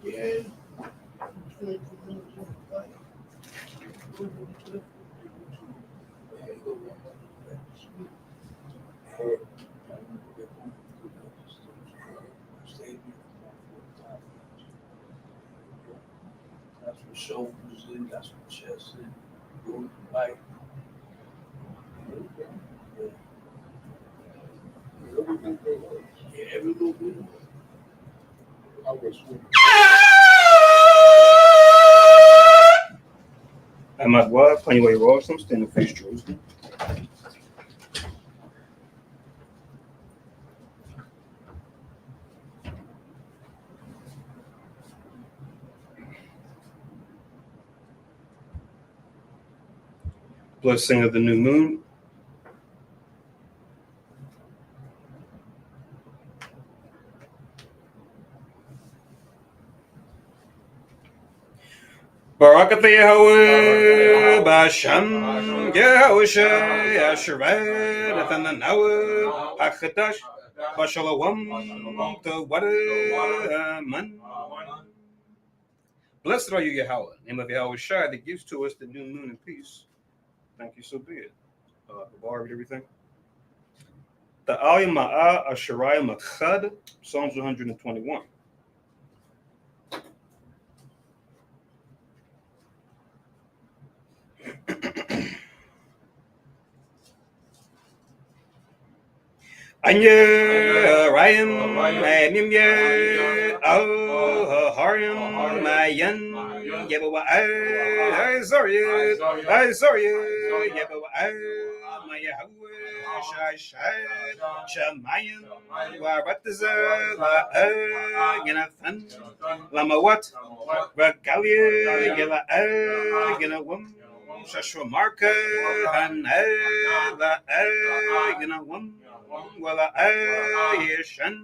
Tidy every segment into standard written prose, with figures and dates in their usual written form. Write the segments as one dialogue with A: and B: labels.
A: Yeah. That's what shoulders in, that's what chest in. Like, yeah, every little bit.
B: I'm at work, anyway, Rossum, stand face Jerusalem. Blessing of the new moon. Barakat Yahweh, Basham, Yahusha, Yashared, Athanawa, Akadash, Bashalawam, the Wadaman. Blessed are you, Yahweh, name of Yahweh Shai that gives to us the new moon and peace. Thank you, so be it. Bar everything. The Al Ma'ah Asharai Machad, Psalms 121. Anya Ryan Nimya Oh Hariam Mayan Yebawa Zoria Yebawa Maya Shai Shai Shamayan Warataza Ganathan Lamawat Ragalia Yela Ganawam Shashwamarka Hanela Ayanawam Wala Ayashan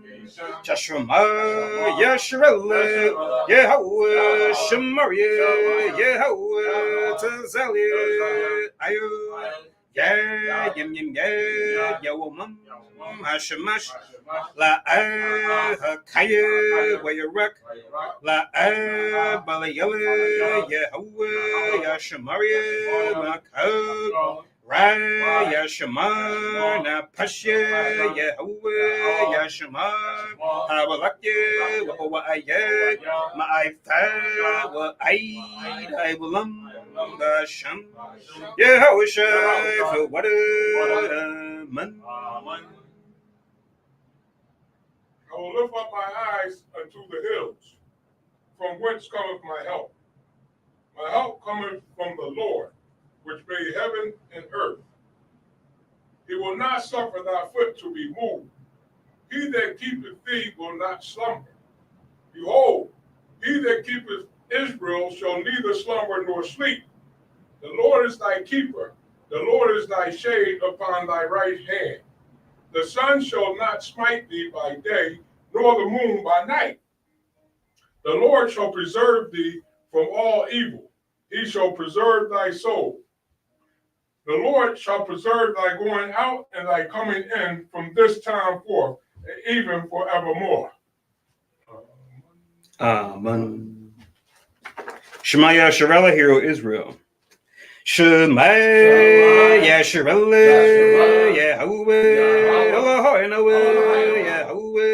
B: Shashwama Yashrele Yahweh Shemaria Yahweh Tazalia Ayo Ya Yim Yim Ya Yawamam Hashemash La Kaya Wayarak La Balayala Yahweh Yashamaria Makab Raya Shamana Pasha Yahweh Yashamar Habalakya Wawa Ayat Ma'aitha Wa Aid Ibulam Basham Yahweh Shai for what a man.
C: I will lift up my eyes unto the hills, from whence cometh my help. My help cometh from the Lord, which made heaven and earth. He will not suffer thy foot to be moved. He that keepeth thee will not slumber. Behold, he that keepeth Israel shall neither slumber nor sleep. The Lord is thy keeper. The Lord is thy shade upon thy right hand. The sun shall not smite thee by day, nor the moon by night. The Lord shall preserve thee from all evil. He shall preserve thy soul. The Lord shall preserve thy going out and thy coming in from this time forth, and even forevermore.
B: Amen. Shemaya Sharela, hero Israel. Shemaya Sharela, Yahweh, Elohim, Yahweh,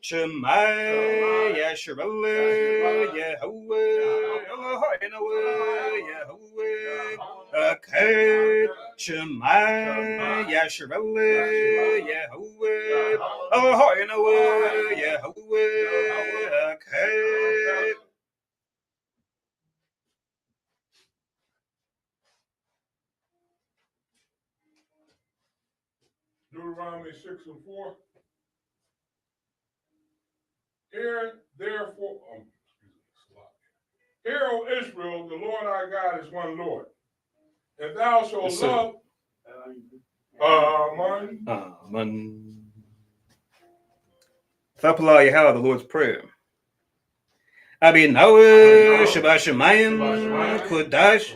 B: Shemaya Sharela, Yahweh, Elohim, Yahweh, Shemaya Sharela, Yahweh, Elohim, Yahweh,
C: Deuteronomy 6:4. Hear therefore, hear, O Israel, the Lord our God is one Lord. And thou shalt love. Amen.
B: Amen. Fapala Yahweh, the Lord's Prayer. Abinawa Shabashamayim Kudash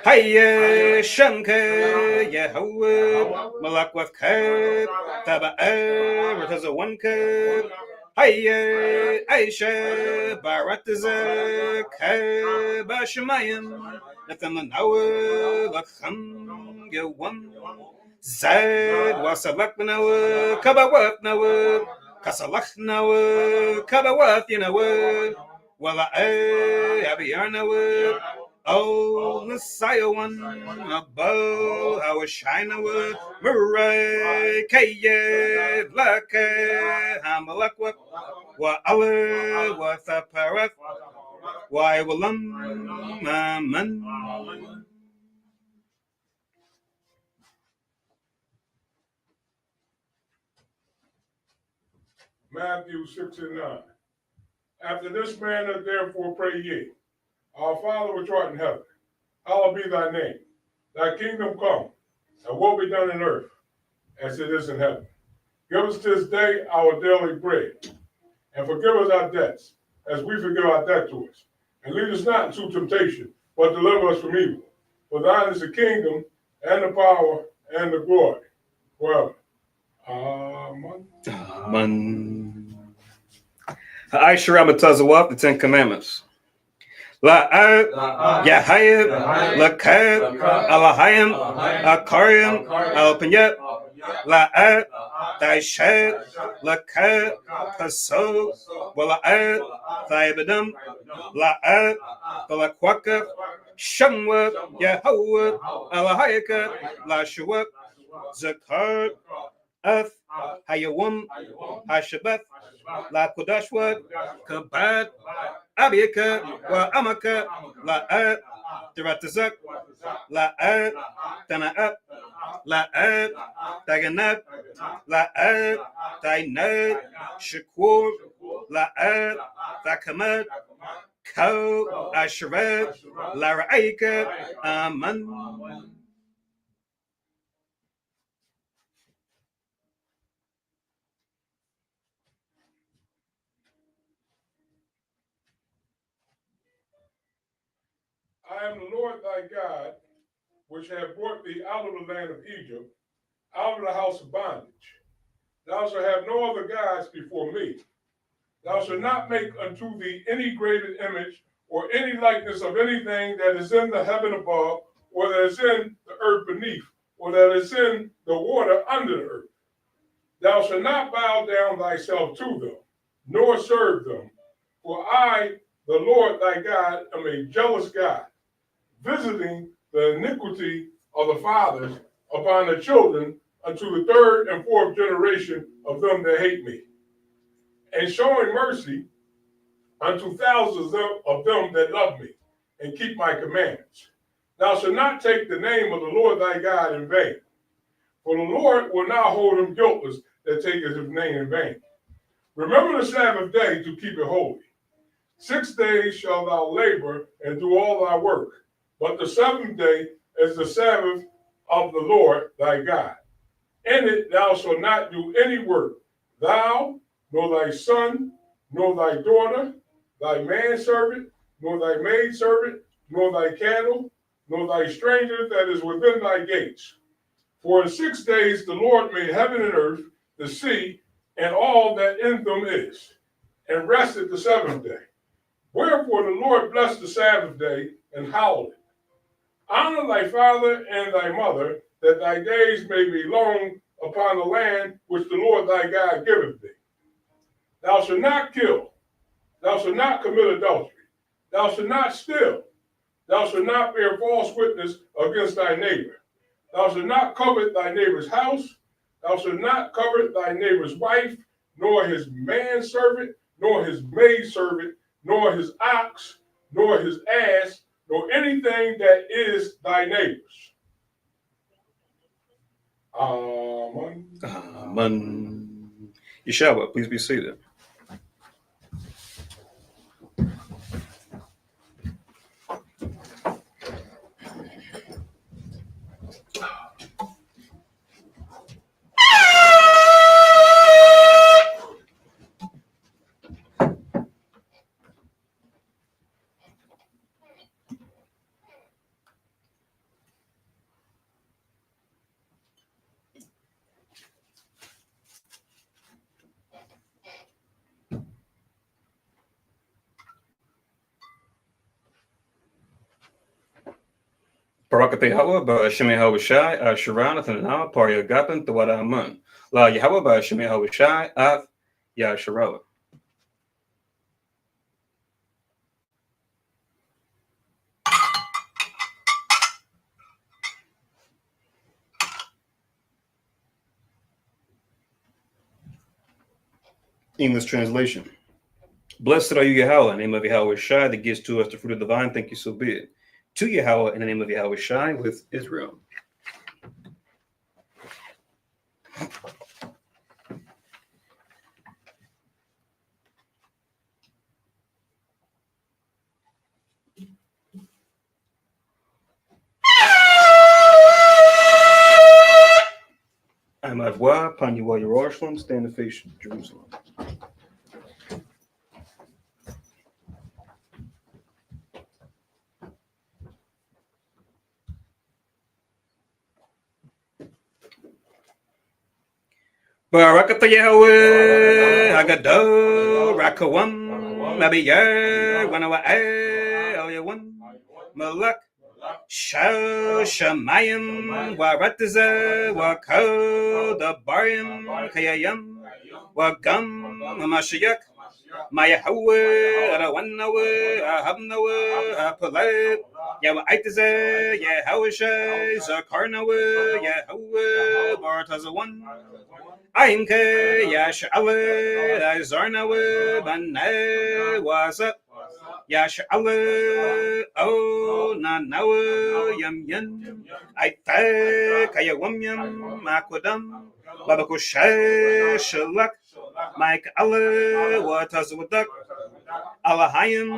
B: Haya Shanka Yahweh Malakwath Kab Taba'er Ratazawanka Haya Aisha Barataza Kabashamayim Nathamanawa Lakham Yawan Zad Wasalaknawa Kabawath Nawa Kasalachnawa Kabawath Yanawa Wala Abiyarnawa Oh Messiah one above our Shinawa Murai Kayed Laka Hamalakwa Wa Allah wa Thaparath Wa Walam Man
C: Matthew 6:9. After this manner, therefore, pray ye, Our Father which art in heaven, hallowed be thy name. Thy kingdom come, and will be done in earth, as it is in heaven. Give us this day our daily bread, and forgive us our debts, as we forgive our debtors. And lead us not into temptation, but deliver us from evil. For thine is the kingdom, and the power, and the glory, forever. Amen.
B: Amen. Ha'aishara Matazawaf, the Ten Commandments. La'at, Yahayib, Lakab, Alahayim, Akarim, Alpanyat, La'at, Daishat, Lakab, Paso, Wala'at, Thaibadam, La'at, Balakwaka, Shamwa, Yahawah, Alahayaka, Lashawak, Zakar, Af, Hayawam, Hashabath, La Kodashwa, Kabad, Abiyaka, Wa Amaka, La'at, Tiratazak, La'at, Tana'at, La'at, Taganat, La'at, Tainat, Shakur, La'at, Takamat, Ko Asheret Laraika Aman.
C: I am the Lord thy God, which have brought thee out of the land of Egypt, out of the house of bondage. Thou shalt have no other gods before me. Thou shalt not make unto thee any graven image or any likeness of anything that is in the heaven above, or that is in the earth beneath, or that is in the water under the earth. Thou shalt not bow down thyself to them, nor serve them. For I, the Lord thy God, am a jealous God, visiting the iniquity of the fathers upon the children unto the third and fourth generation of them that hate me, and showing mercy unto thousands of them that love me and keep my commandments. Thou shalt not take the name of the Lord thy God in vain, for the Lord will not hold him guiltless that taketh his name in vain. Remember the Sabbath day to keep it holy. 6 days shalt thou labor and do all thy work, but the seventh day is the Sabbath of the Lord thy God. In it thou shalt not do any work, thou, nor thy son, nor thy daughter, thy manservant, nor thy maidservant, nor thy cattle, nor thy stranger that is within thy gates. For in 6 days the Lord made heaven and earth, the sea, and all that in them is, and rested the seventh day. Wherefore the Lord blessed the Sabbath day and hallowed it. Honor thy father and thy mother, that thy days may be long upon the land which the Lord thy God giveth thee. Thou shalt not kill. Thou shalt not commit adultery. Thou shalt not steal. Thou shalt not bear false witness against thy neighbor. Thou shalt not covet thy neighbor's house. Thou shalt not covet thy neighbor's wife, nor his manservant, nor his maidservant, nor his ox, nor his ass, nor anything that is thy neighbor's. Amen.
B: Amen. Yeshua, please be seated. Barakatah Yahweh, Ba'ashem Yahweh Shai, Asheran, Athanah, Pari Agapan, Tawada Amun. La Yahweh, Ba'ashem Yahweh Shai, Af Yasharawa. English translation. Blessed are you, Yahweh, in the name of Yahweh Shai, that gives to us the fruit of the vine. Thank you, so be it. To Yahweh, in the name of Yahweh Shai, with Israel. I'm at Wa, Paniwa Yerushalayim, stand to face Jerusalem. Barakatah Yahweh, Haggadah, Rakawam, Mabiyah, Wanawa'eh, Elyawan, Malak, Shal, Shamayim, Waratiza, Wako, Dabarim, Kayayam, Wagam, Mashiach, Mayahawe, Arawanawe, Ahabnawe, Apalek, Yawaitiza, Yahawashai, Zakarnawe, Yahweh, Bartazawan. Ainke Yash'ale, Izarnawe, Bane, Wasa, Yash'ale, O Nanawe, Yam Yam, Aite, Kayawam Yam, Makwadam, Babakushe, Shalak, Mike Allah Watazawadak Alahayim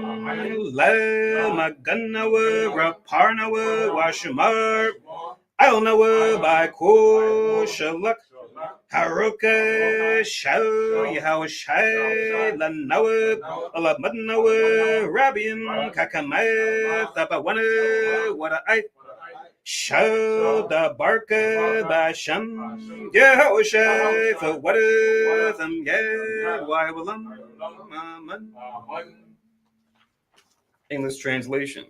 B: Le Maganawa Raparnawa Washamar Ilnawa by Kushalak Haruka Shao Yahawashai Lanawa Alamadnawa Rabian Kakamath Tabawana Wada I Show the barka by Shem Yehoshai for what is them yet why will English translation.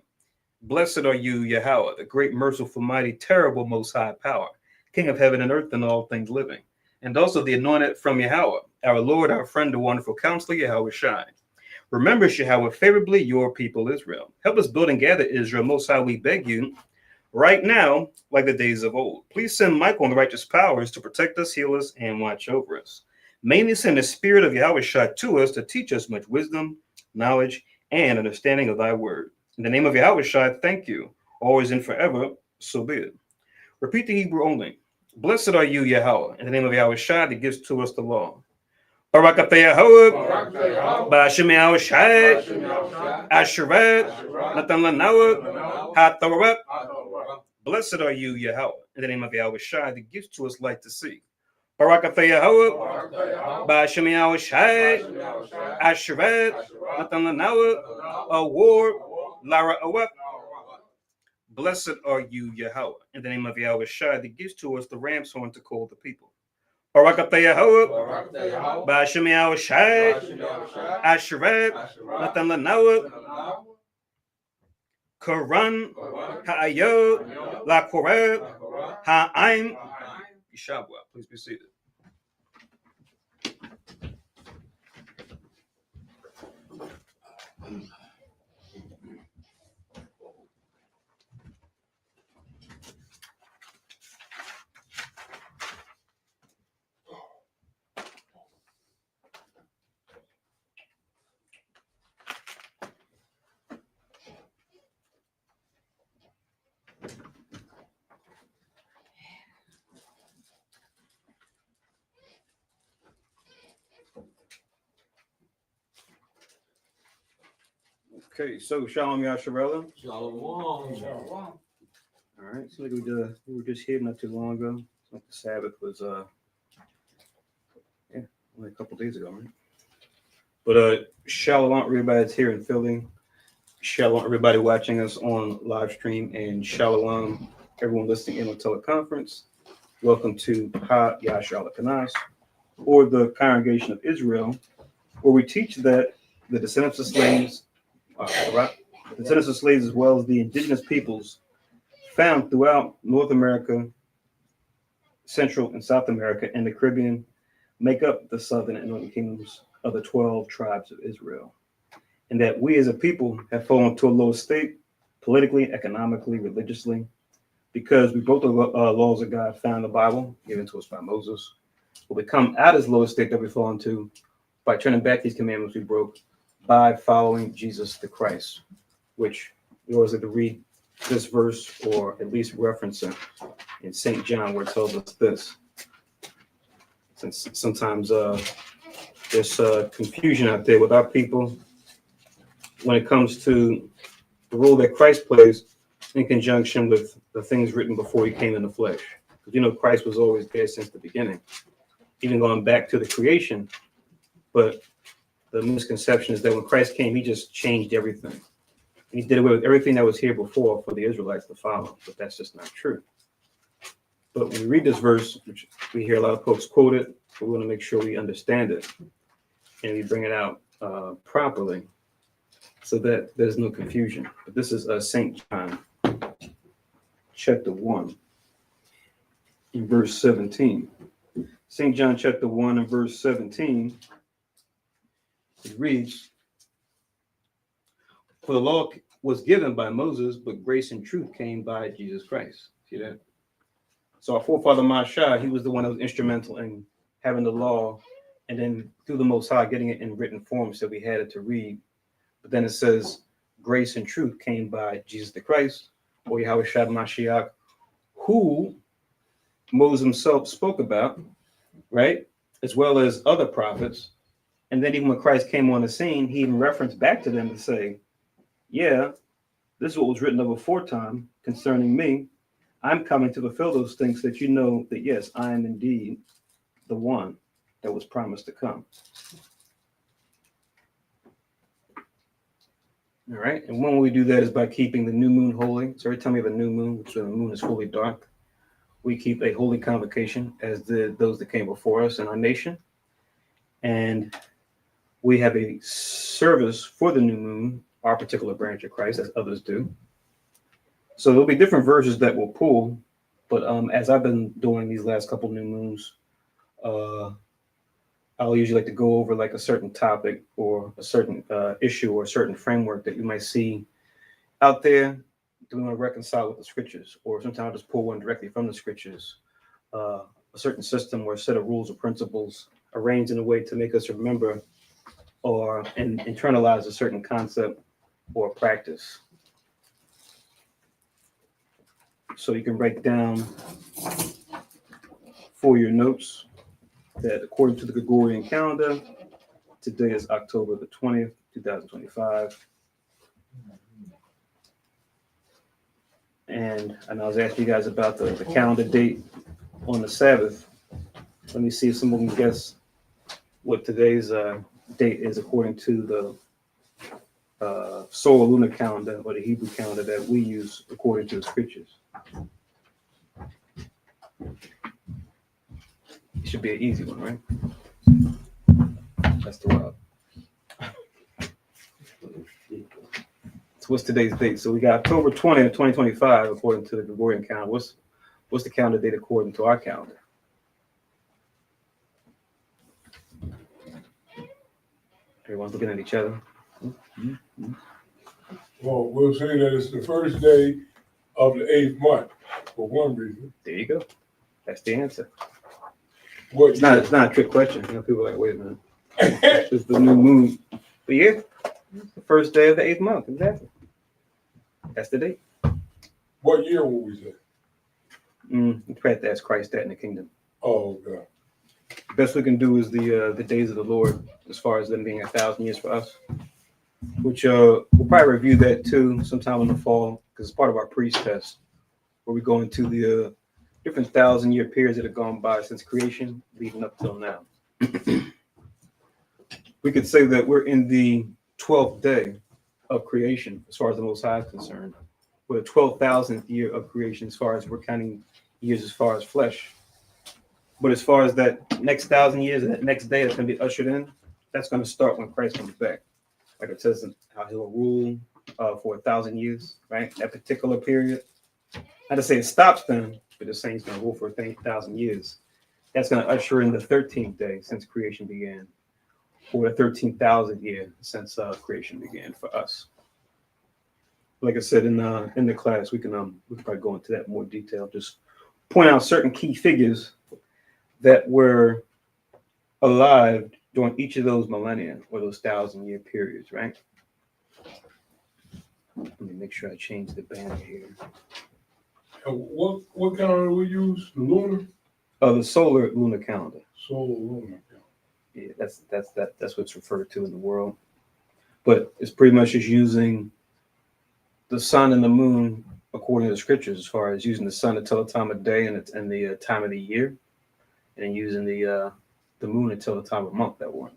B: Blessed are you, Yahweh, the great, merciful, mighty, terrible, most high power, King of heaven and earth and all things living, and also the anointed from Yahweh, our Lord, our friend, the wonderful counselor, Yahweh Shai. Remember, Yahweh, favorably your people Israel. Help us build and gather Israel, most high, we beg you, right now, like the days of old. Please send Michael and the righteous powers to protect us, heal us, and watch over us. Mainly send the spirit of Yahweh Shai to us to teach us much wisdom, knowledge, and understanding of thy word. In the name of Yahweh Shai, thank you, always and forever, so be it. Repeat the Hebrew only. Blessed are you, Yahweh, in the name of Yahweh Shai that gives to us the law. Barak atah Yahweh, Ba'ashem Yahweh Shai, Asherat, Natan Lanawa, HaTorah. Blessed are you, Yahweh, in the name of Yahweh Shai that gives to us light to see. Barak atah Yahweh, Ba'ashem Yahweh Shai, Asherat, Natan Lanawa, Awar, Lara Awep. Blessed are you, Yahweh, in the name of Yahweh Shai that gives to us the ram's horn to call the people. Barak atah Yahweh, Ba'ashem Yahweh Shai, Asherat, Natan Lanawa, Quran, Ha'ayot, La Koreb, Ha'aim, Yeshabwa. Please be seated. Okay, so Shalom Yasharella.
A: Shalom.
B: All right, so we were just here not too long ago. Like the Sabbath was only a couple days ago, right? But Shalom everybody that's here in Philly. Shalom everybody watching us on live stream, and Shalom everyone listening in on teleconference. Welcome to Ha Yashar Kanas, or the Congregation of Israel, where we teach that the descendants of slaves, the descendants of slaves as well as the indigenous peoples found throughout North America, Central and South America, and the Caribbean make up the southern and northern kingdoms of the 12 tribes of Israel. And that we as a people have fallen to a low state, politically, economically, religiously, because we broke the laws of God found in the Bible, given to us by Moses. But we come out of this low state that we fall into by turning back these commandments we broke by following Jesus the Christ, which we always like to read this verse, or at least reference it in St. John, where it tells us this. Since sometimes there's confusion out there with our people when it comes to the role that Christ plays in conjunction with the things written before he came in the flesh. Because you know Christ was always there since the beginning, even going back to the creation. But the misconception is that when Christ came, he just changed everything. He did away with everything that was here before for the Israelites to follow, but that's just not true. But when we read this verse, which we hear a lot of folks quote it, we want to make sure we understand it and we bring it out properly so that there's no confusion. But this is St. John, chapter 1, in verse 17. St. John, chapter 1, and verse 17, it reads, "For the law was given by Moses, but grace and truth came by Jesus Christ." See that? So our forefather Mashah, he was the one that was instrumental in having the law, and then through the Most High getting it in written form so we had it to read. But then it says grace and truth came by Jesus the Christ, or Yahweh Shai Mashiach, who Moses himself spoke about, right? as well as other prophets. And then even when Christ came on the scene, he even referenced back to them to say, yeah, this is what was written of aforetime concerning me. I'm coming to fulfill those things that you know that, yes, I am indeed the one that was promised to come. All right. And when we do that is by keeping the new moon holy. So every time we have a new moon, which the moon is fully dark, we keep a holy convocation, as did those that came before us in our nation. And we have a service for the new moon, our particular branch of Christ, as others do. So there'll be different verses that we'll pull. But as I've been doing these last couple new moons, I'll usually like to go over like a certain topic or a certain issue or a certain framework that you might see out there. Do we want to reconcile with the scriptures? Or sometimes I'll just pull one directly from the scriptures. A certain system or a set of rules or principles arranged in a way to make us remember or internalize a certain concept or practice. So you can write down for your notes that according to the Gregorian calendar, today is October the 20th, 2025. And I was asking you guys about the calendar date on the Sabbath. Let me see if someone can guess what today's date is according to the solar lunar calendar or the Hebrew calendar that we use according to the scriptures. It should be an easy one, right? That's the wild. So what's today's date? So we got October 20th, 2025, according to the Gregorian calendar. What's the calendar date according to our calendar? Everyone's looking at each other.
C: Well, we'll say that it's the first day of the 8th month for one reason.
B: There you go. That's the answer.
C: What
B: It's not a trick question. You know, people are like, wait a minute. It's the new moon. But yeah, the first day of the 8th month. Exactly. That's the date.
C: What year will we say?
B: You have to ask Christ that in the kingdom.
C: Oh, God.
B: Best we can do is the days of the Lord, as far as them being 1,000 years for us. Which we'll probably review that too sometime in the fall, because it's part of our priest test, where we go into the different 1,000-year periods that have gone by since creation, leading up till now. We could say that we're in the 12th day of creation, as far as the Most High is concerned. We're the 12,000th year of creation, as far as we're counting years as far as flesh. But as far as that next 1,000 years, that next day that's going to be ushered in, that's going to start when Christ comes back. Like it says how he'll rule for 1,000 years, right? That particular period. Not to say it stops then, but the saints going to rule for 1,000 years. That's going to usher in the 13th day since creation began, or the 13,000th year since creation began for us. Like I said in the class, we can probably go into that in more detail. Just point out certain key figures that were alive during each of those millennia or those 1,000-year periods, right? Let me make sure I change the banner here.
C: What calendar we use? The lunar?
B: The solar lunar calendar.
C: Solar lunar calendar.
B: Yeah, that's what's referred to in the world. But it's pretty much just using the sun and the moon according to the scriptures, as far as using the sun to tell the time of day and the time of the year, and then using the moon to tell the time of month that we're in.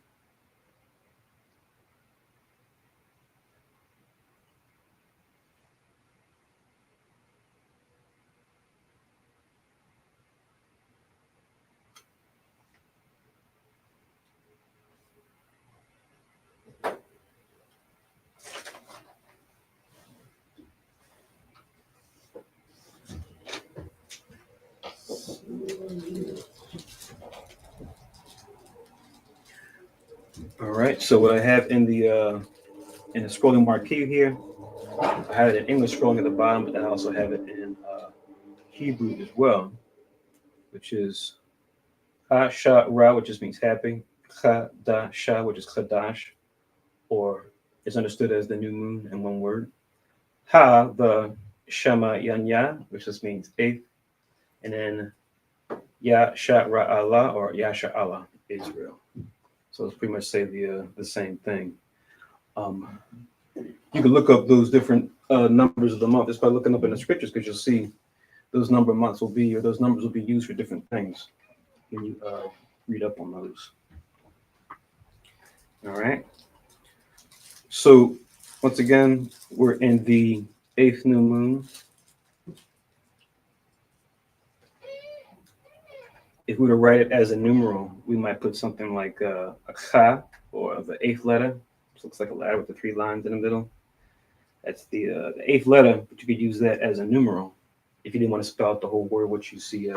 B: All right. So what I have in the scrolling marquee here, I have it in English scrolling at the bottom, but I also have it in Hebrew as well, which is Ha Sha Ra, which just means happy. Chadasha, which is Chadash, or is understood as the new moon in one word. Ha, the Shema Yanya, which just means eighth, and then Ya Sha Ra Allah, or Yasha Allah, Israel. So it's pretty much say the same thing. You can look up those different numbers of the month just by looking up in the scriptures, because you'll see those number of months will be, or those numbers will be used for different things when you read up on those. All right. So once again, we're in the 8th new moon. If we were to write it as a numeral, we might put something like a cha, or the 8th letter. This looks like a ladder with the 3 lines in the middle. That's the 8th letter, but you could use that as a numeral if you didn't want to spell out the whole word, which you see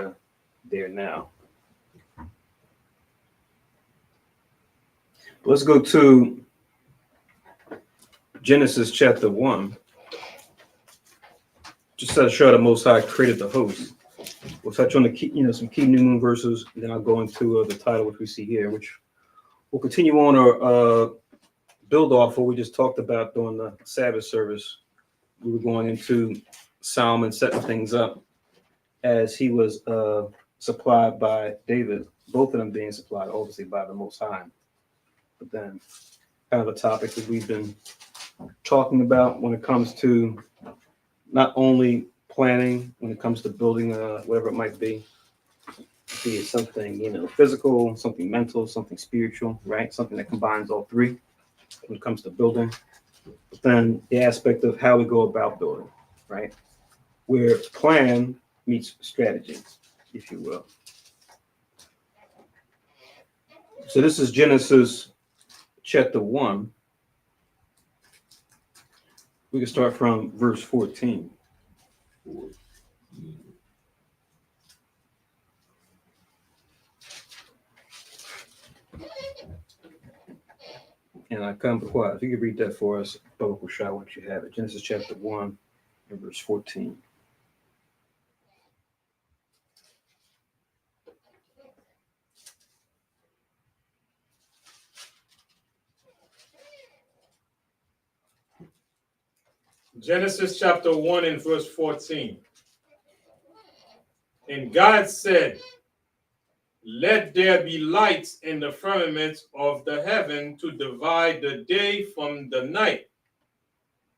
B: there now. Let's go to Genesis chapter 1. Just to show the Most High created the host. We'll touch on the key, some key new moon verses, and then I'll go into the title, which we see here, which we'll continue on or build off what we just talked about during the Sabbath service. We were going into Solomon setting things up as he was supplied by David, both of them being supplied obviously by the Most High. But then kind of a topic that we've been talking about when it comes to not only planning, when it comes to building whatever it might be it something physical, something mental, something spiritual, right? Something that combines all three when it comes to building. But then the aspect of how we go about building, right? Where plan meets strategy, if you will. So this is Genesis chapter 1. We can start from verse 14. And I come before, if you could read that for us, Baruch Shah, once you have it. Genesis chapter 1 and verse 14.
C: Genesis chapter 1 and verse 14. And God said, let there be lights in the firmament of the heaven to divide the day from the night,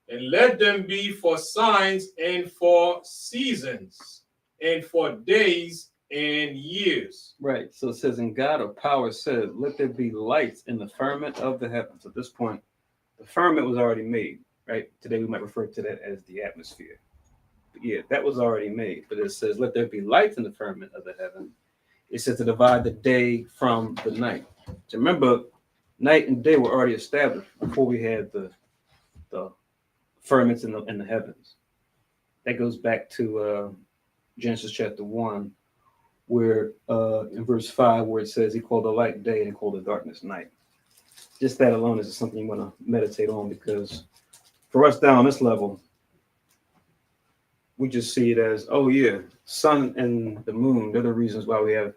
C: and let them be for signs and for seasons and for days and years.
B: Right. So it says, and God of power said, let there be lights in the firmament of the heavens. At this point, the firmament was already made, right? Today we might refer to that as the atmosphere. But yeah, that was already made. But it says, let there be lights in the firmament of the heaven. It says to divide the day from the night. So remember, night and day were already established before we had the firmaments in the heavens. That goes back to Genesis chapter 1, where in verse 5, where it says he called the light day and he called the darkness night. Just that alone is something you want to meditate on, because for us down on this level, we just see it as, oh yeah, sun and the moon, they're the reasons why we have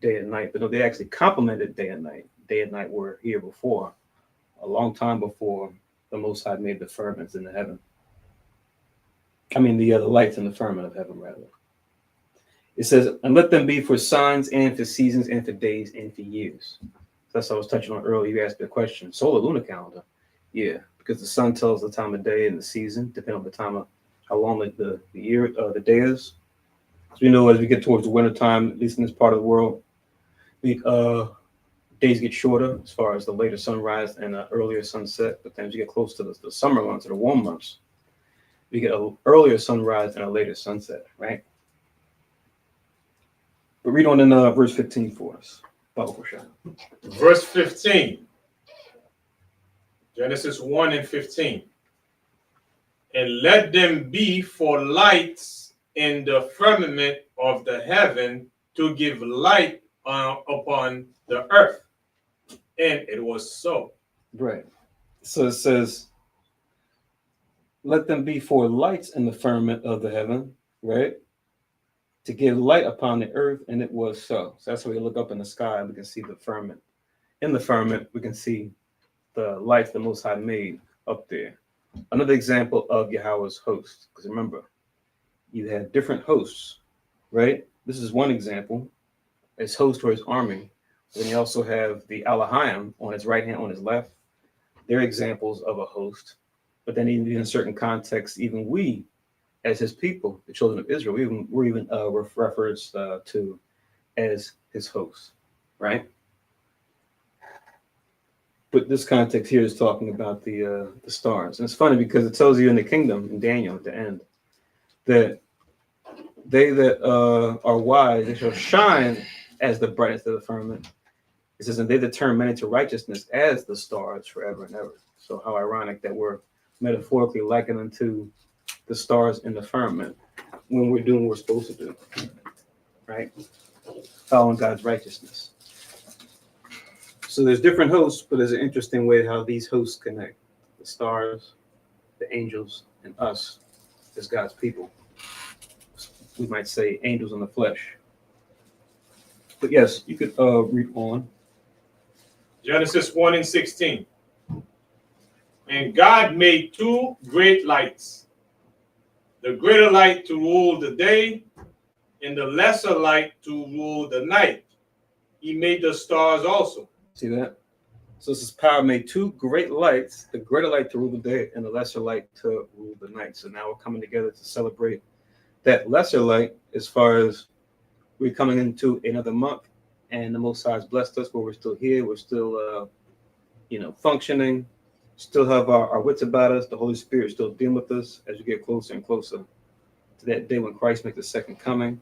B: day and night. But no, they actually complemented day and night. Day and night were here before, a long time before the Most High made the firmaments in the heaven. I mean, the lights in the firmament of heaven, rather. It says, and let them be for signs and for seasons and for days and for years. That's what I was touching on earlier. You asked me a question. Solar lunar calendar. Yeah, because the sun tells the time of day and the season, depending on the time of how long the year, the day is. So we know as we get towards the winter time, at least in this part of the world, the days get shorter as far as the later sunrise and earlier sunset. But then as you get close to the summer months or the warm months, we get an earlier sunrise and a later sunset, right? But read on in verse 15 for us.
C: Verse 15. Genesis 1 and 15. And let them be for lights in the firmament of the heaven to give light upon the earth. And it was so.
B: Right. So it says, let them be for lights in the firmament of the heaven, right? To give light upon the earth, and it was so. So that's why we look up in the sky, we can see the firmament. In the firmament, we can see the lights the Most High made up there. Another example of Yahweh's host, because remember, you have different hosts, right? This is one example. His host or his army Then you also have the Elohim on his right hand, on his left. They're examples of a host. But then even in certain contexts, even we, as his people, the children of Israel, we're even referred to as his hosts, right? But this context here is talking about the stars. And it's funny because it tells you in the kingdom, in Daniel at the end, that they that are wise, they shall shine as the brightness of the firmament. It says, and they that turn many to righteousness as the stars forever and ever. So how ironic that we're metaphorically likened unto the stars in the firmament when we're doing what we're supposed to do, right? Following God's righteousness. So there's different hosts, but there's an interesting way how these hosts connect. The stars, the angels, and us as God's people. We might say angels in the flesh. But yes, you could read on.
D: Genesis 1:16. And God made two great lights, the greater light to rule the day, and the lesser light to rule the night. He made the stars also.
B: See that? So this is power made two great lights, the greater light to rule the day and the lesser light to rule the night. So now we're coming together to celebrate that lesser light as far as we're coming into another month and the Most High has blessed us where we're still here. We're still, functioning, still have our wits about us. The Holy Spirit is still dealing with us as we get closer and closer to that day when Christ makes the second coming.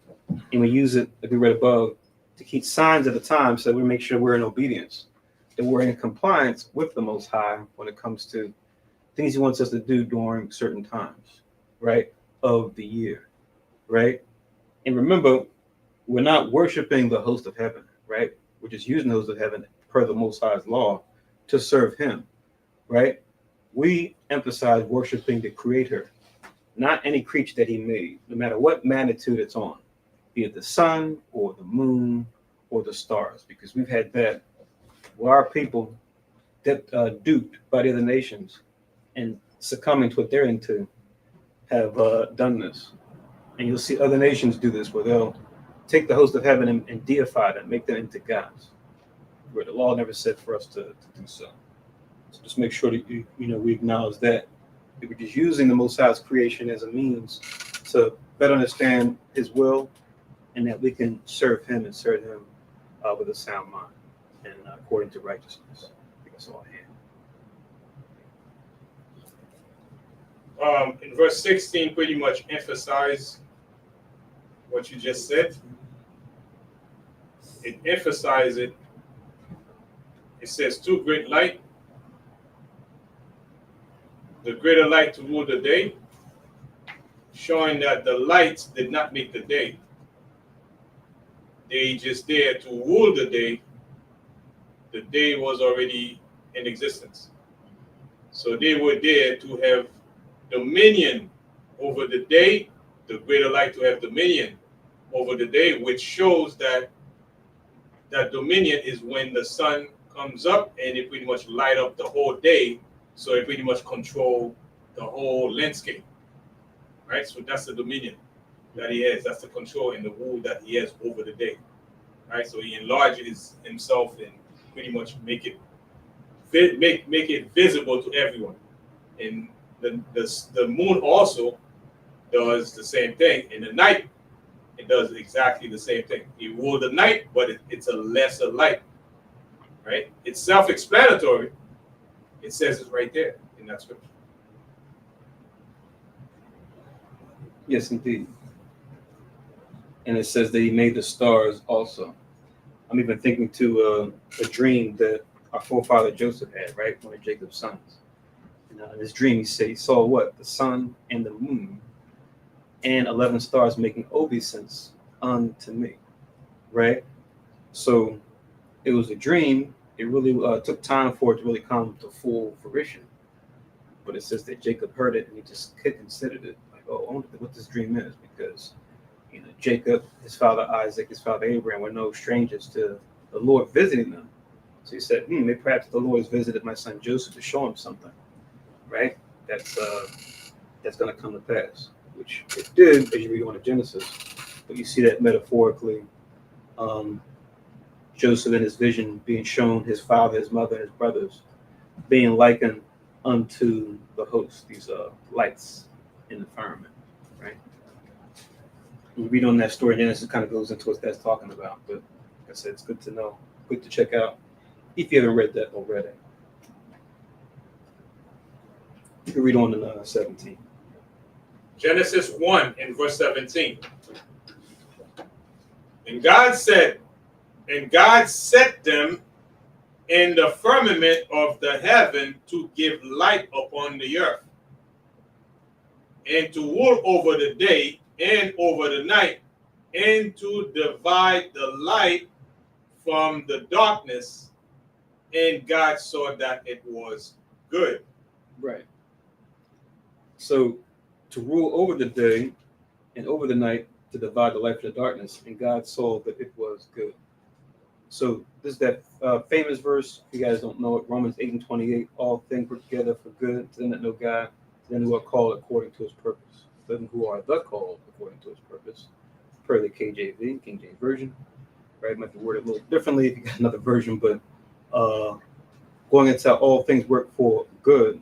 B: And we use it, like we read above, to keep signs of the time so that we make sure we're in obedience, that we're in compliance with the Most High when it comes to things he wants us to do during certain times, right, of the year, right? And remember, we're not worshiping the host of heaven, right? We're just using the host of heaven per the Most High's law to serve him, right? We emphasize worshiping the Creator, not any creature that he made, no matter what magnitude it's on, be it the sun or the moon or the stars, because we've had that where our people that duped by the other nations and succumbing to what they're into have done this. And you'll see other nations do this where they'll take the host of heaven and deify them, make them into gods, where the law never said for us to do so. So just make sure that we acknowledge that we're just using the Most High's creation as a means to better understand his will, and that we can serve him and serve him with a sound mind and according to righteousness. I think that's all I had.
D: In verse 16, pretty much emphasize what you just said. It emphasizes it. It says two great light, the greater light to rule the day, showing that the lights did not make the day. They just there to rule the day. The day was already in existence. So they were there to have dominion over the day, the greater light to have dominion over the day, which shows that that dominion is when the sun comes up and it pretty much light up the whole day. So it pretty much control the whole landscape, right? So that's the dominion that he has. That's the control and the rule that he has over the day, right? So he enlarges himself and pretty much make it visible to everyone. And the moon also does the same thing. In the night, it does exactly the same thing. He ruled the night, but it's a lesser light, right? It's self-explanatory. It says it right there in that scripture.
B: Yes, indeed. And it says that he made the stars also. I'm even thinking to a dream that our forefather Joseph had, right? One of Jacob's sons. In his dream, he saw what? The sun and the moon and 11 stars making obeisance unto me, right? So it was a dream. It really took time for it to really come to full fruition. But it says that Jacob heard it and he just considered it like, oh, I wonder what this dream is, because Jacob, his father Isaac, his father Abraham were no strangers to the Lord visiting them. So he said, maybe perhaps the Lord has visited my son Joseph to show him something, right? That's going to come to pass, which it did as you read on to Genesis. But you see that metaphorically Joseph in his vision being shown his father, his mother, and his brothers being likened unto the host, these lights in the firmament, right? We read on that story, Genesis kind of goes into what that's talking about. But like I said, it's good to know, good to check out if you haven't read that already. You can read on in 17.
D: Genesis 1 and verse 17. And God set them in the firmament of the heaven to give light upon the earth, and to rule over the day and over the night, and to divide the light from the darkness. And God saw that it was good.
B: Right. So to rule over the day and over the night, to divide the light from the darkness, and God saw that it was good. So this is that famous verse. If you guys don't know it, Romans 8 and 28. All things work together for good to them that know God, to them who are called according to His purpose. To them who are the called according to His purpose. Per the KJV, King James Version. Right, might be worded a little differently if you got another version, but going into how all things work for good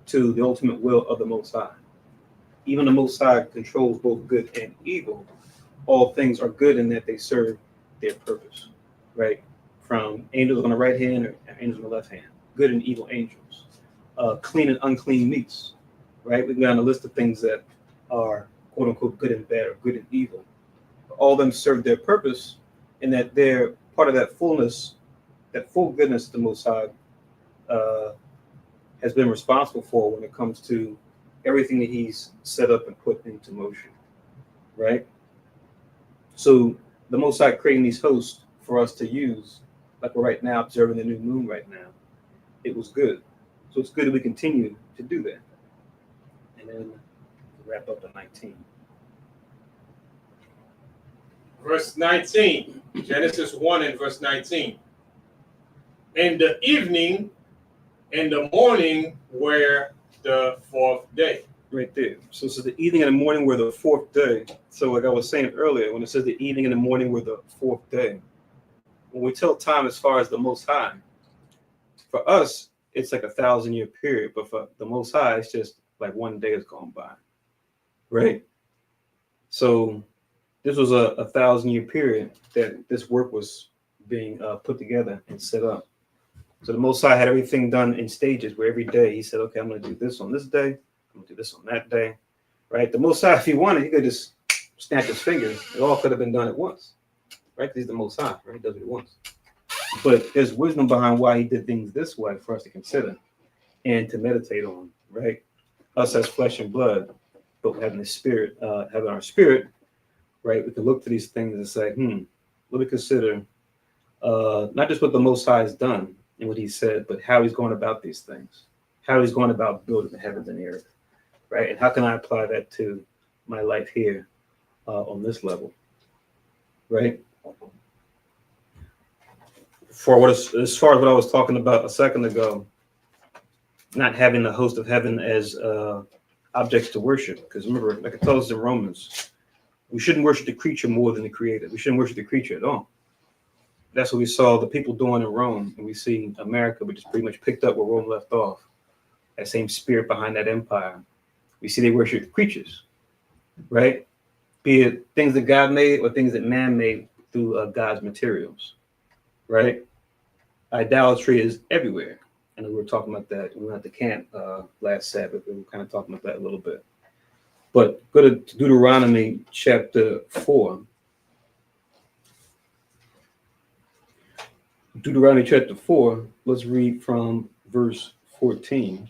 B: to the ultimate will of the Most High. Even the Most High controls both good and evil. All things are good in that they serve their purpose, right? From angels on the right hand or angels on the left hand, good and evil angels, clean and unclean meats, right? We go down a list of things that are quote unquote good and bad or good and evil. All of them serve their purpose in that they're part of that fullness, that full goodness the Most High has been responsible for when it comes to everything that He's set up and put into motion, right? So the Most High creating these hosts for us to use, like we're right now observing the new moon right now, it was good. So it's good that we continue to do that. And then wrap up to 19.
D: Verse 19, Genesis 1 and verse 19. In the evening and the morning were the fourth day.
B: Right there. So the evening and the morning were the fourth day. So like I was saying earlier, when it says the evening and the morning were the fourth day, when we tell time as far as the Most High, for us, it's like 1,000-year period. But for the Most High, it's just like one day has gone by. Right? So this was a 1,000-year period that this work was being put together and set up. So the Most High had everything done in stages where every day He said, okay, I'm going to do this on this day. I'm going to do this on that day. Right? The Most High, if He wanted, He could just snap His fingers. It all could have been done at once. Right? Because He's the Most High. Right? He does it at once. But there's wisdom behind why He did things this way for us to consider and to meditate on. Right? Us as flesh and blood, but having the spirit, having our spirit, right? We can look to these things and say, let me consider not just what the Most High has done and what He said, but how He's going about these things, how He's going about building the heavens and the earth, right? And how can I apply that to my life here on this level, right? As far as what I was talking about a second ago, not having the host of heaven as objects to worship, because remember, like it tells us in Romans, we shouldn't worship the creature more than the creator. We shouldn't worship the creature at all. That's what we saw the people doing in Rome, and we see America, which is pretty much picked up where Rome left off. That same spirit behind that empire. We see they worship creatures, right? Be it things that God made or things that man made through God's materials, right? Idolatry is everywhere. And we were talking about that. We went to camp last Sabbath. We were kind of talking about that a little bit. But go to Deuteronomy chapter 4. Deuteronomy chapter 4, let's read from verse 14.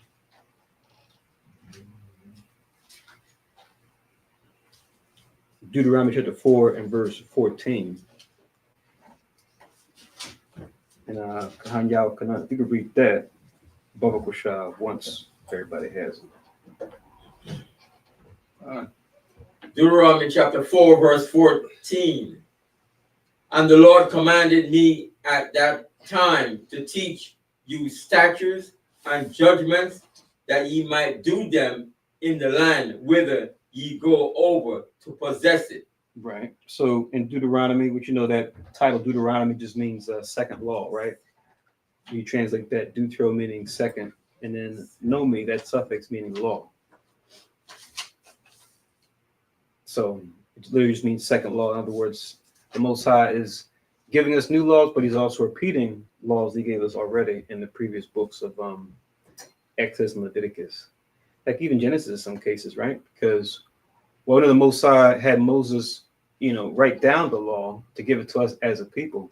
B: Deuteronomy chapter 4 and verse 14. And if you could read that, Baba Kushah, once everybody has it.
E: Deuteronomy chapter 4, verse 14. And the Lord commanded me at that time to teach you statutes and judgments, that ye might do them in the land whither ye go over to possess it,
B: Right. So in Deuteronomy, which you know that title Deuteronomy just means second law, right? You translate that Deutero meaning second, and then nomi, that suffix meaning law. So it literally just means second law. In other words, the Most High is giving us new laws, but he's also repeating laws he gave us already in the previous books of Exodus and Leviticus. Like even Genesis in some cases, right? Because one of the Most High had Moses, write down the law to give it to us as a people.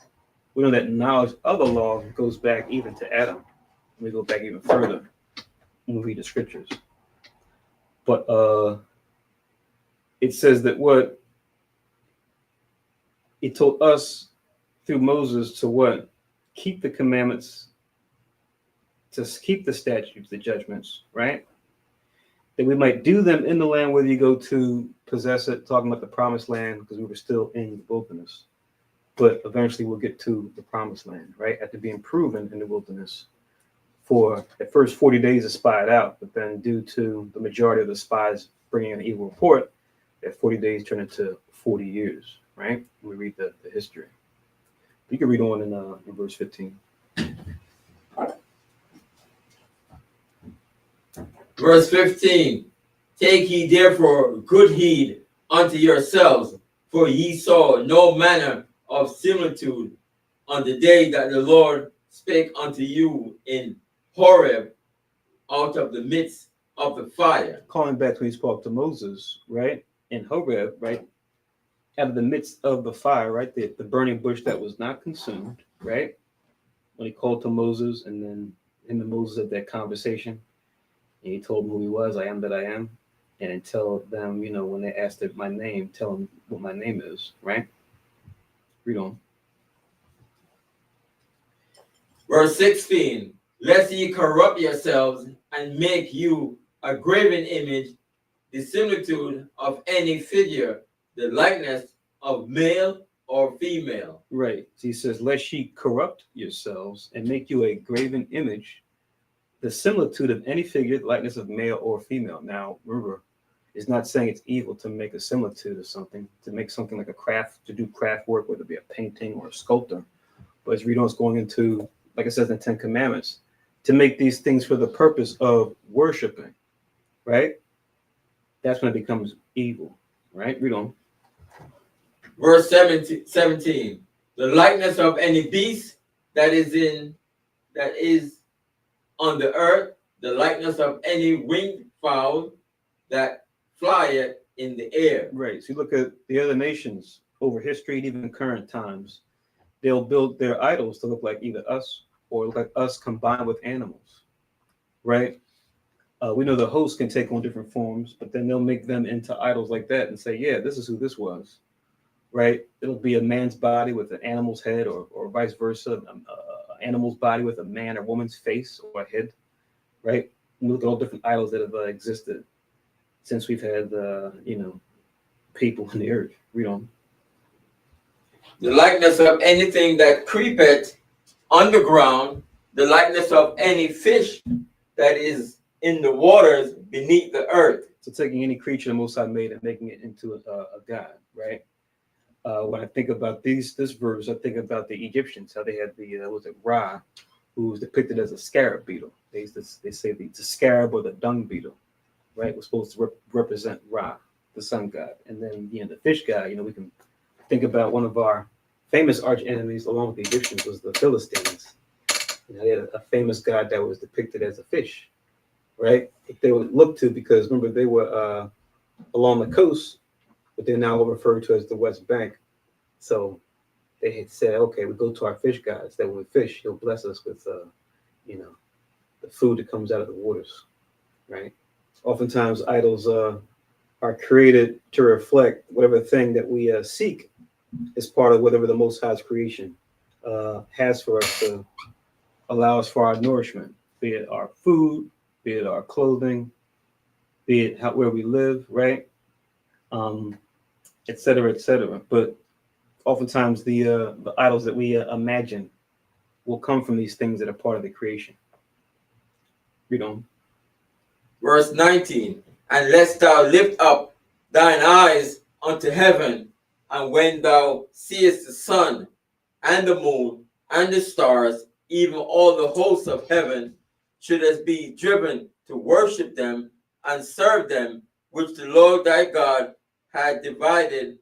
B: We know that knowledge of the law goes back even to Adam. We go back even further when we read the scriptures. But it says that what he told us through Moses to what? Keep the commandments, to keep the statutes, the judgments, right? That we might do them in the land whether you go to possess it, talking about the promised land, because we were still in the wilderness. But eventually we'll get to the promised land, right? After being proven in the wilderness for at first 40 days to spy it out, but then due to the majority of the spies bringing an evil report, that 40 days turned into 40 years, right? We read the history. You can read on in verse 15.
E: Verse 15. Take ye therefore good heed unto yourselves, for ye saw no manner of similitude on the day that the Lord spake unto you in Horeb out of the midst of the fire.
B: Calling back to when he spoke to Moses, right? In Horeb, right? Out of the midst of the fire, right? The burning bush that was not consumed, right? When he called to Moses, and then him and Moses had that conversation, and he told them who he was, I am that I am. And then tell them, when they asked my name, tell them what my name is, right? Read on.
E: Verse 16. Lest ye corrupt yourselves and make you a graven image, the similitude of any figure, the likeness of male or female.
B: Right. So he says, lest ye corrupt yourselves and make you a graven image, the similitude of any figure, the likeness of male or female. Now, remember, it's not saying it's evil to make a similitude of something, to make something like a craft, to do craft work, whether it be a painting or a sculptor. But as we know, it's going into, like it says in the Ten Commandments, to make these things for the purpose of worshiping, right? That's when it becomes evil, right? Read on.
E: Verse 17. The likeness of any beast that is on the earth, the likeness of any winged fowl that flyeth in the air.
B: Right. So you look at the other nations over history and even current times, they'll build their idols to look like either us or look like us combined with animals, right? We know the host can take on different forms, but then they'll make them into idols like that and say, yeah, this is who this was, right? It'll be a man's body with an animal's head, or vice versa, an animal's body with a man or woman's face or head, right? We look at all different idols that have existed since we've had, people in the earth. Read on.
E: The likeness of anything that creepeth underground, the likeness of any fish that is in the waters beneath the earth.
B: So taking any creature the Most High made and making it into a god, right? When I think about this verse, I think about the Egyptians, how they had Ra, who was depicted as a scarab beetle. They say the scarab or the dung beetle, right, was supposed to represent Ra, the sun god. And then, the fish god, we can think about one of our famous arch enemies along with the Egyptians was the Philistines. They had a famous god that was depicted as a fish, right? They would look to, because remember, they were along the coast, but they're now referred to as the West Bank. So they had said, okay, we go to our fish gods, that when we fish, he'll bless us with, the food that comes out of the waters, right? Oftentimes, idols are created to reflect whatever thing that we seek as part of whatever the Most High's creation has for us to allow us for our nourishment, be it our food, be it our clothing, be it where we live, right? Et cetera, et cetera. But oftentimes the idols that we imagine will come from these things that are part of the creation. Read on.
E: Verse 19. And lest thou lift up thine eyes unto heaven, And when thou seest the sun and the moon and the stars, even all the hosts of heaven, shouldest be driven to worship them and serve them, which the Lord thy God had divided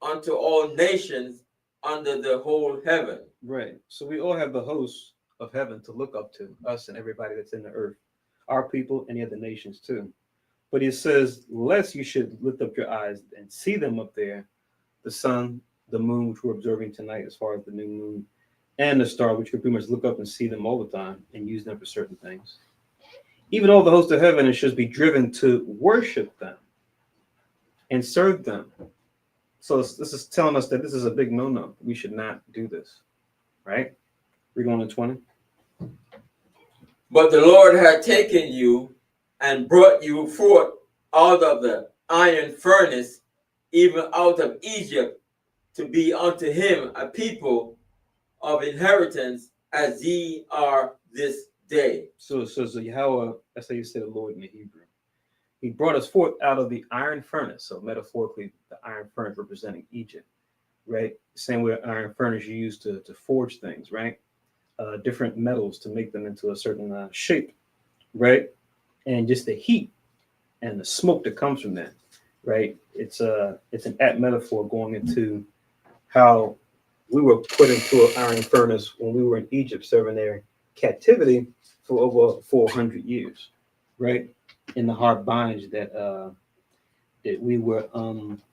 E: unto all nations under the whole heaven.
B: Right. So we all have the hosts of heaven to look up to, us and everybody that's in the earth, our people and the other nations too. But he says, lest you should lift up your eyes and see them up there, the sun, the moon, which we're observing tonight as far as the new moon, and the star, which you pretty much look up and see them all the time and use them for certain things. Even all the hosts of heaven, it should be driven to worship them and serve them. So this is telling us that this is a big no-no. We should not do this, right? Read on to 20.
E: But the Lord had taken you and brought you forth out of the iron furnace, even out of Egypt, to be unto him a people of inheritance, as ye are this day.
B: So Yahweh, that's how you say the Lord in the Hebrew. He brought us forth out of the iron furnace. So metaphorically, the iron furnace representing Egypt, right? Same way iron furnace you use to forge things, right? Different metals to make them into a certain shape, right? And just the heat and the smoke that comes from that, right? It's an apt metaphor going into how we were put into an iron furnace when we were in Egypt serving their captivity for over 400 years, right? In the hard bondage that we were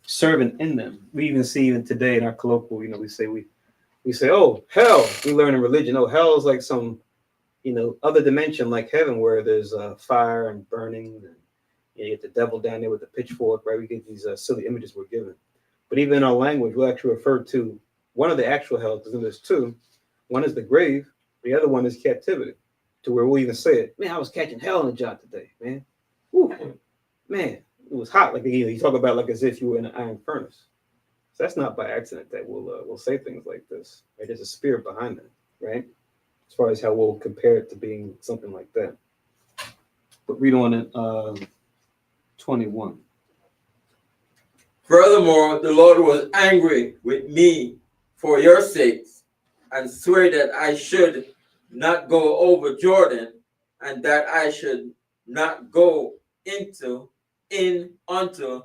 B: serving in them. We even see even today in our colloquial, we say, oh, hell. We learn in religion, oh, hell is like some, other dimension like heaven where there's fire and burning. And you get the devil down there with the pitchfork, right? We get these silly images we're given. But even in our language, we'll actually refer to one of the actual hells, because there's two. One is the grave. The other one is captivity, to where we'll even say it. Man, I was catching hell on the job today, man. Woo, man, it was hot. Like you talk about like as if you were in an iron furnace. So that's not by accident that we'll say things like this. Right? There's a spirit behind that, right? As far as how we'll compare it to being something like that. But read on in 21.
E: Furthermore, the Lord was angry with me for your sakes, and swear that I should not go over Jordan, and that I should not go in unto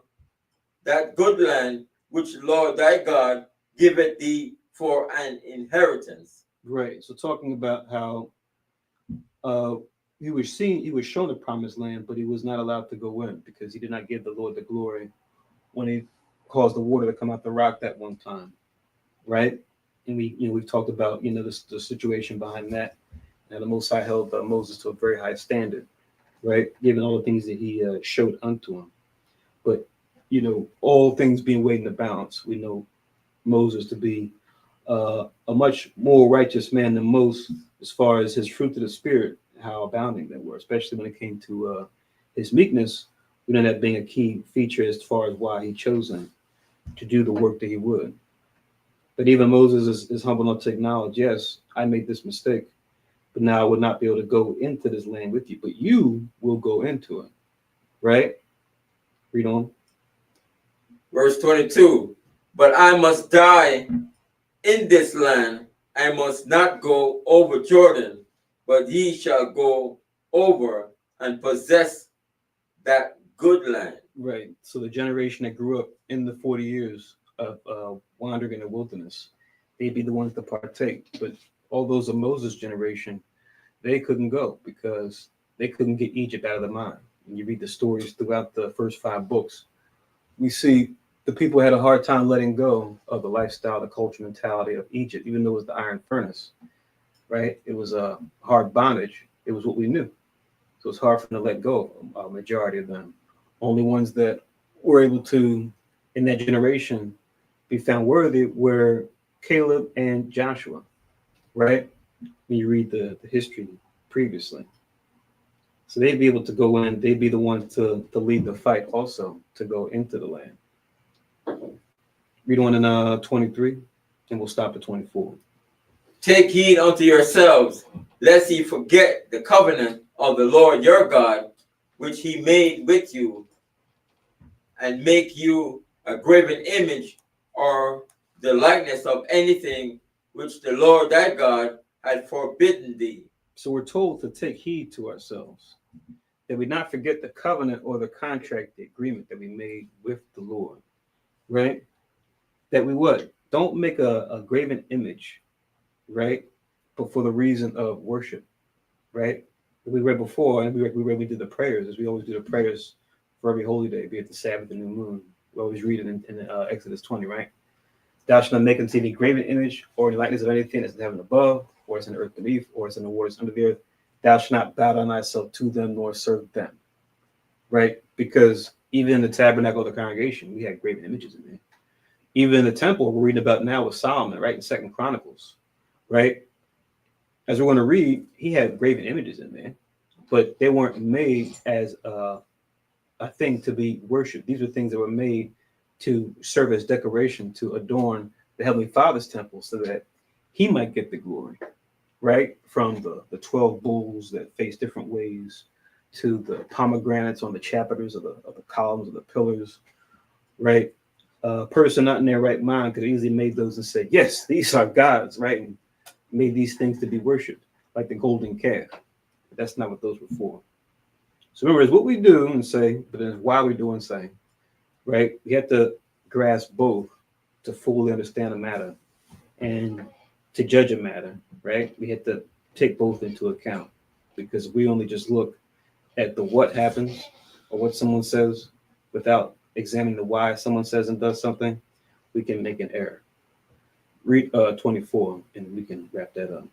E: that good land which the Lord thy God giveth thee for an inheritance.
B: Right. So talking about how he was shown the promised land, but he was not allowed to go in because he did not give the Lord the glory when he caused the water to come out the rock that one time, right? And we've talked about the situation behind that. And the Most High held Moses to a very high standard, right? Given all the things that he showed unto him. But all things being weighed in the balance, we know Moses to be a much more righteous man than most, as far as his fruit of the spirit, how abounding they were, especially when it came to his meekness. We know that being a key feature as far as why he chose him to do the work that he would. But even Moses is humble enough to acknowledge, yes, I made this mistake, but now I would not be able to go into this land with you, but you will go into it, right? Read on.
E: Verse 22, but I must die in this land. I must not go over Jordan, but ye shall go over and possess that good land.
B: Right. So the generation that grew up in the 40 years of wandering in the wilderness, they'd be the ones to partake. But all those of Moses' generation, they couldn't go because they couldn't get Egypt out of their mind. When you read the stories throughout the first 5 books, we see the people had a hard time letting go of the lifestyle, the culture, mentality of Egypt, even though it was the iron furnace, right? It was a hard bondage. It was what we knew. So it's hard for them to let go of a majority of them. Only ones that were able to, in that generation, be found worthy were Caleb and Joshua, right? When you read the history previously. So they'd be able to go in, they'd be the ones to lead the fight also, to go into the land. Read on in 23, and we'll stop at 24.
E: Take heed unto yourselves, lest ye forget the covenant of the Lord your God, which he made with you, and make you a graven image or the likeness of anything which the Lord thy God had forbidden thee.
B: So we're told to take heed to ourselves, that we not forget the covenant or the contract, the agreement that we made with the Lord, right? That we what? Don't make a graven image, right? But for the reason of worship, right? We read before, and we did the prayers, as we always do the prayers for every holy day, be it the Sabbath, the new moon. We always read it in Exodus 20, right? Thou shalt not make unto thee a graven image or the likeness of anything that's in heaven above, or it's in the earth beneath, or it's in the waters under the earth. Thou shalt not bow down thyself to them nor serve them, right? Because even in the tabernacle of the congregation, we had graven images in there. Even in the temple we're reading about now with Solomon, right, in Second Chronicles, right? As we're going to read, he had graven images in there, but they weren't made as a thing to be worshipped. These were things that were made to serve as decoration, to adorn the Heavenly Father's temple so that he might get the glory, right? From the 12 bulls that face different ways to the pomegranates on the chapiters of the columns of the pillars, right? A person not in their right mind could have easily made those and said, yes, these are gods, right? And made these things to be worshipped, like the golden calf. But that's not what those were for. So remember, it's what we do and say, but it's why we do and say, right? We have to grasp both to fully understand a matter and to judge a matter, right? We have to take both into account, because we only just look at the what happens or what someone says without examining the why someone says and does something, we can make an error. Read 24 and we can wrap that up.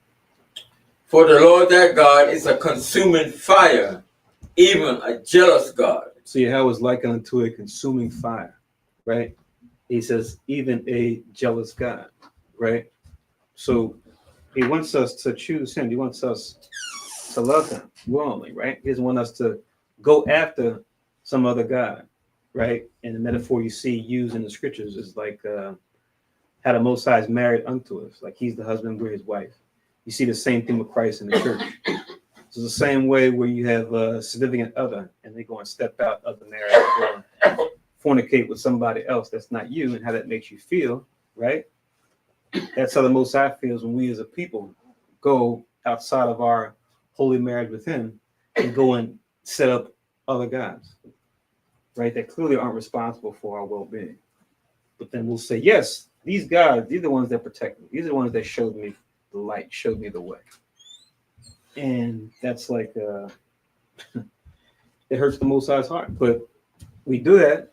E: For the Lord thy God is a consuming fire, even a jealous God.
B: See how it's likened unto a consuming fire, right? He says, even a jealous God, right? So he wants us to choose him. He wants us to love him willingly, right? He doesn't want us to go after some other God, right? And the metaphor you see used in the scriptures is like how the Most High is married unto us, like he's the husband, we're his wife. You see the same thing with Christ in the church. So the same way where you have a significant other and they go and step out of the marriage and go and fornicate with somebody else that's not you, and how that makes you feel, right? That's how the Most High feels when we as a people go outside of our holy marriage with him and go and set up other gods, right? That clearly aren't responsible for our well-being. But then we'll say, yes, these gods, these are the ones that protect me. These are the ones that showed me the light, showed me the way. And that's like, it hurts the Most High's heart. But we do that.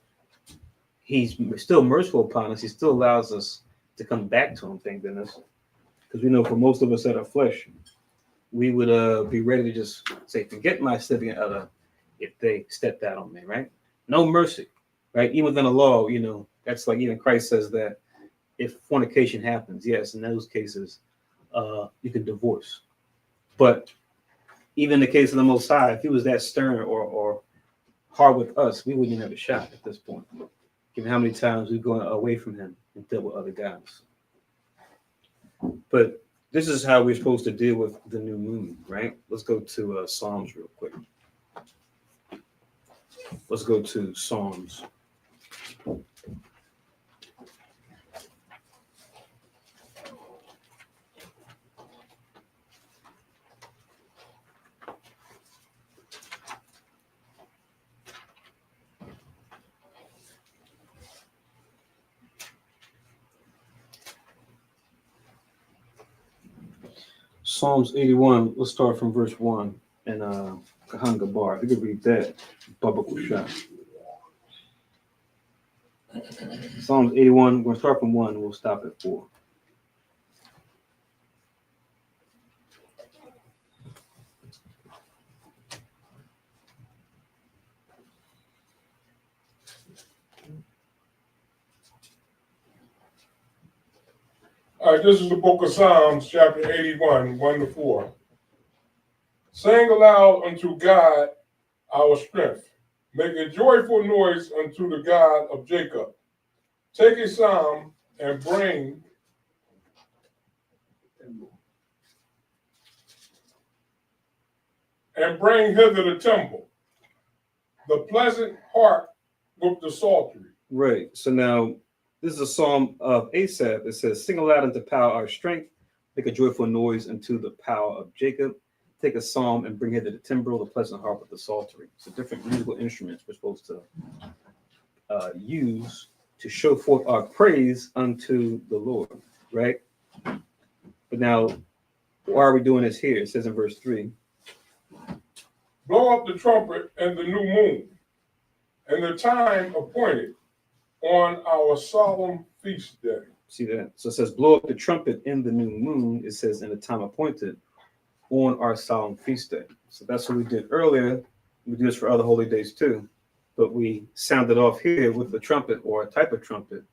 B: He's still merciful upon us. He still allows us to come back to him, thank goodness. Because we know for most of us that are flesh, we would be ready to just say, forget my significant other if they stepped out on me, right? No mercy, right? Even within the law, you know, that's like even Christ says that if fornication happens, yes, in those cases, you can divorce. But even in the case of the Most High, if he was that stern or hard with us, we wouldn't even have a shot at this point, given how many times we've gone away from him and dealt with other guys. But this is how we're supposed to deal with the new moon, right? Let's go to Psalms real quick. Let's go to Psalms. Psalms 81, let's start from verse 1 and Kahanga Bar. If you could read that, Bubba Kusha. Psalms 81, we're going to start from 1 and we'll stop at 4.
C: All right, this is the book of Psalms, chapter 81, 1 to 4. Sing aloud unto God our strength. Make a joyful noise unto the God of Jacob. Take a psalm and bring hither the timbrel, the pleasant harp with the psaltery.
B: Right. So now this is a psalm of Asaph. It says, "Sing aloud unto power our strength, make a joyful noise unto the power of Jacob. Take a psalm and bring hither the timbrel, the pleasant harp with the psaltery." So different musical instruments we're supposed to use to show forth our praise unto the Lord, right? But now, why are we doing this here? It says in verse 3,
C: Blow up the trumpet in the new moon, and the time appointed on our solemn feast day.
B: see that? So it says, blow up the trumpet in the new moon. It says, in the time appointed on our solemn feast day. So that's what we did earlier. We do this for other holy days too. But we sounded off here with the trumpet, or a type of trumpet,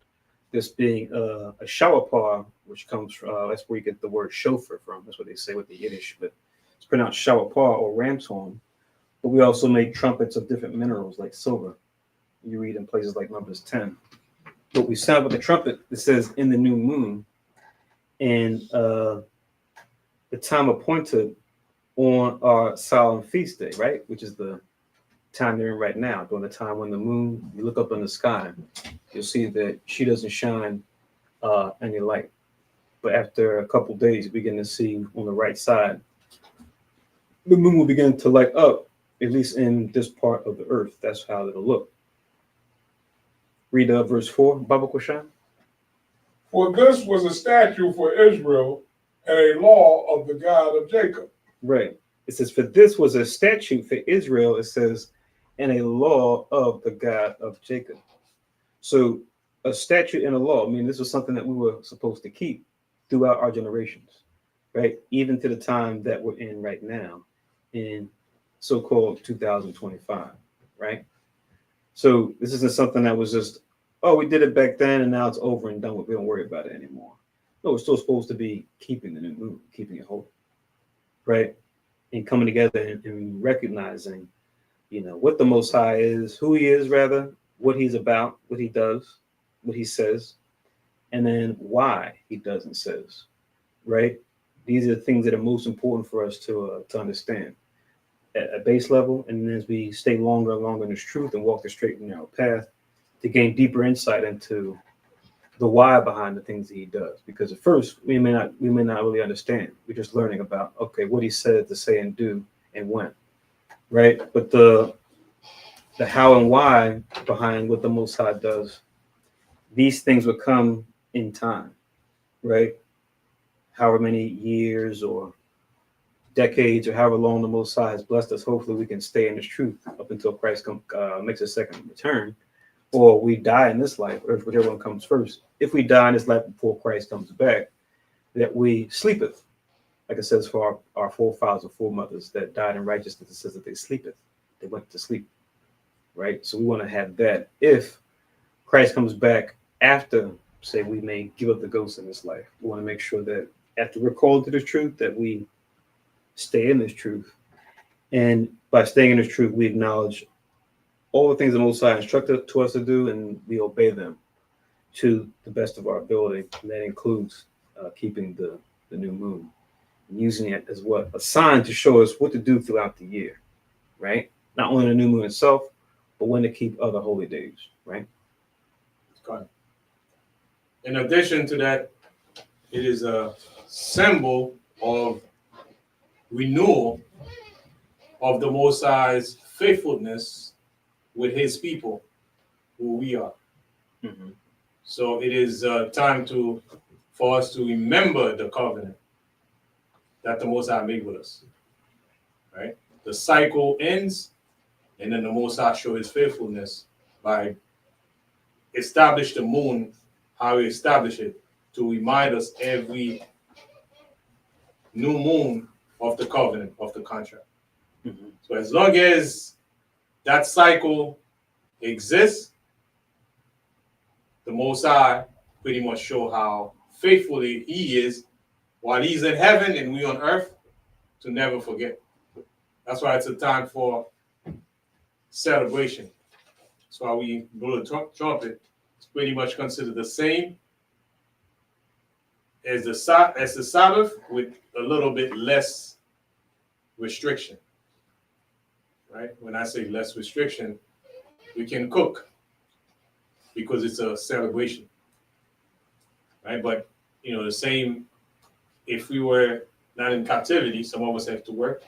B: this being a shawapar, which comes from, that's where you get the word shofar from. That's what they say with the Yiddish, but it's pronounced shawapar or ram's horn. But we also make trumpets of different minerals like silver. You read in places like Numbers 10. But we sound with the trumpet, it says in the new moon, and the time appointed on our solemn feast day, right? Which is the time they're in right now, during the time when the moon, you look up in the sky, you'll see that she doesn't shine any light. But after a couple days, you begin to see on the right side, the moon will begin to light up, at least in this part of the earth. That's how it'll look. Read verse 4, Baba Kushan.
C: For this was a statute for Israel and a law of the God of Jacob.
B: Right. It says, for this was a statute for Israel, it says, and a law of the God of Jacob. So a statute and a law, I mean, this was something that we were supposed to keep throughout our generations, right? Even to the time that we're in right now, in so-called 2025, right? So this isn't something that was just, oh, we did it back then and now it's over and done with. We don't worry about it anymore. No, we're still supposed to be keeping the new moon, keeping it holy, right? And coming together and recognizing, what the Most High is, who he is, rather, what he's about, what he does, what he says, and then why he does and says, right? These are the things that are most important for us to understand at a base level. And then as we stay longer and longer in this truth and walk the straight and narrow path, to gain deeper insight into the why behind the things that he does. Because at first we may not really understand. We're just learning about, okay, what he said to say and do and when, right? But the how and why behind what the Most High does, these things will come in time, right? However many years or decades or however long the Most High has blessed us, hopefully we can stay in this truth up until Christ makes a second return, or we die in this life, or whichever one comes first. If we die in this life before Christ comes back, that we sleepeth, like it says for our forefathers and foremothers that died in righteousness, it says that they sleepeth, they went to sleep, right? So we want to have that. If Christ comes back after, say, we may give up the ghost in this life, we want to make sure that after we're called to this truth, that we stay in this truth. And by staying in this truth, we acknowledge all the things the Most High instructed to us to do, and we obey them to the best of our ability. And that includes keeping the new moon, and using it as what? A sign to show us what to do throughout the year, right? Not only the new moon itself, but when to keep other holy days, right?
D: God. In addition to that, it is a symbol of renewal of the Most High's faithfulness with his people, who we are.
B: Mm-hmm.
D: So it is time for us to remember the covenant that the Most High made with us, right? The cycle ends, and then the Most High show his faithfulness by establish the moon, how he established it, to remind us every new moon of the covenant, of the contract.
B: Mm-hmm.
D: So as long as that cycle exists, the Most High pretty much show how faithfully he is while he's in heaven and we on earth, to never forget. That's why it's a time for celebration. That's why we blow the trumpet. It's pretty much considered the same as the Sabbath, with a little bit less restriction. Right? When I say less restriction, we can cook. because it's a celebration, right? But the same. If we were not in captivity, some of us have to work.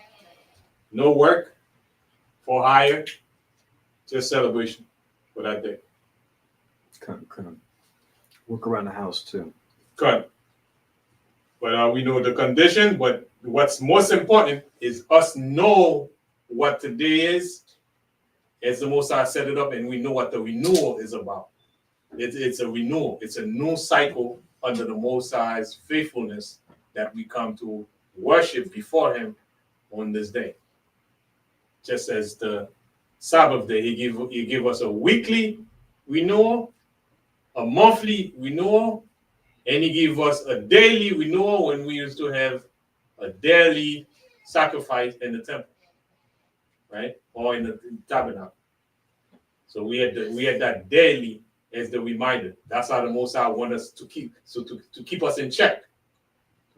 D: No work, for hire, just celebration for that day.
F: Come. Work around the house too.
D: Correct. But we know the condition. But what's most important is us know what today is, as the Most High set it up, and we know what the renewal is about. It's a renewal. It's a new cycle under the Most High's faithfulness that we come to worship before Him on this day. Just as the Sabbath day, He give us a weekly renewal, a monthly renewal, and He give us a daily renewal when we used to have a daily sacrifice in the temple, right, or in the tabernacle. So we had that daily as the reminder. That's how the Most High want us to keep, to keep us in check,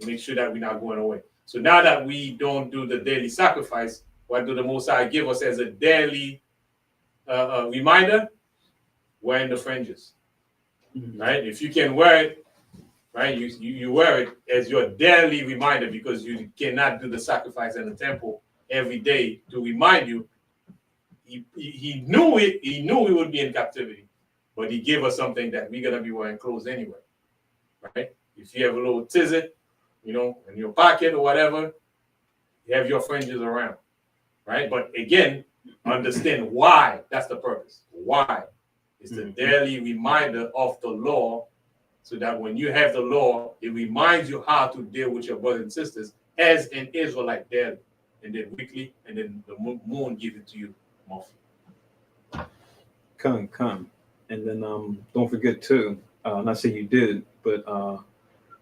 D: to make sure that we're not going away. So now that we don't do the daily sacrifice, what do the Most High give us as a daily reminder? Wearing the fringes, right? If you can wear it, right, you wear it as your daily reminder, because you cannot do the sacrifice in the temple every day to remind you. He knew it. He knew we would be in captivity, but He gave us something that we're gonna be wearing clothes anyway, right? If you have a little tizzit, in your pocket or whatever, you have your fringes around, right? But again, understand why. That's the purpose. Why? It's the daily reminder of the law, so that when you have the law, it reminds you how to deal with your brothers and sisters as an Israelite daily, and then weekly, and then the moon gives it to you monthly.
F: Come. And then don't forget too, not saying you did, but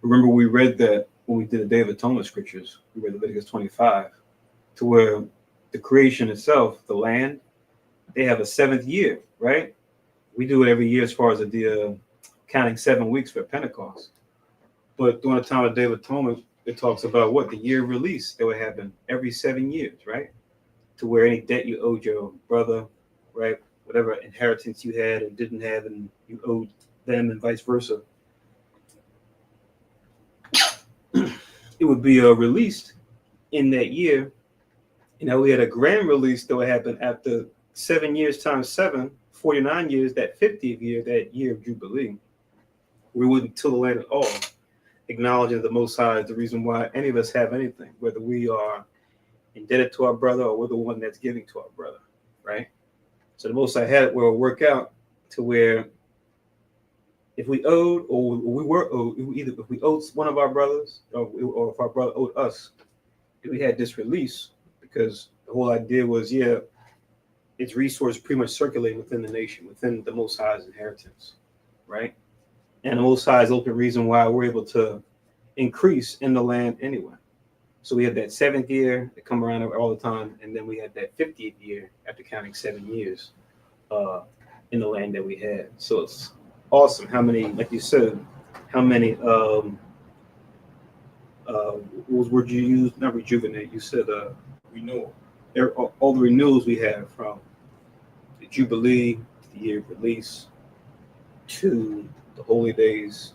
F: remember we read that when we did the Day of Atonement scriptures, we read Leviticus 25, to where the creation itself, the land, they have a 7th year, right? We do it every year as far as the counting 7 weeks for Pentecost. But during the time of the Day of Atonement, it talks about what? The year of release that would happen every 7 years, right? To where any debt you owed your brother, right? Whatever inheritance you had and didn't have, and you owed them, and vice versa, it would be released in that year. We had a grand release that would happen after 7 years times 7, 49 years, that 50th year, that year of Jubilee. We wouldn't till the land at all, acknowledging the Most High is the reason why any of us have anything, whether we are indebted to our brother or we're the one that's giving to our brother, right? So the Most High had it where it would work out to where if we owed, or we were owed, either if we owed one of our brothers, or if our brother owed us, we had this release, because the whole idea was, its resources pretty much circulating within the nation, within the Most High's inheritance, right? And the Most High is the open reason why we're able to increase in the land anyway. So we had that 7th year that come around all the time, and then we had that 50th year after counting 7 years in the land that we had. So it's awesome how many, like you said, how many what was word you used? Not rejuvenate. You said
D: Renewal.
F: All the renewals we have, from the Jubilee to the year of release to the holy days,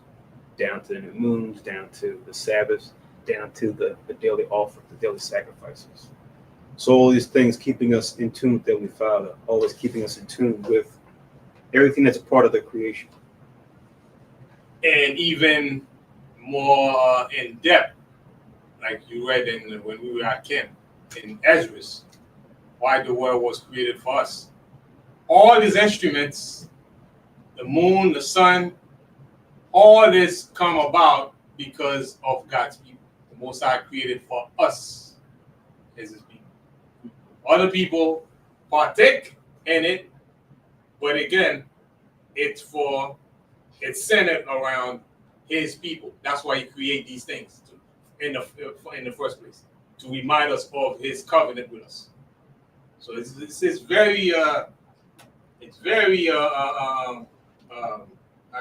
F: down to the new moons, down to the Sabbaths, down to the daily offering, the daily sacrifices. So all these things keeping us in tune with Heavenly Father, always keeping us in tune with everything that's a part of the creation.
D: And even more in depth, like you read when we were at camp in Esdras, why the world was created for us. All these instruments, the moon, the sun, all this come about because of God's people. The Most High created for us as His people. Other people partake in it, but again, it's centered around His people. That's why He created these things in the first place, to remind us of His covenant with us. So it's very how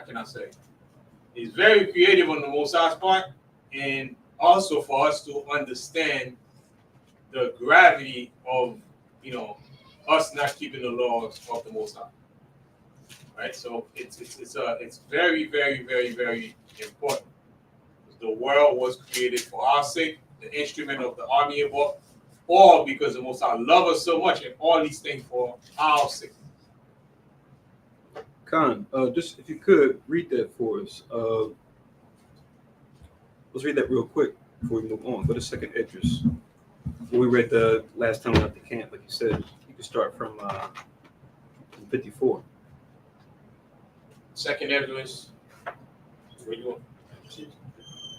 D: can I say? It's very creative on the Most High's part, and also for us to understand the gravity of us not keeping the laws of the Most High. right? So it's very, very, very, very important. The world was created for our sake, the instrument of the army of all because the Most High love us so much, and all these things for our sake.
F: Khan, just if you could read that for us. Let's read that real quick before we move on. Go to Second Esdras. We read the last time we left the camp, like you said. You can start from 54.
D: Second Esdras. Where you going?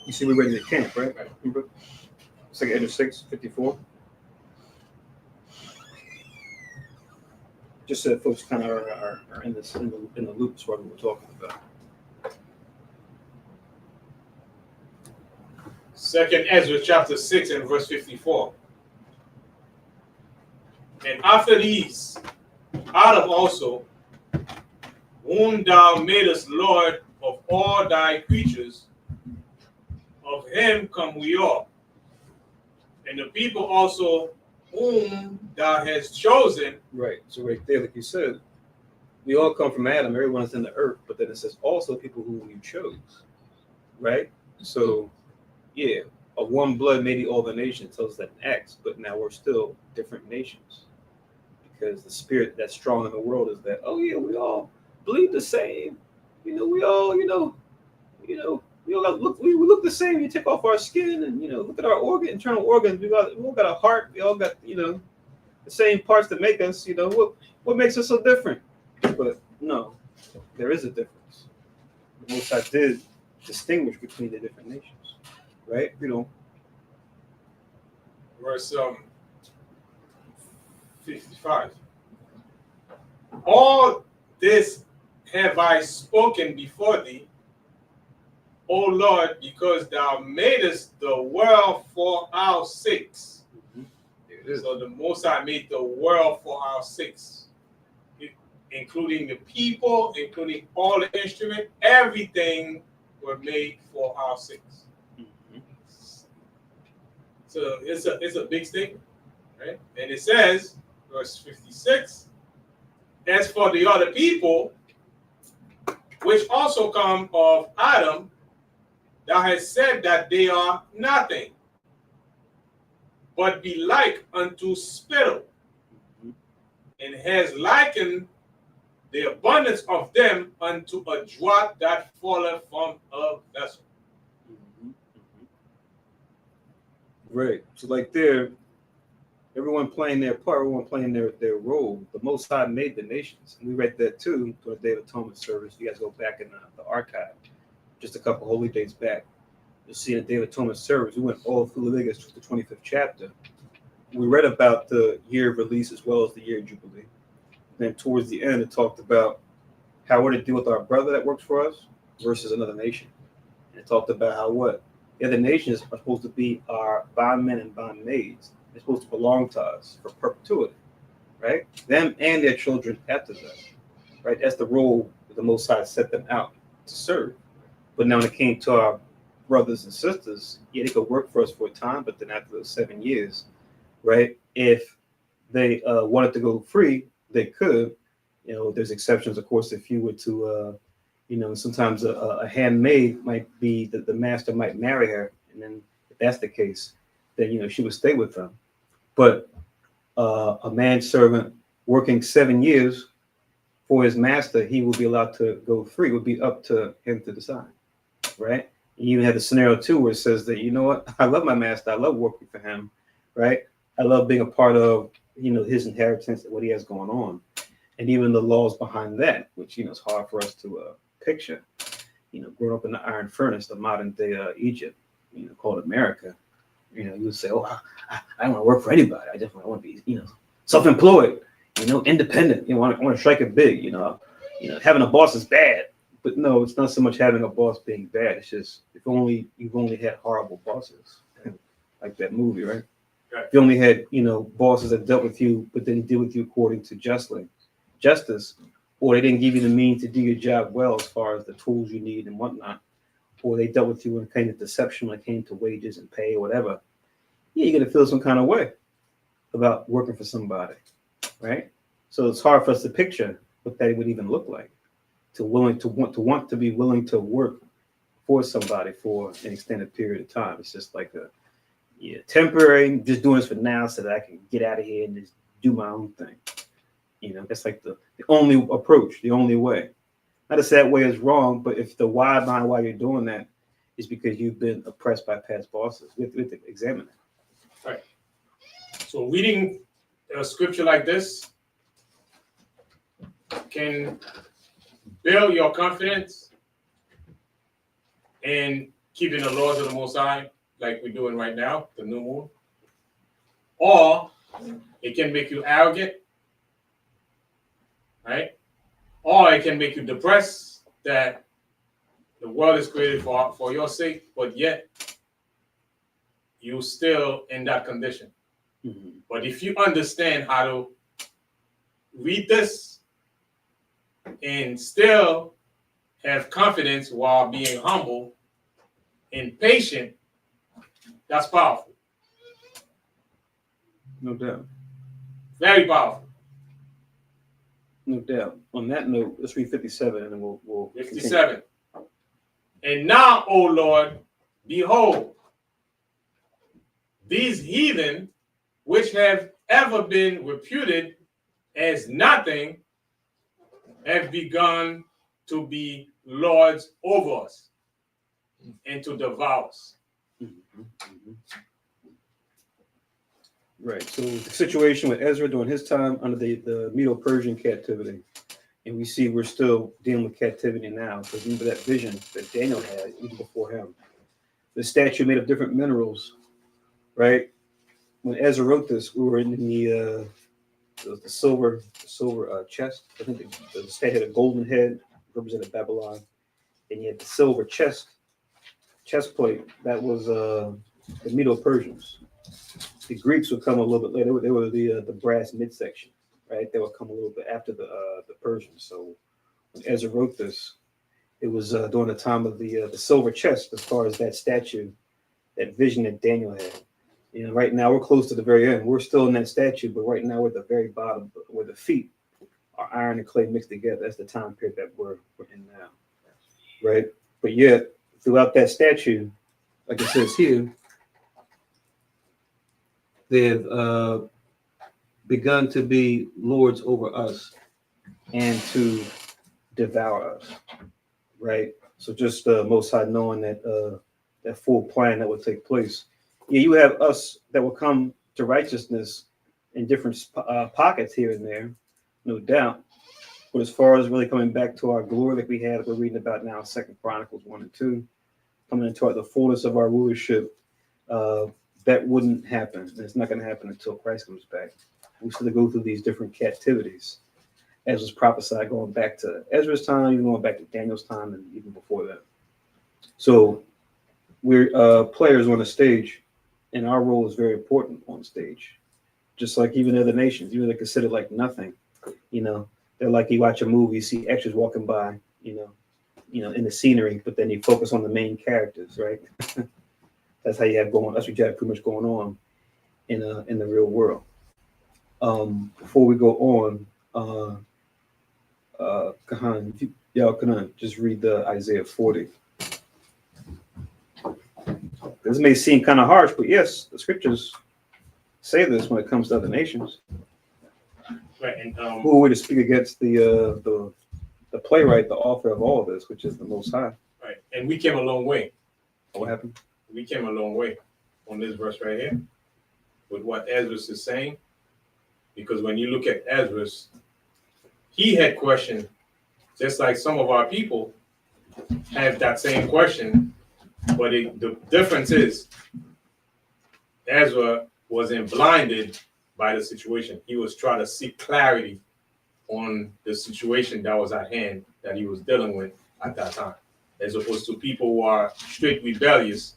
F: You see, we read the camp, right?
D: Right.
F: Remember? Second Esdras 6, 54. Just so that folks kind of are in the loop as what we're talking about.
D: Second Ezra chapter 6 and verse 54. And after these, Adam also, whom thou madest Lord of all thy creatures, of him come we all. And the people also whom thou hast chosen.
F: Right. So right there, like you said, we all come from Adam. Everyone's in the earth, but then it says also people who you chose. Right. So, yeah, of one blood made he all the nations, tells us that in Acts. But now we're still different nations because the spirit that's strong in the world is that, oh yeah, we all bleed the same. We all, we all look the same. You take off our skin and look at our internal organs. We all got a heart. We all got the same parts that make us. What makes us so different? But no, there is a difference. The Most High did distinguish between the different nations, right?
D: Verse 55. All this have I spoken before thee, O Lord, because thou madest the world for our sakes. So the Most High made the world for our sakes, including the people, including all the instruments, everything were made for our sakes. So it's a big statement, right? And it says, verse 56, as for the other people, which also come of Adam, thou hast said that they are nothing, but be like unto spittle, and has likened the abundance of them unto a drop that falleth from a vessel.
F: Right. So like there, everyone playing their part, everyone playing their role. The Most High made the nations. And we read that too for the Day of Atonement service. You guys go back in the archive, just a couple holy days back. You'll see the Day of Atonement service. We went all through Leviticus to the 25th chapter. We read about the year of release as well as the year of Jubilee. Then towards the end, it talked about how we're to deal with our brother that works for us versus another nation. And it talked about how the other nations are supposed to be our bondmen and bondmaids. They're supposed to belong to us for perpetuity, right? Them and their children after them, right? That's the role that the Most High set them out to serve. But now when it came to our brothers and sisters, yeah, they could work for us for a time, but then after those 7 years, right? If they wanted to go free, they could. There's exceptions, of course, if you were to, sometimes a handmaid might be that the master might marry her, and then if that's the case, then she would stay with them. But a manservant working 7 years for his master, he will be allowed to go free. It would be up to him to decide, right? You even have the scenario too where it says that I love my master, I love working for him, right? I love being a part of his inheritance and what he has going on, and even the laws behind that, which is hard for us to picture. Growing up in the iron furnace, the modern day Egypt, called America. You would say, "Oh, I don't want to work for anybody. I want to be, self-employed, independent. I want to strike it big. Having a boss is bad." But no, it's not so much having a boss being bad. It's just you've only had horrible bosses, like that movie, right?
D: Right.
F: If you only had bosses that dealt with you, but didn't deal with you according to justice, or they didn't give you the means to do your job well as far as the tools you need and whatnot, or they dealt with you in kind of deception when it came to wages and pay or whatever, yeah, you're gonna feel some kind of way about working for somebody, right? So it's hard for us to picture what that would even look like. to want to be willing to work for somebody for an extended period of time. It's just like temporary, just doing this for now so that I can get out of here and just do my own thing. That's like the only approach, the only way. Not to say that way is wrong, but if the why behind why you're doing that is because you've been oppressed by past bosses, we have to examine that.
D: Right. So reading a scripture like this can build your confidence in keeping the laws of the Most High, like we're doing right now, the new moon, or it can make you arrogant, right? Or it can make you depressed that the world is created for your sake, but yet you're still in that condition.
F: Mm-hmm.
D: But if you understand how to read this and still have confidence while being humble and patient, that's powerful.
F: No doubt.
D: Very powerful.
F: No doubt. On that note, let's read 57 and then we'll
D: 57. And now, O Lord, behold, these heathen, which have ever been reputed as nothing, have begun to be lords over us and to devour us.
F: Mm-hmm. Mm-hmm. Right. So the situation with Ezra during his time under the Medo-Persian captivity, and we see we're still dealing with captivity now. Because remember that vision that Daniel had even before him. The statue made of different minerals, right? When Ezra wrote this, we were in the silver chest. I think the statue had a golden head, represented Babylon, and you had the silver chest plate. That was the Medo-Persians. The Greeks would come a little bit later. They were the brass midsection, right? They would come a little bit after the Persians. So when Ezra wrote this, it was during the time of the silver chest, as far as that statue, that vision that Daniel had. Right now we're close to the very end. We're still in that statue, but right now we're at the very bottom, where the feet are iron and clay mixed together. That's the time period that we're in now, right? But yet, throughout that statue, like it says here, they've begun to be lords over us and to devour us, right? So just Most High knowing that that full plan that would take place. Yeah, you have us that will come to righteousness in different pockets here and there, no doubt. But as far as really coming back to our glory that we had, we're reading about now, 2 Chronicles 1 and 2, coming into the fullness of our rulership, that wouldn't happen. It's not going to happen until Christ comes back. We still go through these different captivities, as was prophesied going back to Ezra's time, even going back to Daniel's time, and even before that. So we're players on the stage, and our role is very important on stage. Just like even other nations, they're considered like nothing. They're like, you watch a movie, you see extras walking by, in the scenery, but then you focus on the main characters, right? That's how you have going. That's what you have pretty much going on in the real world. Before we go on, Kahan, just read the Isaiah 40. This may seem kind of harsh, but yes, the scriptures say this when it comes to other nations.
D: Right, and
F: Who are we to speak against the playwright, the author of all of this, which is the Most High?
D: right, and we came a long way.
F: What happened?
D: We came a long way on this verse right here with what Ezra is saying, because when you look at Ezra, he had questioned, just like some of our people have that same question, but the difference is Ezra wasn't blinded by the situation. He was trying to seek clarity on the situation that was at hand that he was dealing with at that time, as opposed to people who are straight rebellious.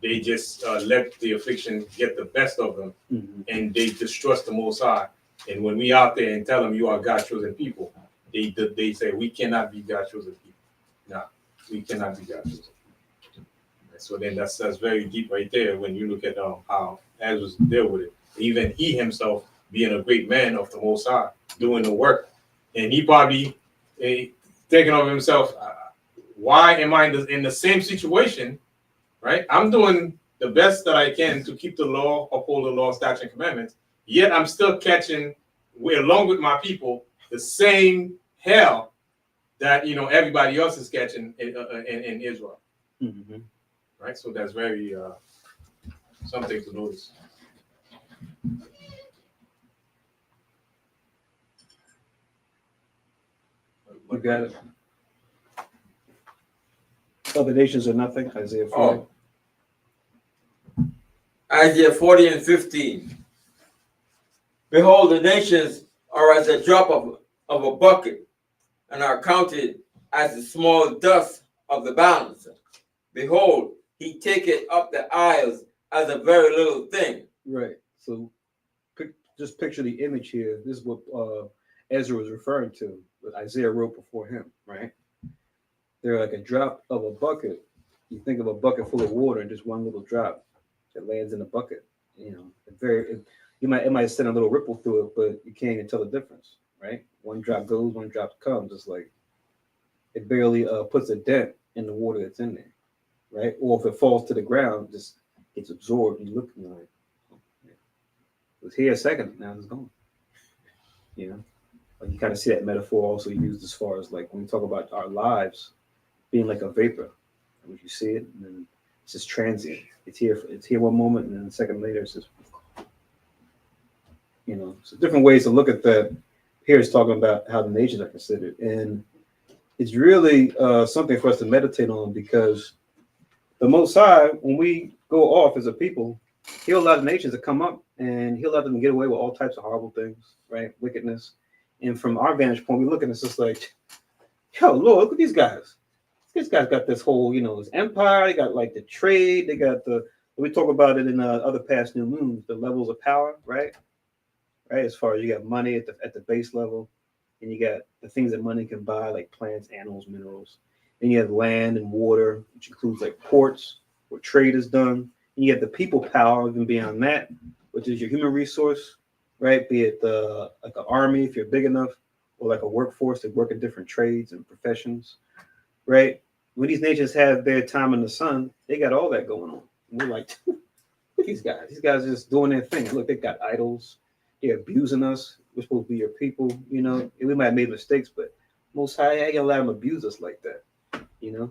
D: They just let the affliction get the best of them, and they distrust the Most High. And when we out there and tell them you are God's chosen people, they say we cannot be God's chosen people. No, we cannot be God's chosen people. So then that's very deep right there when you look at how Ezra dealt with it. Even he himself being a great man of the Most High, doing the work, and he probably thinking of himself, why am I in the same situation, right? I'm doing the best that I can to keep the law, uphold the law, statutes, and commandments, yet I'm still catching, along with my people, the same hell that, you know, everybody else is catching in Israel,
F: Mm-hmm.
D: right? So that's very something to notice.
F: You got it. Other nations are nothing. Isaiah 40.
E: Oh. Isaiah 40 and 15. Behold, the nations are as a drop of a bucket, and are counted as the small dust of the balance. Behold, he taketh up the isles as a very little thing.
F: Right. So just picture the image here. This is what Ezra was referring to, what Isaiah wrote before him, right? They're like a drop of a bucket. You think of a bucket full of water and just one little drop that lands in a bucket. You know, it might send a little ripple through it, but you can't even tell the difference, right? One drop goes, one drop comes. It's like it barely puts a dent in the water that's in there, right? Or if it falls to the ground, just it's absorbed. You look like it was here a second, now it's gone. You know, like you kind of see that metaphor also used as far as like when we talk about our lives being like a vapor. When you see it, and then it's just transient. It's here one moment, and then a second later, it's just, you know, so different ways to look at that. Here it's talking about how the nations are considered, and it's really something for us to meditate on, because the Most High, when we go off as a people, He'll allow the nations to come up, and He'll let them get away with all types of horrible things, right? Wickedness. And from our vantage point, we look at it, it's just like, yo, Lord, look at these guys. These guys got this whole, you know, this empire. They got like the trade. They got we talk about it in other past new moons, the levels of power, right? Right. As far as you got money at the base level, and you got the things that money can buy, like plants, animals, minerals. Then you have land and water, which includes like ports where trade is done. And you have the people power, even beyond that, which is your human resource, right? Be it like an army, if you're big enough, or like a workforce that work in different trades and professions, right? When these nations have their time in the sun, they got all that going on. And we're like, look at these guys. These guys are just doing their thing. Look, they got idols. They're abusing us. We're supposed to be your people, you know. And we might have made mistakes, but Most High ain't gonna let them abuse us like that, you know.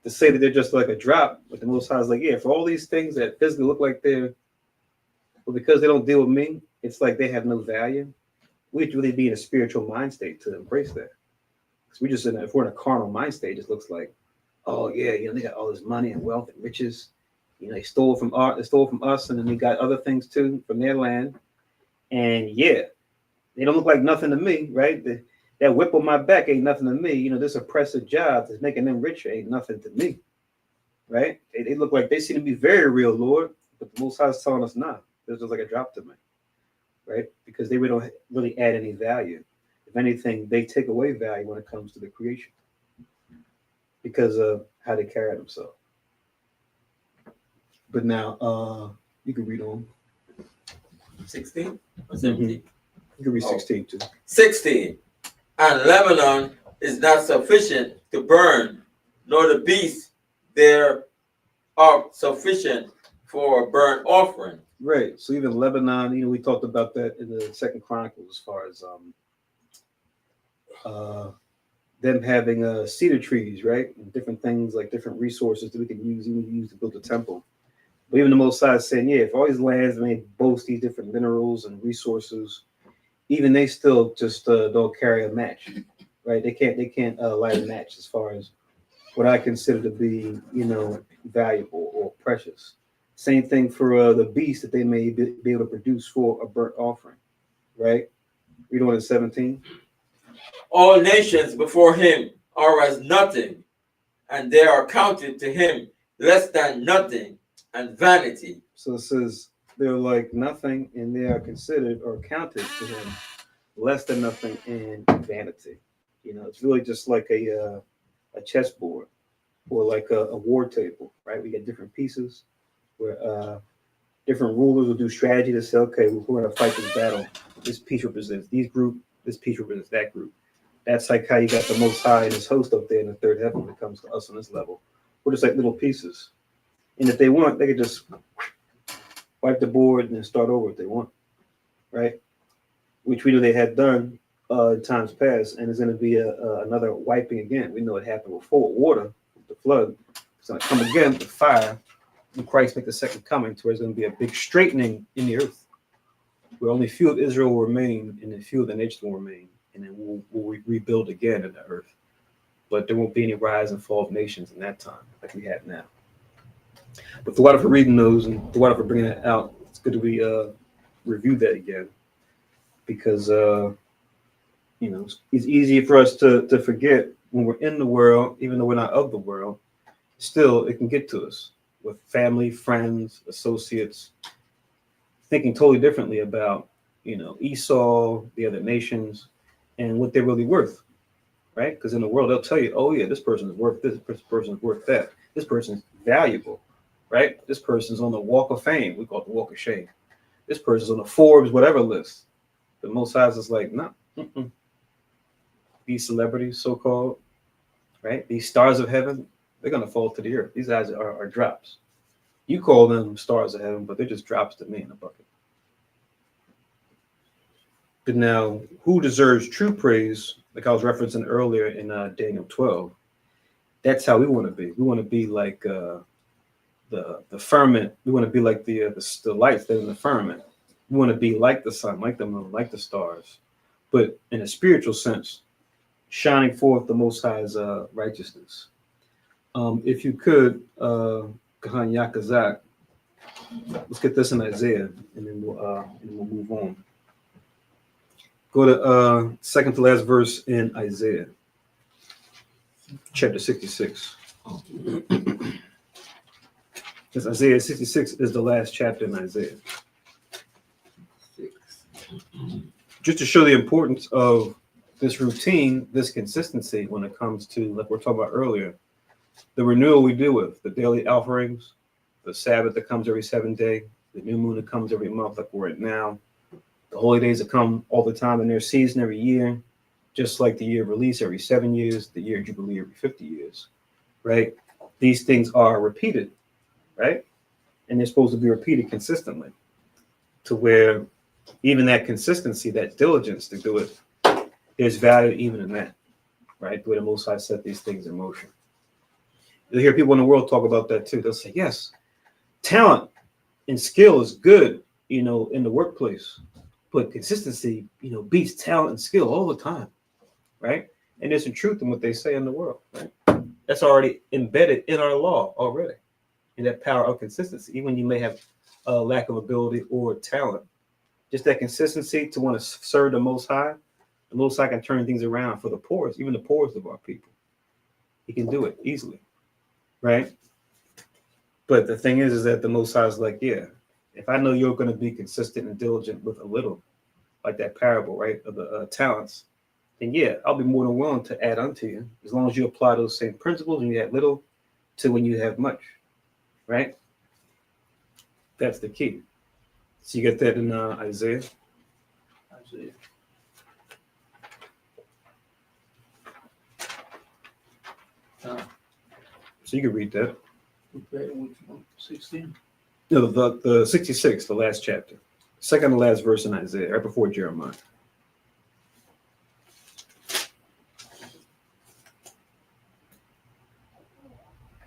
F: To say that they're just like a drop, but the Most High is like, yeah, for all these things that physically look like they're, well, because they don't deal with me, it's like they have no value. We have to really be in a spiritual mind state to embrace that. Because we just if we're in a carnal mind state, it just looks like, oh yeah, you know, they got all this money and wealth and riches. You know, they stole from us, and then they got other things too from their land. And yeah, they don't look like nothing to me, right? That whip on my back ain't nothing to me. You know, this oppressive job that's making them richer ain't nothing to me, right? They look like they seem to be very real, Lord, but the Most High is telling us not. They're just like a drop to me, right? Because they really don't really add any value. If anything, they take away value when it comes to the creation because of how they carry themselves. But now, you can read on.
E: 16 or 17?
F: You can read 16 too.
E: 16. And Lebanon is not sufficient to burn, nor the beasts there are sufficient for a burnt offering.
F: Right. So even Lebanon, you know, we talked about that in the Second Chronicles as far as them having cedar trees, right? And different things like different resources that we can use, even use to build a temple. But even the Most High is saying, yeah, if all these lands may boast these different minerals and resources, even they still just don't carry a match, right? They can't light a match as far as what I consider to be, you know, valuable or precious. Same thing for the beast that they may be able to produce for a burnt offering, right? Read on in 17.
E: All nations before him are as nothing, and they are counted to him less than nothing and vanity.
F: So it says they're like nothing, and they are considered or counted to him less than nothing and vanity. You know, it's really just like a chessboard or like a war table, right? We get different pieces where different rulers will do strategy to say, okay, we're going to fight this battle. This piece represents these group. This piece represents that group. That's like how you got the Most High and His host up there in the third heaven when it comes to us on this level. We're just like little pieces. And if they want, they could just wipe the board and then start over if they want, right? Which we knew they had done in times past, and there's going to be another wiping again. We know it happened before with water, with the flood. It's going to come again with fire. When Christ make the second coming, to where there's going to be a big straightening in the earth, where only few of Israel will remain, and then few of the nations will remain, and then we'll rebuild again in the earth. But there won't be any rise and fall of nations in that time like we have now. But Thawada for reading those and Thawada for bringing that out, it's good to review that again, because it's easy for us to forget when we're in the world, even though we're not of the world. Still, it can get to us with family, friends, associates, thinking totally differently about Esau, the other nations, and what they're really worth. Right? Because in the world, they'll tell you, oh, yeah, this person is worth this person is worth that. This person's valuable, right? This person's on the walk of fame. We call it the walk of shame. This person's on the Forbes, whatever list. The Most High is like, no. These celebrities, so-called, right? These stars of heaven, they're going to fall to the earth. These guys are drops. You call them stars of heaven, but they're just drops to me in a bucket. But now, who deserves true praise? Like I was referencing earlier in Daniel 12, that's how we want to be. We want to be like the firmament. We want to be like the lights that are in the firmament. We want to be like the sun, like the moon, like the stars, but in a spiritual sense, shining forth the Most High's righteousness. If you could, Kahan Yakazak, let's get this in Isaiah, and then we'll move on. Go to second to last verse in Isaiah, chapter 66. Because Isaiah 66 is the last chapter in Isaiah. Just to show the importance of this routine, this consistency when it comes to, like we're talking about earlier, the renewal we do with the daily offerings, the Sabbath that comes every 7 day, the new moon that comes every month, like we're at now. The holy days that come all the time in their season every year, just like the year of release every 7 years, the year of Jubilee every 50 years, right? These things are repeated, right? And they're supposed to be repeated consistently to where even that consistency, that diligence to do it, there's value even in that, right? The way the Most High set these things in motion. You'll hear people in the world talk about that too. They'll say, yes, talent and skill is good, in the workplace. But consistency, beats talent and skill all the time, right? And there's some truth in what they say in the world, right? That's already embedded in our law already, in that power of consistency, even when you may have a lack of ability or talent. Just that consistency to want to serve the Most High. The Most High can turn things around for the poorest, even the poorest of our people. He can do it easily, right? But the thing is that the Most High is like, yeah, if I know you're going to be consistent and diligent with a little, like that parable, right, of the talents, then yeah, I'll be more than willing to add unto you, as long as you apply those same principles when you have little to when you have much, right? That's the key. So you get that in Isaiah.
A: Isaiah.
F: So you can read that.
A: Okay, which one? 16?
F: No, the 66, the last chapter. Second to last verse in Isaiah, right before Jeremiah.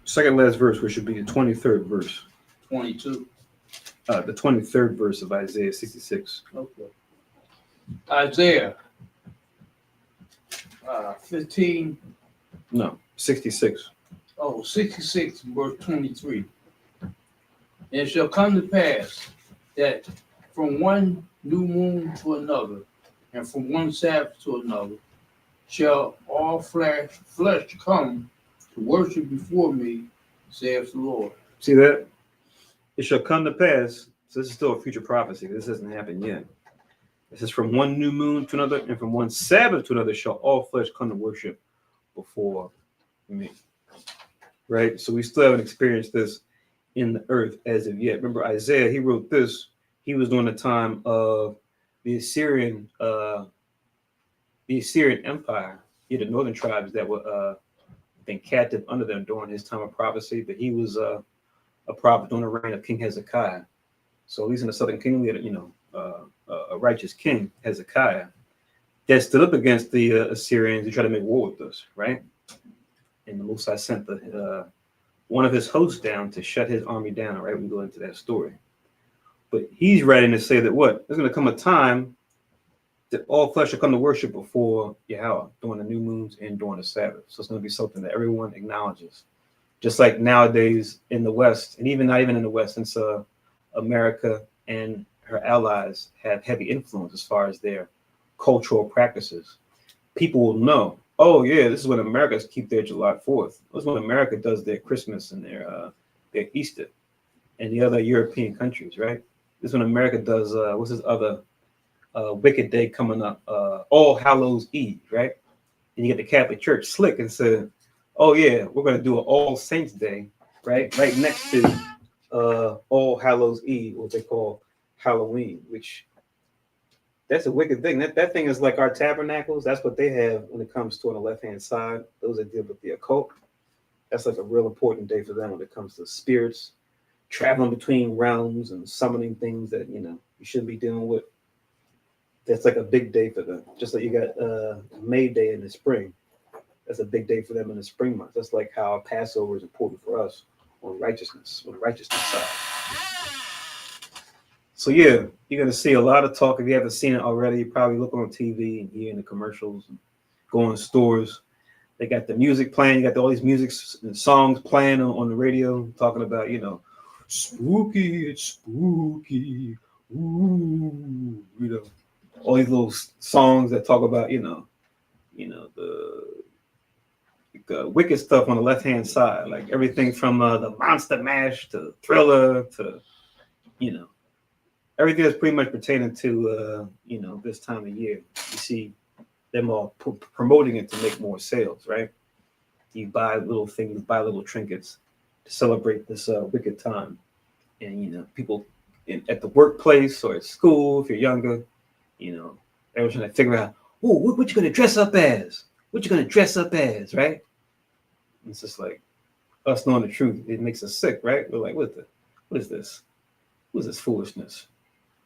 F: Second last verse, which should be the 23rd verse.
A: 22.
F: The 23rd verse of Isaiah 66.
A: Okay. Isaiah 15.
F: No, 66.
A: Oh, 66, verse 23. And it shall come to pass that from one new moon to another, and from one Sabbath to another, shall all flesh come to worship before me, saith the Lord.
F: See that? It shall come to pass. So this is still a future prophecy. This hasn't happened yet. It says, from one new moon to another, and from one Sabbath to another, shall all flesh come to worship before me. Right? So we still haven't experienced this in the earth as of yet. Remember, Isaiah, he wrote this. He was during the time of the Assyrian Empire the northern tribes that were I think captive under them during his time of prophecy, but he was a prophet during the reign of King Hezekiah. So at least in the southern kingdom, we had, a righteous king, Hezekiah, that stood up against the Assyrians and tried to make war with us, right? And the Most High sent one of his hosts down to shut his army down, right? We go into that story. But he's writing to say that what? There's going to come a time that all flesh will come to worship before Yahweh during the new moons and during the Sabbath. So it's going to be something that everyone acknowledges. Just like nowadays in the West, and even not even in the West, since America and her allies have heavy influence as far as their cultural practices, people will know, oh yeah, this is when Americans keep their July 4th. This is when America does their Christmas and their Easter, and the other European countries, right? This is when America does what's this other wicked day coming up, All Hallows Eve, right? And you get the Catholic Church slick and said, oh yeah, we're going to do an All Saints Day, right next to All Hallows Eve, what they call Halloween, which that's a wicked thing. That thing is like our tabernacles. That's what they have when it comes to on the left-hand side. Those that deal with the occult. That's like a real important day for them when it comes to spirits, traveling between realms and summoning things that, you shouldn't be dealing with. That's like a big day for them. Just like you got May Day in the spring. That's a big day for them in the spring months. That's like how Passover is important for us on the righteousness side. So yeah, you're gonna see a lot of talk. If you haven't seen it already, you probably look on TV and hear in the commercials and go in stores. They got the music playing, you got all these music and songs playing on the radio, talking about, spooky, it's spooky, ooh, all these little songs that talk about, the wicked stuff on the left-hand side, like everything from the Monster Mash to Thriller to, everything that's pretty much pertaining to, this time of year. You see them all promoting it to make more sales, right? You buy little things, buy little trinkets to celebrate this wicked time. And, people at the workplace or at school, if you're younger, everyone's trying to figure out, oh, what you going to dress up as? What you going to dress up as, right? And it's just like us knowing the truth. It makes us sick, right? We're like, what is this? What is this foolishness,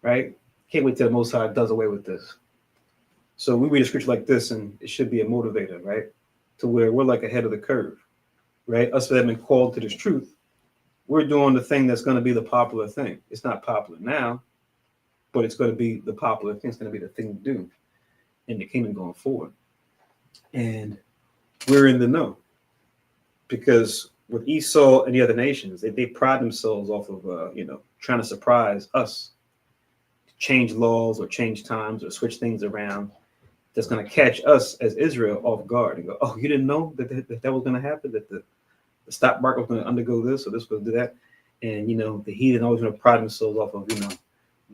F: right? Can't wait till the Most High does away with this. So we read a scripture like this, and it should be a motivator, right? To where we're like ahead of the curve, right? Us that have been called to this truth, we're doing the thing that's going to be the popular thing. It's not popular now, but it's going to be the popular thing. It's going to be the thing to do in the kingdom going forward. And we're in the know. Because with Esau and the other nations, they pride themselves off of, trying to surprise us, change laws or change times or switch things around. That's going to catch us as Israel off guard and go, oh, you didn't know that was going to happen, that the stock market was going to undergo this or this was going to do that. And, the heathen always going to pride themselves off of,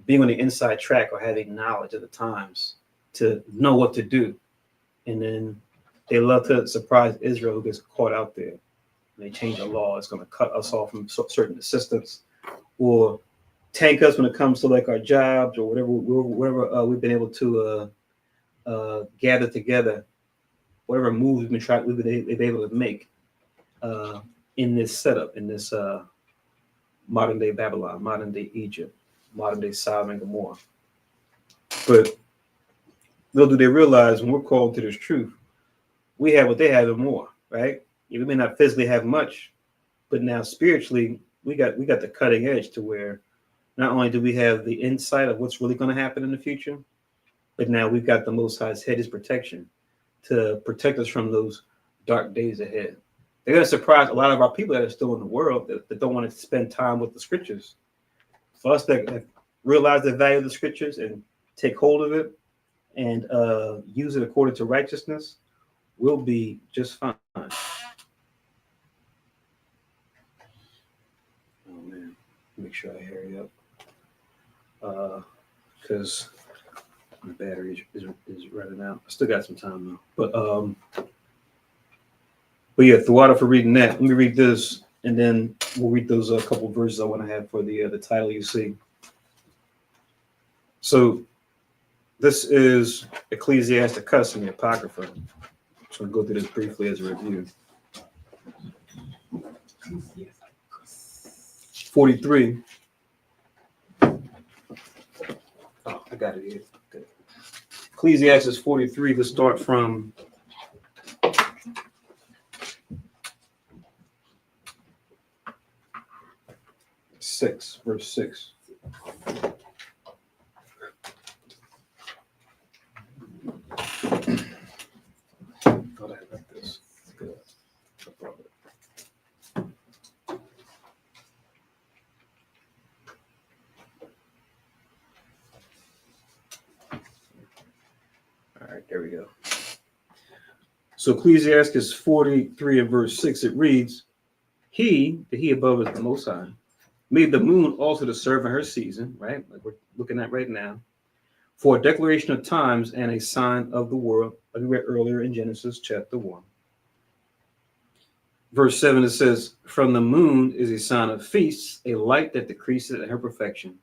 F: being on the inside track or having knowledge of the times to know what to do. And then they love to surprise Israel who gets caught out there. And they change the law. It's going to cut us off from certain assistance or tank us when it comes to like our jobs or whatever we've been able to gather together, whatever moves we've been able to make in this setup, in this modern day Babylon, modern day Egypt, modern day Sodom and Gomorrah. But little do they realize when we're called to this truth, we have what they have and more, right? We may not physically have much, but now spiritually, we got the cutting edge to where not only do we have the insight of what's really going to happen in the future, but now we've got the Most High's hedge protection to protect us from those dark days ahead. They're going to surprise a lot of our people that are still in the world that don't want to spend time with the scriptures. For us that realize the value of the scriptures and take hold of it and use it according to righteousness, we'll be just fine. Oh man, make sure I hurry up because my battery is running out. I still got some time though. But yeah, Thawada for reading that. Let me read this, and then we'll read those couple verses I want to have for the title you see. So this is Ecclesiasticus in the Apocrypha. I'll go through this briefly as a review. 43. Oh, I got it here. Good. Ecclesiastes 43, let's start from 6, verse 6. Thought I had like this. Good. All right, there we go. So Ecclesiastes 43 and verse 6, it reads, the he above is the Most High, made the moon also to serve in her season, right? Like we're looking at right now, for a declaration of times and a sign of the world, like we read earlier in Genesis chapter 1. Verse 7, it says, from the moon is a sign of feasts, a light that decreases in her perfection.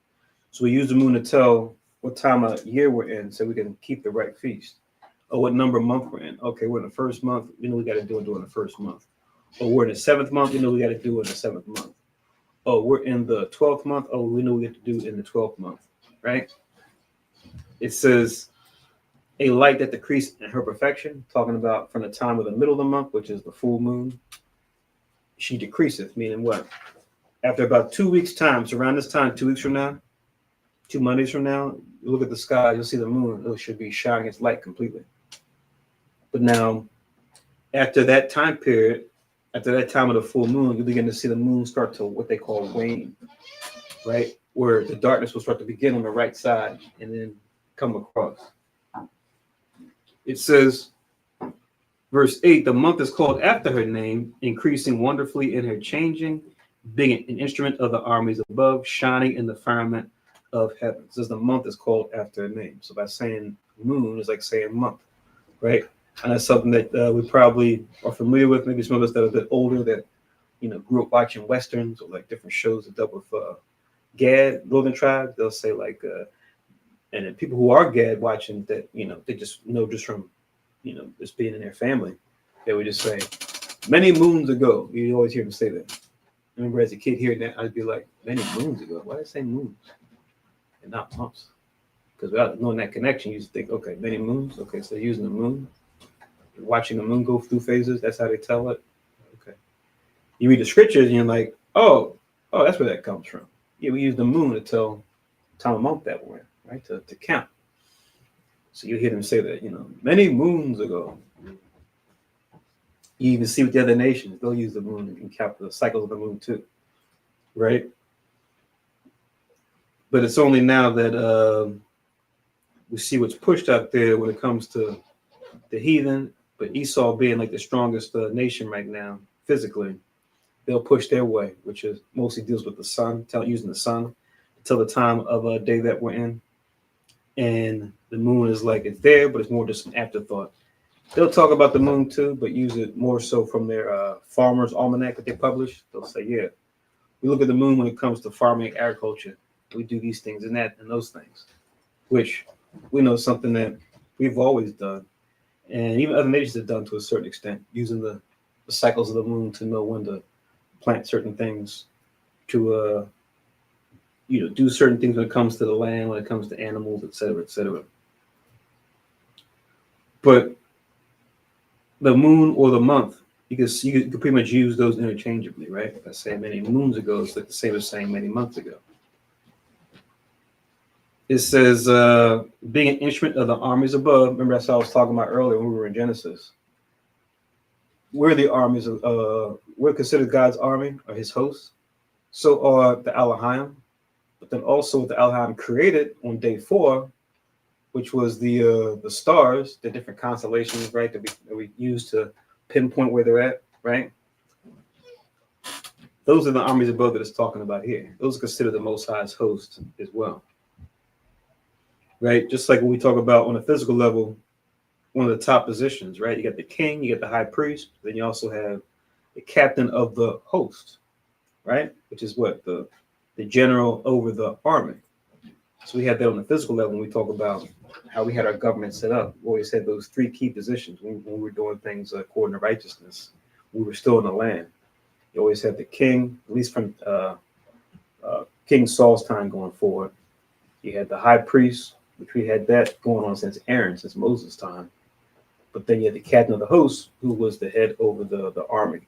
F: So we use the moon to tell what time of year we're in so we can keep the right feast. Or what number of month we're in. Okay, we're in the first month, we know we got to do it during the first month. Or we're in the 7th month, we know we got to do it in the 7th month. Oh, we're in the 12th month. Oh, we know we have to do it in the 12th month, right? It says a light that decreased in her perfection, talking about from the time of the middle of the month, which is the full moon, she decreaseth, meaning what? After about 2 weeks' time, so around this time, 2 weeks from now, 2 Mondays from now, you look at the sky, you'll see the moon. It should be shining its light completely. But now, after that time period, after that time of the full moon, you begin to see the moon start to what they call wane, right? Where the darkness will start to begin on the right side and then come across. It says, verse 8, the month is called after her name, increasing wonderfully in her changing, being an instrument of the armies above, shining in the firmament of heaven. It says the month is called after her name. So by saying moon is like saying month, right? And that's something that we probably are familiar with. Maybe some of us that are a bit older that, grew up watching Westerns or like different shows that dealt with Gad, Northern Tribe. They'll say like, and then people who are Gad watching that, they just know just from, just being in their family, they would just say, many moons ago. You always hear them say that. I remember as a kid hearing that, I'd be like, many moons ago? Why did I say moons and not months? Because without knowing that connection, you just think, okay, many moons. Okay, so they're using the moon. Watching the moon go through phases, that's how they tell it. Okay. You read the scriptures and you're like, oh, that's where that comes from. Yeah, we use the moon to tell time of month that we're in, right? To count. So you hear them say that, many moons ago. You even see with the other nations, they'll use the moon and count the cycles of the moon too, right? But it's only now that we see what's pushed out there when it comes to the heathen. But Esau being like the strongest nation right now, physically, they'll push their way, which is mostly deals with the sun, using the sun until the time of a day that we're in. And the moon is like it's there, but it's more just an afterthought. They'll talk about the moon too, but use it more so from their farmers' almanac that they publish. They'll say, yeah, we look at the moon when it comes to farming, agriculture. We do these things and that and those things, which we know something that we've always done. And even other nations have done to a certain extent, using the cycles of the moon to know when to plant certain things, to do certain things when it comes to the land, when it comes to animals, et cetera, et cetera. But the moon or the month, you could pretty much use those interchangeably, right? If I say many moons ago, it's like the same as saying many months ago. It says, being an instrument of the armies above. Remember, that's what I was talking about earlier when we were in Genesis. We're the armies of, we're considered God's army or his hosts. So are the Elohim. But then also the Elohim created on day 4, which was the stars, the different constellations, right, that we use to pinpoint where they're at, right? Those are the armies above that it's talking about here. Those are considered the Most High's host as well. Right? Just like when we talk about on a physical level, one of the top positions, right? You got the king, you got the high priest, then you also have the captain of the host, right? Which is what? The general over the army. So we had that on the physical level when we talk about how we had our government set up. We always had those three key positions when we were doing things according to righteousness. We were still in the land. You always had the king, at least from King Saul's time going forward. You had the high priest, which we had that going on since Aaron, since Moses' time. But then you had the captain of the host, who was the head over the army.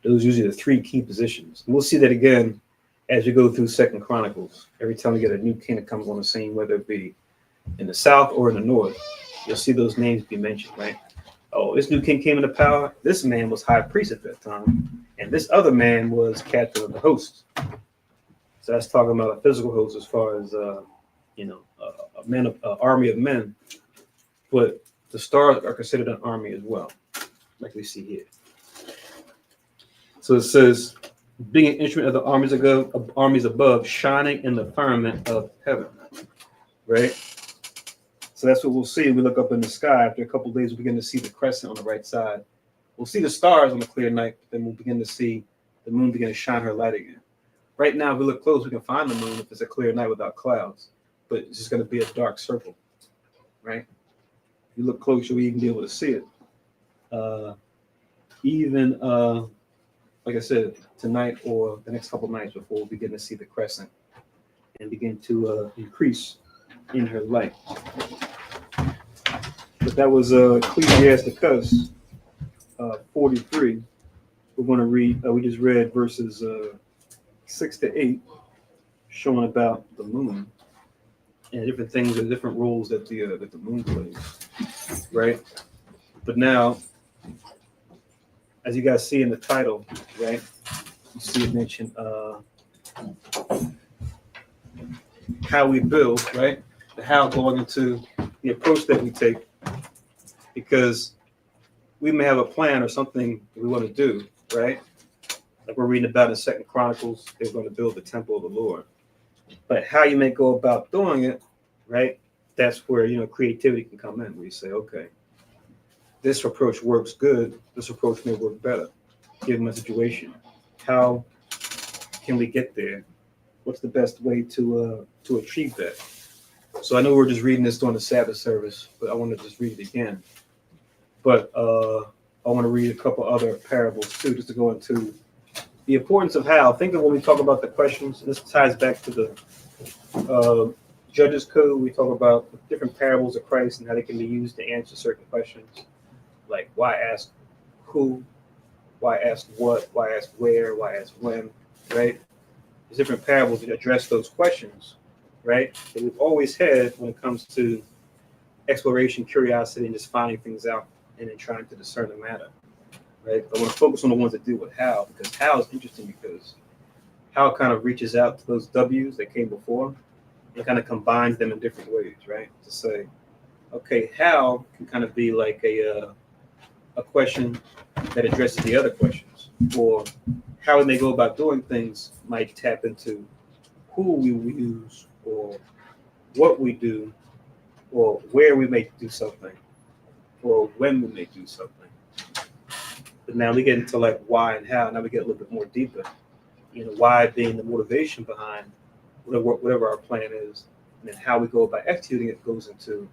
F: Those are usually the three key positions. And we'll see that again as we go through Second Chronicles. Every time we get a new king that comes on the scene, whether it be in the south or in the north, you'll see those names be mentioned, right? Oh, this new king came into power. This man was high priest at that time, and this other man was captain of the host. So that's talking about a physical host as far as a army of men. But the stars are considered an army as well, like we see here. So it says, being an instrument of the armies above, shining in the firmament of heaven, right? So that's what we'll see. We look up in the sky. After a couple of days, we begin to see the crescent on the right side. We'll see the stars on a clear night. Then we'll begin to see the moon begin to shine her light again. Right now, if we look close, we can find the moon if it's a clear night without clouds. But it's just going to be a dark circle, right? If you look close, you'll even be able to see it. Like I said, tonight or the next couple of nights before we begin to see the crescent and begin to increase in her light. But that was Ecclesiasticus 43. We're going to read, we just read verses 6 to 8, showing about the moon and different things and different roles that the moon plays, right? But now, as you guys see in the title, right, you see it mentioned how we build, right? The how going into the approach that we take, because we may have a plan or something we want to do, right? Like we're reading about in Second Chronicles, they're going to build the temple of the Lord. But how you may go about doing it, right? That's where, creativity can come in, where you say, okay, this approach works good. This approach may work better, given the situation. How can we get there? What's the best way to achieve that? So I know we're just reading this during the Sabbath service, but I want to just read it again. But I want to read a couple other parables too, just to go into the importance of how. Think of when we talk about the questions. This ties back to the Judges Code. We talk about different parables of Christ and how they can be used to answer certain questions. Like why ask who, why ask what, why ask where, why ask when, right? There's different parables that address those questions, right? That we've always had when it comes to exploration, curiosity, and just finding things out and then trying to discern the matter, right? I want to focus on the ones that deal with how, because how is interesting because how kind of reaches out to those W's that came before and kind of combines them in different ways, right? To say, okay, how can kind of be like a question that addresses the other questions, or how we may go about doing things might tap into who we will use, or what we do, or where we may do something, or when we may do something. But now we get into like why and how. Now we get a little bit more deeper. Why being the motivation behind whatever our plan is, and then how we go about executing it goes into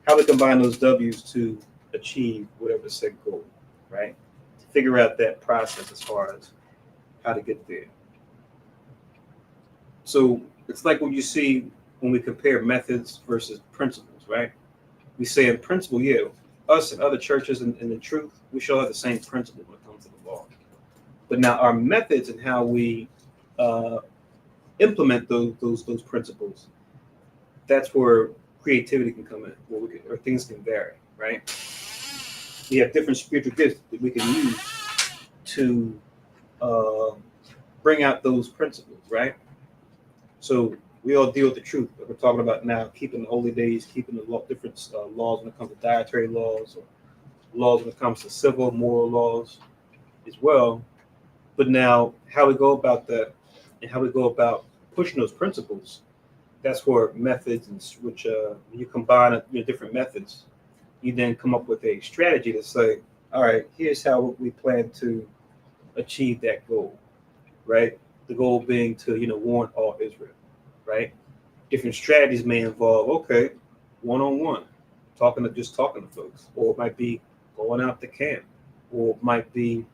F: how we combine those W's to achieve whatever said goal, right? To figure out that process as far as how to get there. So it's like what you see when we compare methods versus principles, right? We say in principle, yeah, us and other churches in the truth, we shall have the same principle when it comes to the law. But now our methods and how we implement those principles, that's where creativity can come in, or things can vary, right? We have different spiritual gifts that we can use to bring out those principles, right? So we all deal with the truth, but we're talking about now keeping the holy days, keeping the different laws when it comes to dietary laws, or laws when it comes to civil, moral laws as well. But now how we go about that and how we go about pushing those principles, that's where methods, and which you combine different methods, you then come up with a strategy to say, all right, here's how we plan to achieve that goal, right? The goal being to warn all Israel, right? different strategies may involve, okay, one-on-one, talking to folks, or it might be going out to camp, or it might be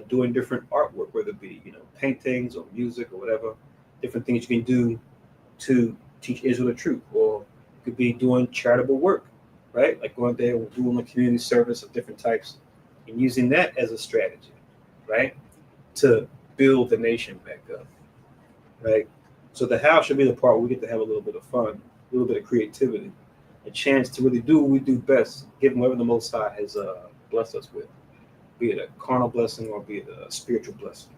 F: doing different artwork, whether it be, paintings or music or whatever, different things you can do to teach Israel the truth, or it could be doing charitable work, right? Like going there and doing a community service of different types and using that as a strategy, right? To build the nation back up, right? So the how should be the part where we get to have a little bit of fun, a little bit of creativity, a chance to really do what we do best, given whatever the Most High has blessed us with, be it a carnal blessing or be it a spiritual blessing,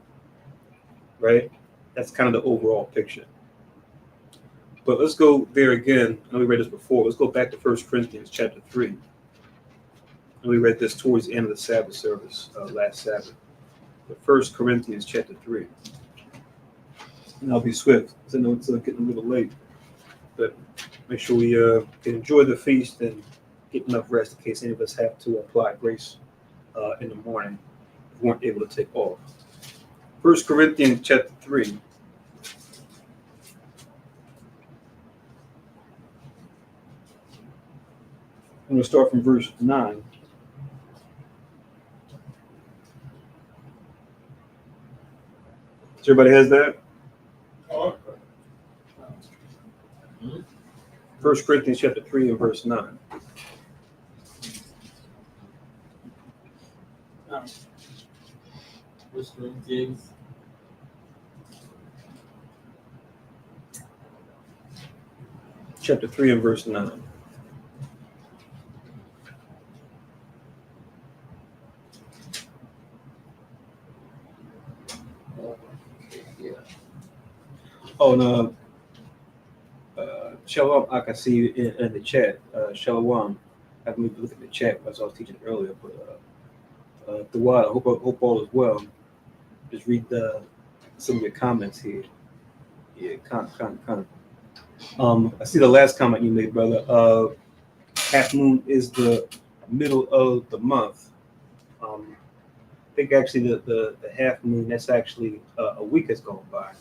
F: right? That's kind of the overall picture. But let's go there again. I know we read this before. Let's go back to 1 Corinthians chapter 3. And we read this towards the end of the Sabbath service, last Sabbath. But 1 Corinthians chapter 3. And I'll be swift, because I know it's getting a little late. But make sure we can enjoy the feast and get enough rest in case any of us have to apply grace in the morning if we weren't able to take off. 1 Corinthians chapter 3. I'm going to start from verse 9. So everybody has that?
C: Oh,
F: 1 Corinthians chapter 3 and verse 9.
E: First Corinthians.
F: Chapter 3 and verse 9. Oh, no. Shalom, I can see you in the chat. Shalom. I have me look at the chat as I was teaching earlier. But the I hope all is well. Just read some of your comments here. Yeah, kind. I see the last comment you made, brother. Half moon is the middle of the month. I think actually the half moon, that's actually a week has gone by.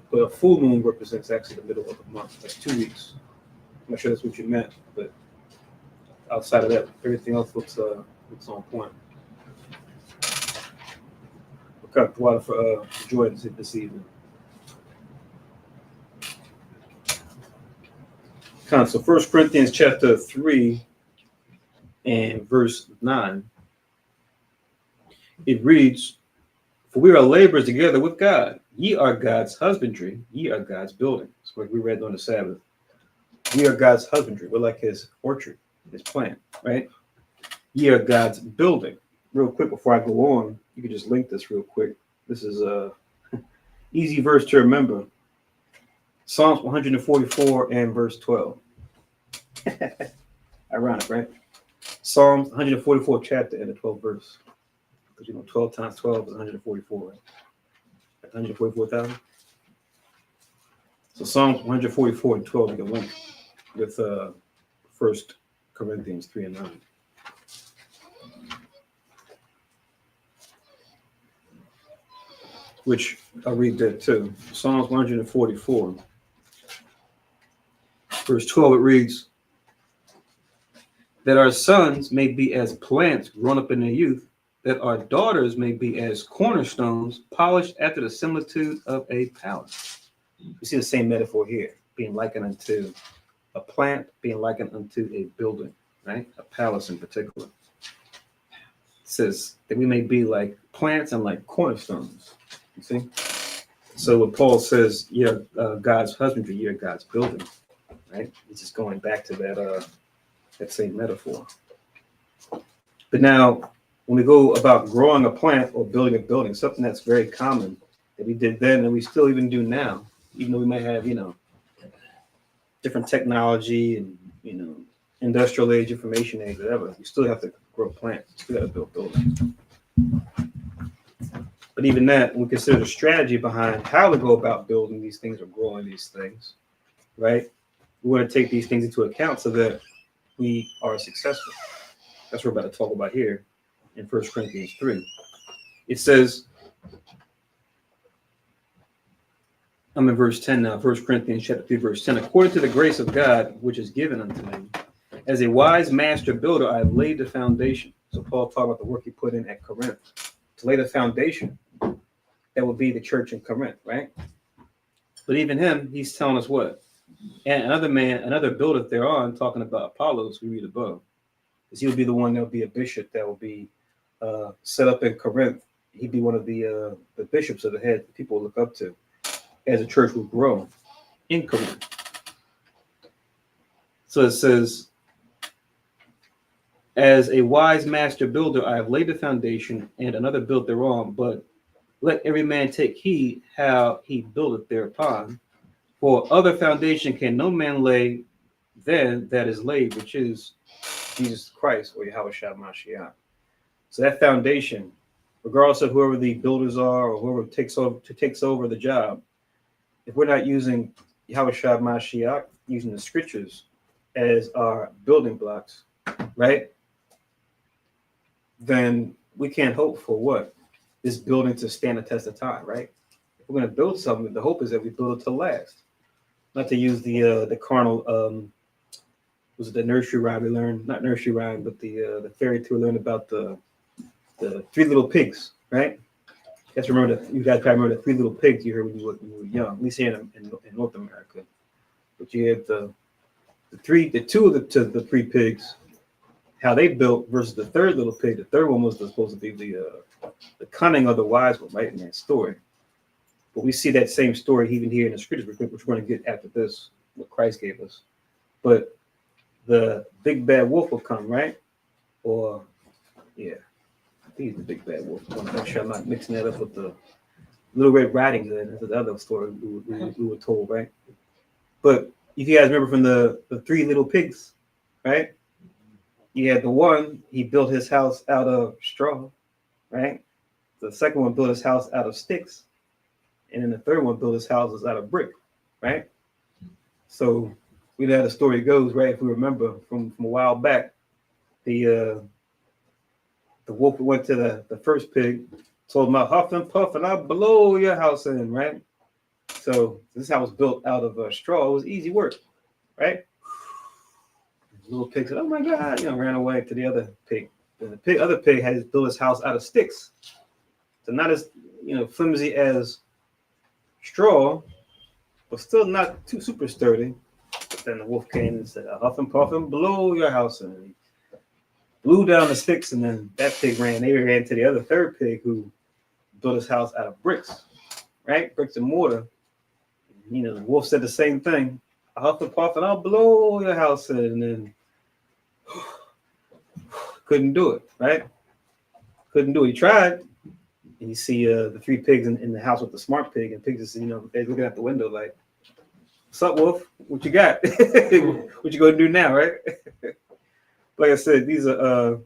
F: But a full moon represents actually the middle of the month, like 2 weeks. I'm not sure that's what you meant, but outside of that, everything else looks on point. Okay, water for joy this evening. So 1 Corinthians chapter 3 and verse 9, it reads, "For we are laborers together with God. Ye are God's husbandry, ye are God's building." That's what we read on the Sabbath. We are God's husbandry. We're like his orchard, his plant, right? Ye are God's building. Real quick, before I go on, you can just link this real quick. This is a easy verse to remember. Psalms 144 and verse 12. Ironic, right? Psalms 144 chapter and the 12th verse. Because 12 times 12 is 144, right? 144,000. So Psalms 144 and 12, you can link with 1 Corinthians 3 and 9. Which I'll read that too. Psalms 144. Verse 12, it reads, "That our sons may be as plants grown up in their youth, that our daughters may be as cornerstones polished after the similitude of a palace." You see the same metaphor here, being likened unto a plant, being likened unto a building, right? A palace in particular. It says that we may be like plants and like cornerstones. You see? So when Paul says, you're God's husbandry, you're God's building, right? It's just going back to that same metaphor. But now, when we go about growing a plant or building a building, something that's very common that we did then and we still even do now, even though we might have, different technology and, industrial age, information age, whatever, we still have to grow plants. We still got to build buildings. But even that, we consider the strategy behind how to go about building these things or growing these things, right? We want to take these things into account so that we are successful. That's what we're about to talk about here in 1 Corinthians 3. It says, I'm in verse 10 now, 1 Corinthians chapter 3, verse 10. According to the grace of God, which is given unto me, as a wise master builder, I have laid the foundation. So Paul talked about the work he put in at Corinth to lay the foundation that would be the church in Corinth, right? But even him, he's telling us what? And another builder thereon, talking about Apollos, we read above, because he'll be the one that will be a bishop that will be set up in Corinth. He'd be one of the bishops of the head that people look up to as the church will grow in Corinth. So it says, as a wise master builder, I have laid the foundation, and another built thereon, but let every man take heed how he buildeth thereupon. For other foundation can no man lay than that is laid, which is Jesus Christ, or Yahushua Mashiach. So that foundation, regardless of whoever the builders are or whoever takes over the job, if we're not using Yahushua Mashiach, using the scriptures as our building blocks, right? Then we can't hope for what? This building to stand the test of time, right? If we're going to build something, the hope is that we build it to last. Not to use the carnal, was it the nursery rhyme we learned? Not nursery rhyme, but the fairy tale we learned about the three little pigs, right? You guys probably remember the three little pigs you heard when you were young, at least here in North America. But you had the two of the three pigs, how they built versus the third little pig. The third one was supposed to be the cunning or the wise one, right, in that story. But we see that same story even here in the scriptures, which we're going to get after this, what Christ gave us. But the big bad wolf will come, right? Or, yeah, I think it's the big bad wolf. I want to make sure I'm not mixing that up with the Little Red Riding Hood. That's the other story we were told, right? But if you guys remember from the three little pigs, right? You had the one, he built his house out of straw, right? The second one built his house out of sticks. And then the third one built his houses out of brick, right? So we know how the story goes, right? If we remember from a while back, the wolf went to the first pig, told him, I'll huff and puff and I'll blow your house in, right? So this house was built out of straw. It was easy work, right? The little pig said, oh my God, ran away to the other pig. And the other pig had built his house out of sticks. So not as, flimsy as straw, but still not too super sturdy. But then the wolf came and said, I'll huff and puff and blow your house in. And he blew down the sticks, and then that pig ran. They ran to the other third pig who built his house out of bricks, right? Bricks and mortar. The wolf said the same thing. I'll huff and puff and I'll blow your house in. And then couldn't do it, right? Couldn't do it. He tried. And you see the three pigs in the house with the smart pig, and pigs are, they're looking out the window like, what's up, wolf? What you got? What you gonna do now, right? Like I said, these are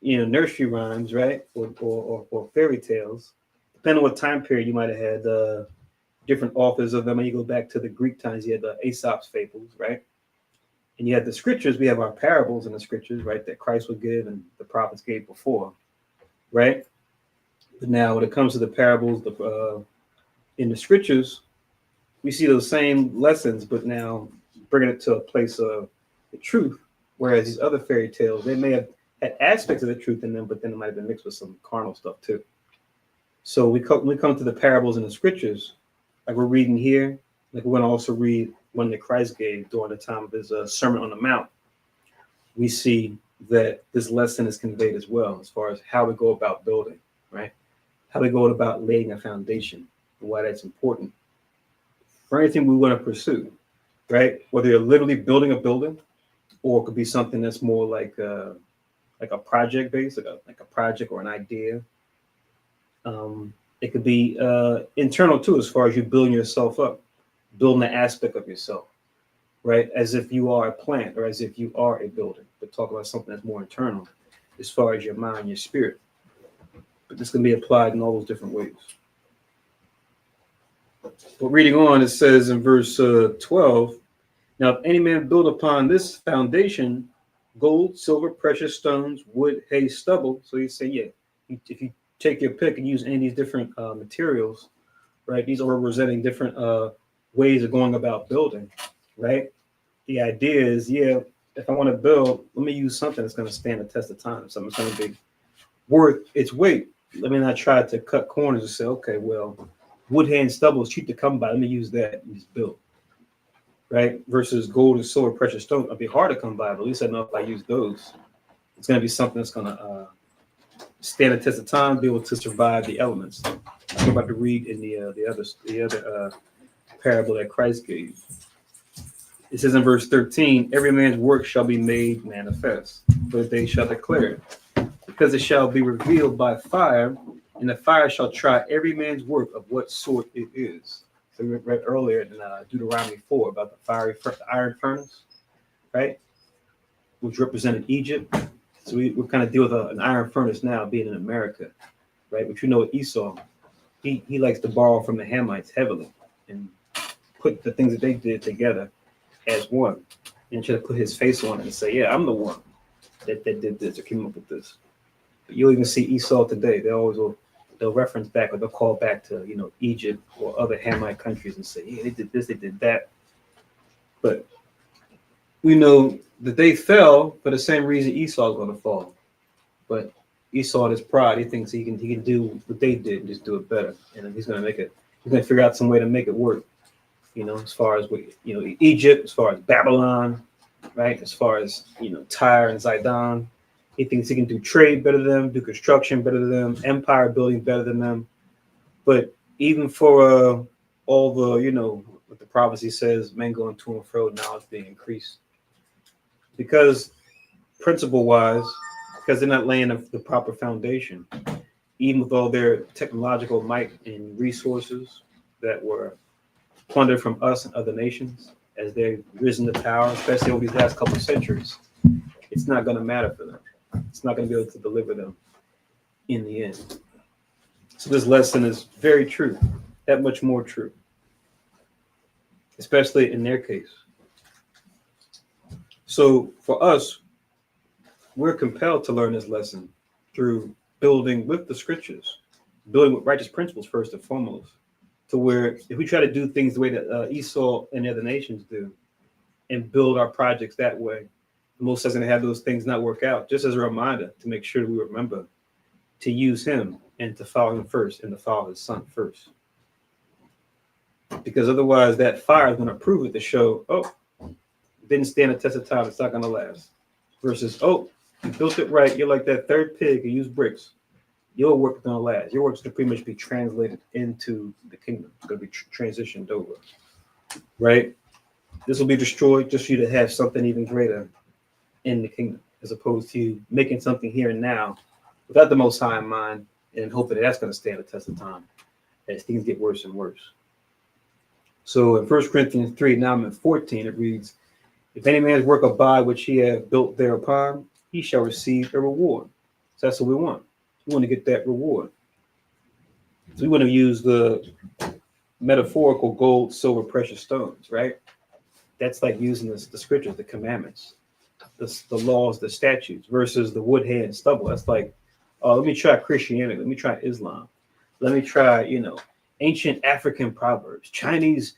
F: nursery rhymes, right? Or fairy tales. Depending on what time period you might have had different authors of them. When you go back to the Greek times, you had the Aesop's fables, right? And you had the scriptures. We have our parables in the scriptures, right? That Christ would give and the prophets gave before, right? But now, when it comes to the parables, in the scriptures, we see those same lessons, but now bringing it to a place of the truth. Whereas these other fairy tales, they may have had aspects of the truth in them, but then it might have been mixed with some carnal stuff too. So we come to the parables in the scriptures, like we're reading here, like we're going to also read one that Christ gave during the time of his Sermon on the Mount. We see that this lesson is conveyed as well, as far as how we go about building, right? How we go about laying a foundation and why that's important for anything we want to pursue, right? Whether you're literally building a building, or it could be something that's more like a project based, like a project or an idea. It could be internal too, as far as you building yourself up, building the aspect of yourself, right? As if you are a plant or as if you are a building, but talk about something that's more internal as far as your mind, your spirit. But this can be applied in all those different ways. But reading on, it says in verse 12, now if any man build upon this foundation, gold, silver, precious stones, wood, hay, stubble. So you say, if you take your pick and use any of these different materials right? These are representing different ways of going about building, right? The idea is, yeah, if I want to build, let me use something that's going to stand the test of time, something that's going to be worth its weight. Let me not try to cut corners and say, okay, well, wood, hay, and stubble is cheap to come by. Let me use that and just build, right? Versus gold and silver, precious stone. It'll be hard to come by, but at least I know if I use those, it's going to be something that's going to stand the test of time, be able to survive the elements. I'm about to read in the other parable that Christ gave. It says in verse 13, every man's work shall be made manifest, for they shall declare it, because it shall be revealed by fire, and the fire shall try every man's work of what sort it is. So we read earlier in Deuteronomy 4 about the iron furnace, right? Which represented Egypt. So we kind of deal with an iron furnace now, being in America, right? But you know Esau, he likes to borrow from the Hamites heavily and put the things that they did together as one, and try to put his face on it and say, yeah, I'm the one that did this or came up with this. But you'll even see Esau today. They'll reference back, or they'll call back to, you know, Egypt or other Hamite countries and say, yeah, they did this, they did that. But we know that they fell for the same reason Esau is going to fall. But Esau, in his pride, he thinks he can do what they did and just do it better, and he's going to figure out some way to make it work. You know, as far as Egypt, as far as Babylon, right? As far as, you know, Tyre and Zidon, he thinks he can do trade better than them, do construction better than them, empire building better than them. But even for all the, you know, what the prophecy says, men going to and fro, knowledge being increased. Because principle-wise, because they're not laying the proper foundation, even with all their technological might and resources that were plundered from us and other nations as they've risen to power, especially over these last couple of centuries, it's not going to matter for them. It's not going to be able to deliver them in the end. So this lesson is very true, that much more true, especially in their case. So for us, we're compelled to learn this lesson through building with the scriptures, building with righteous principles first and foremost. To where if we try to do things the way that Esau and the other nations do and build our projects that way, most is going to have those things not work out. Just as a reminder to make sure we remember to use him and to follow him first and to follow his son first. Because otherwise that fire is going to prove it to show, oh, didn't stand the test of time, it's not going to last. Versus, oh, you built it right, you're like that third pig who used bricks. Your work is going to last. Your work is going to pretty much be translated into the kingdom. It's going to be transitioned over, right? This will be destroyed just for you to have something even greater in the kingdom, as opposed to making something here and now without the Most High in mind and hoping that that's going to stand the test of time as things get worse and worse. So in 1 Corinthians 3, now I'm in 14, it reads, if any man's work abide which he hath built thereupon, he shall receive a reward. So that's what we want. We want to get that reward. So we want to use the metaphorical gold, silver, precious stones, right? That's like using the scriptures, the commandments, the laws, the statutes, versus the wood, hay, and stubble. That's like, oh, let me try Christianity. Let me try Islam. Let me try, you know, ancient African proverbs, Chinese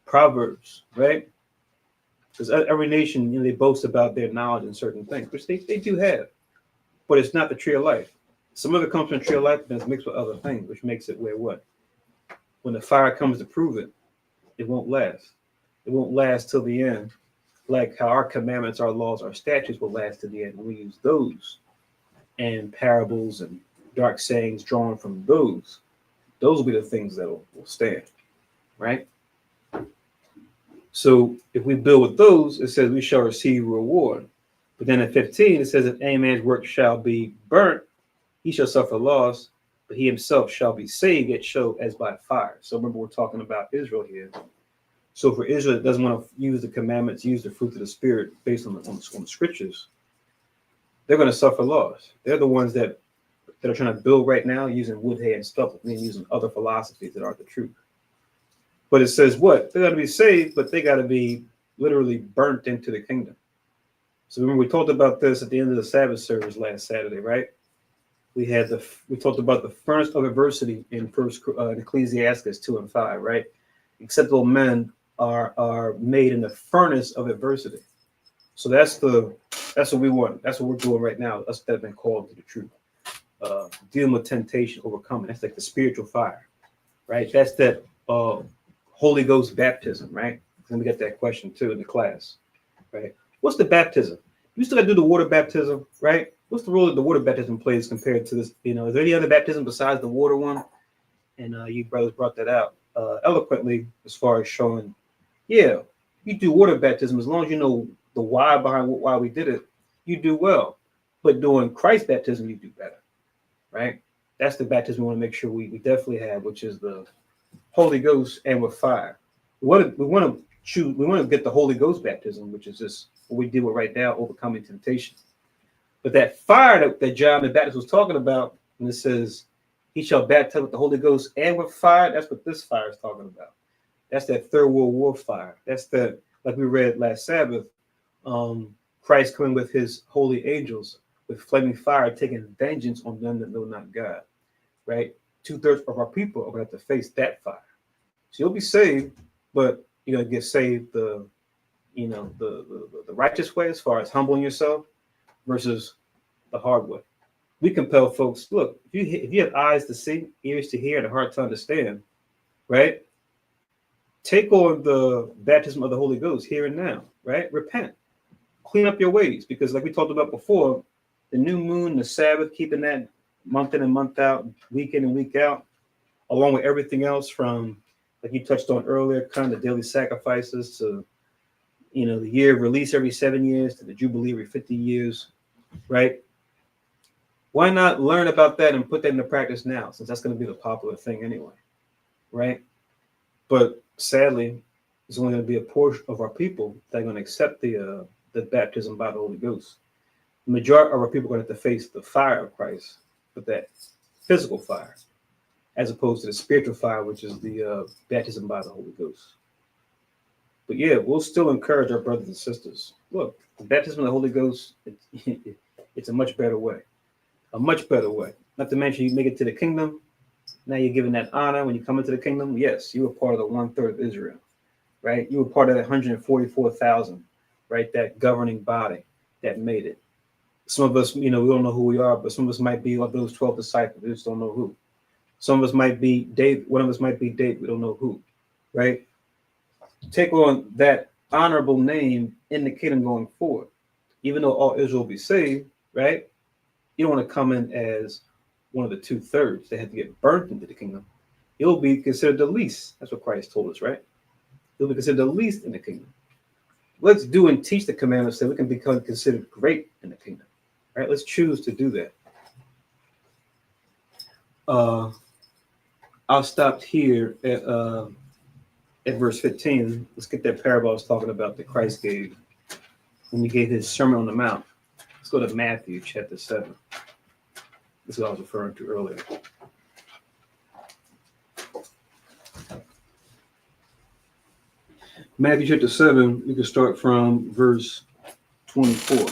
F: proverbs, right? Because every nation, you know, they boast about their knowledge in certain things, which they do have, but it's not the tree of life. Some of it comes from tree of life, but it's mixed with other things, which makes it where what? When the fire comes to prove it, it won't last. It won't last till the end, like how our commandments, our laws, our statutes will last to the end. We use those and parables and dark sayings drawn from those. Those will be the things that will stand, right? So if we build with those, it says we shall receive reward. But then in 15, it says, if any man's work shall be burnt, he shall suffer loss, but he himself shall be saved, yet show as by fire. So remember, we're talking about Israel here. So for Israel that doesn't want to use the commandments, use the fruit of the spirit based on the scriptures, they're going to suffer loss. They're the ones that are trying to build right now using wood, hay, and stubble, and using other philosophies that aren't the truth. But it says what? They're going to be saved, but they got to be literally burnt into the kingdom. So remember, we talked about this at the end of the Sabbath service last Saturday, right? We talked about the furnace of adversity in Ecclesiastes 2 and 5, right? Acceptable men are made in the furnace of adversity. So that's what we want. That's what we're doing right now. Us that have been called to the truth. Dealing with temptation, overcoming. That's like the spiritual fire, right? That's that Holy Ghost baptism, right? And we got that question too in the class, right? What's the baptism? You still got to do the water baptism, right? What's the role that the water baptism plays compared to this? You know, is there any other baptism besides the water one? And you brothers brought that out eloquently as far as showing, yeah, you do water baptism as long as you know the why behind why we did it, you do well. But doing Christ baptism, you do better, right? That's the baptism we want to make sure we definitely have, which is the Holy Ghost and with fire. We want to get the Holy Ghost baptism, which is just what we deal with right now, overcoming temptation. But that fire that John the Baptist was talking about, and it says, he shall baptize with the Holy Ghost and with fire. That's what this fire is talking about. That's that Third World War fire. That's the, like we read last Sabbath, Christ coming with his holy angels with flaming fire, taking vengeance on them that know not God, right? 2/3 of our people are going to have to face that fire. So you'll be saved, but you're going to get saved the righteous way, as far as humbling yourself, versus the hard way. We compel folks, look, if you have eyes to see, ears to hear, and a heart to understand, right? Take on the baptism of the Holy Ghost here and now, right? Repent. Clean up your ways, because like we talked about before, the new moon, the Sabbath, keeping that month in and month out, week in and week out, along with everything else from, like you touched on earlier, kind of daily sacrifices to, the year of release every 7 years to the Jubilee every 50 years, right? Why not learn about that and put that into practice now, since that's going to be the popular thing anyway, right? But sadly, there's only going to be a portion of our people that are going to accept the baptism by the Holy Ghost. The majority of our people are going to have to face the fire of Christ, with that physical fire, as opposed to the spiritual fire, which is the baptism by the Holy Ghost. But yeah, we'll still encourage our brothers and sisters. Look, the baptism of the Holy Ghost, it's a much better way. A much better way. Not to mention, you make it to the kingdom. Now you're given that honor when you come into the kingdom. Yes, you were part of the 1/3 of Israel, right? You were part of that 144,000, right? That governing body that made it. Some of us, we don't know who we are, but some of us might be like those 12 disciples. We just don't know who. Some of us might be David. One of us might be David. We don't know who, right? Take on that honorable name in the kingdom going forward. Even though all Israel will be saved, right? You don't want to come in as one of the 2/3 that had to get burnt into the kingdom. You'll be considered the least. That's what Christ told us, right? You'll be considered the least in the kingdom. Let's do and teach the commandments so we can become considered great in the kingdom. Right? Let's choose to do that. I'll stop here at verse 15. Let's get that parable I was talking about that Christ gave when he gave his Sermon on the Mount. Let's go to Matthew chapter 7. This is what I was referring to earlier. Matthew chapter 7, we can start from verse 24.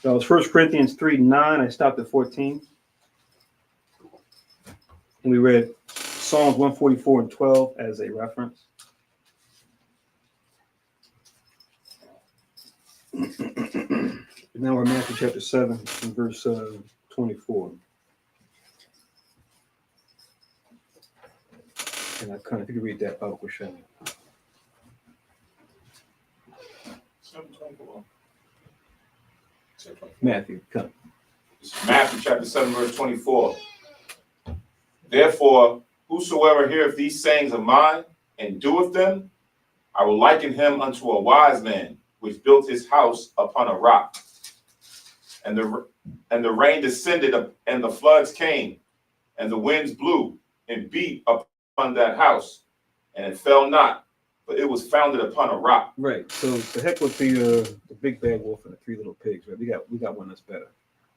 F: So it was 1 Corinthians 3:9. I stopped at 14. And we read Psalms 144 and 12 as a reference. Now we're in Matthew chapter 7 and verse 24. And if you could read that, Bible question.
G: 7:24.
F: Matthew, come.
G: Matthew chapter 7, verse 24. Therefore, whosoever heareth these sayings of mine and doeth them, I will liken him unto a wise man, which built his house upon a rock. And the rain descended, and the floods came, and the winds blew and beat upon that house, and it fell not, but it was founded upon a rock.
F: Right. So the heck with the big bad wolf and the three little pigs, right? We got one that's better.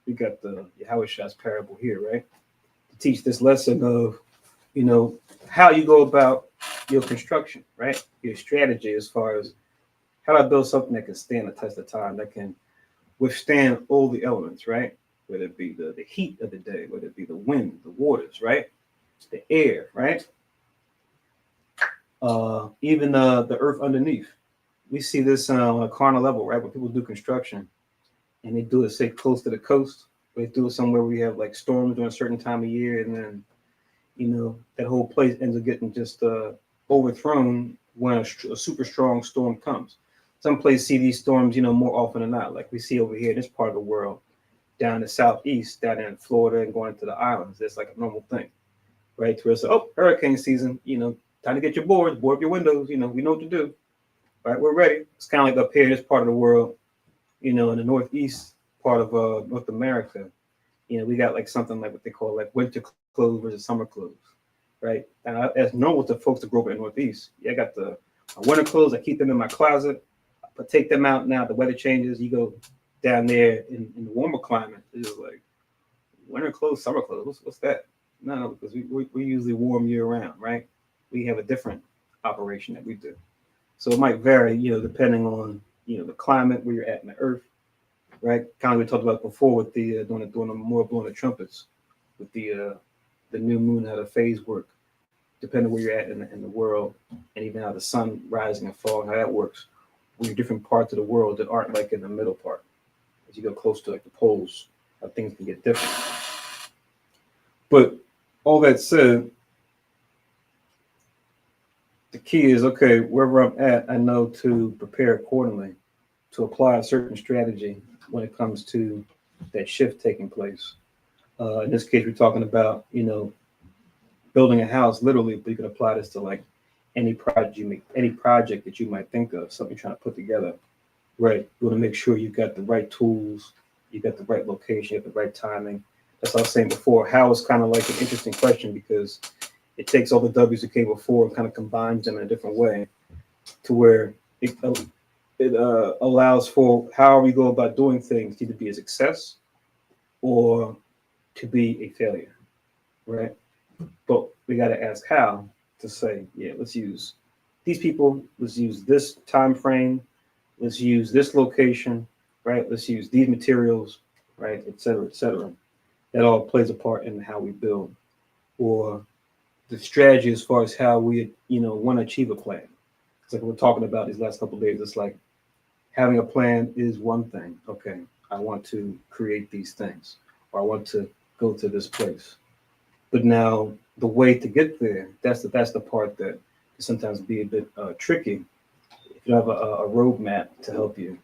F: We got the Yahushua parable here, right? To teach this lesson of, how you go about your construction, right? Your strategy as far as how do I build something that can stand the test of time, that can withstand all the elements, right? whether it be the heat of the day, whether it be the wind, the waters, right? The air, right? Even the earth underneath. We see this on a carnal level, right? When people do construction and they do it, say, close to the coast, they do it somewhere where we have like storms during a certain time of year, and then, you know, that whole place ends up getting just overthrown when a super strong storm comes. Some places see these storms, you know, more often than not, like we see over here in this part of the world, down the southeast, down in Florida and going to the islands. That's like a normal thing, right? To where it's, oh, hurricane season, you know, time to get your boards, board up your windows, you know, we know what to do, right? We're ready. It's kind of like up here in this part of the world, you know, in the northeast part of North America, you know, we got like something like what they call like winter clothes versus summer clothes, right? And as normal to folks that grow up in the northeast, yeah, I got my winter clothes. I keep them in my closet, but take them out now. The weather changes. You go down there in the warmer climate. It's just like winter clothes, summer clothes. What's that? No, because we usually warm year round, right? We have a different operation that we do. So it might vary, you know, depending on, you know, the climate where you're at in the earth, right? Kind of we talked about before with the doing the more blowing the trumpets, with the new moon, how the phase work, depending where you're at in the world, and even how the sun rising and falling, how that works. We're different parts of the world that aren't like in the middle part. As you go close to like the poles, how things can get different. But all that said, the key is, okay, wherever I'm at, I know to prepare accordingly, to apply a certain strategy when it comes to that shift taking place. In this case, we're talking about, you know, building a house literally, but you can apply this to like any project that you might think of, something you're trying to put together, right? You want to make sure you've got the right tools, you got the right location, you have the right timing. That's what I was saying before. How is kind of like an interesting question because it takes all the W's that came before and kind of combines them in a different way to where it allows for how we go about doing things to either be a success or to be a failure, right? But we got to ask how to say, yeah, let's use these people, let's use this time frame, let's use this location, right? Let's use these materials, right? Et cetera, et cetera. That all plays a part in how we build or the strategy as far as how we, you know, want to achieve a plan. It's like we're talking about these last couple of days. It's like having a plan is one thing. Okay, I want to create these things, or I want to go to this place. But now the way to get there, that's the part that can sometimes be a bit tricky. If you have a roadmap to help you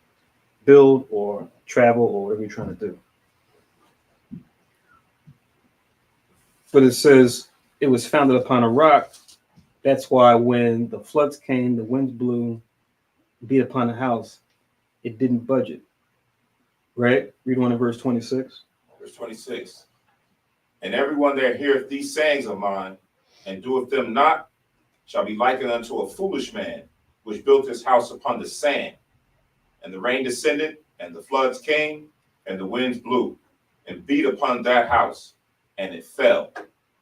F: build or travel or whatever you're trying to do. But it says it was founded upon a rock. That's why when the floods came, the winds blew, beat upon the house, it didn't budge. Right? Read on in verse 26.
G: Verse 26. And everyone that heareth these sayings of mine, and doeth them not, shall be likened unto a foolish man, which built his house upon the sand. And the rain descended, and the floods came, and the winds blew, and beat upon that house, and it fell.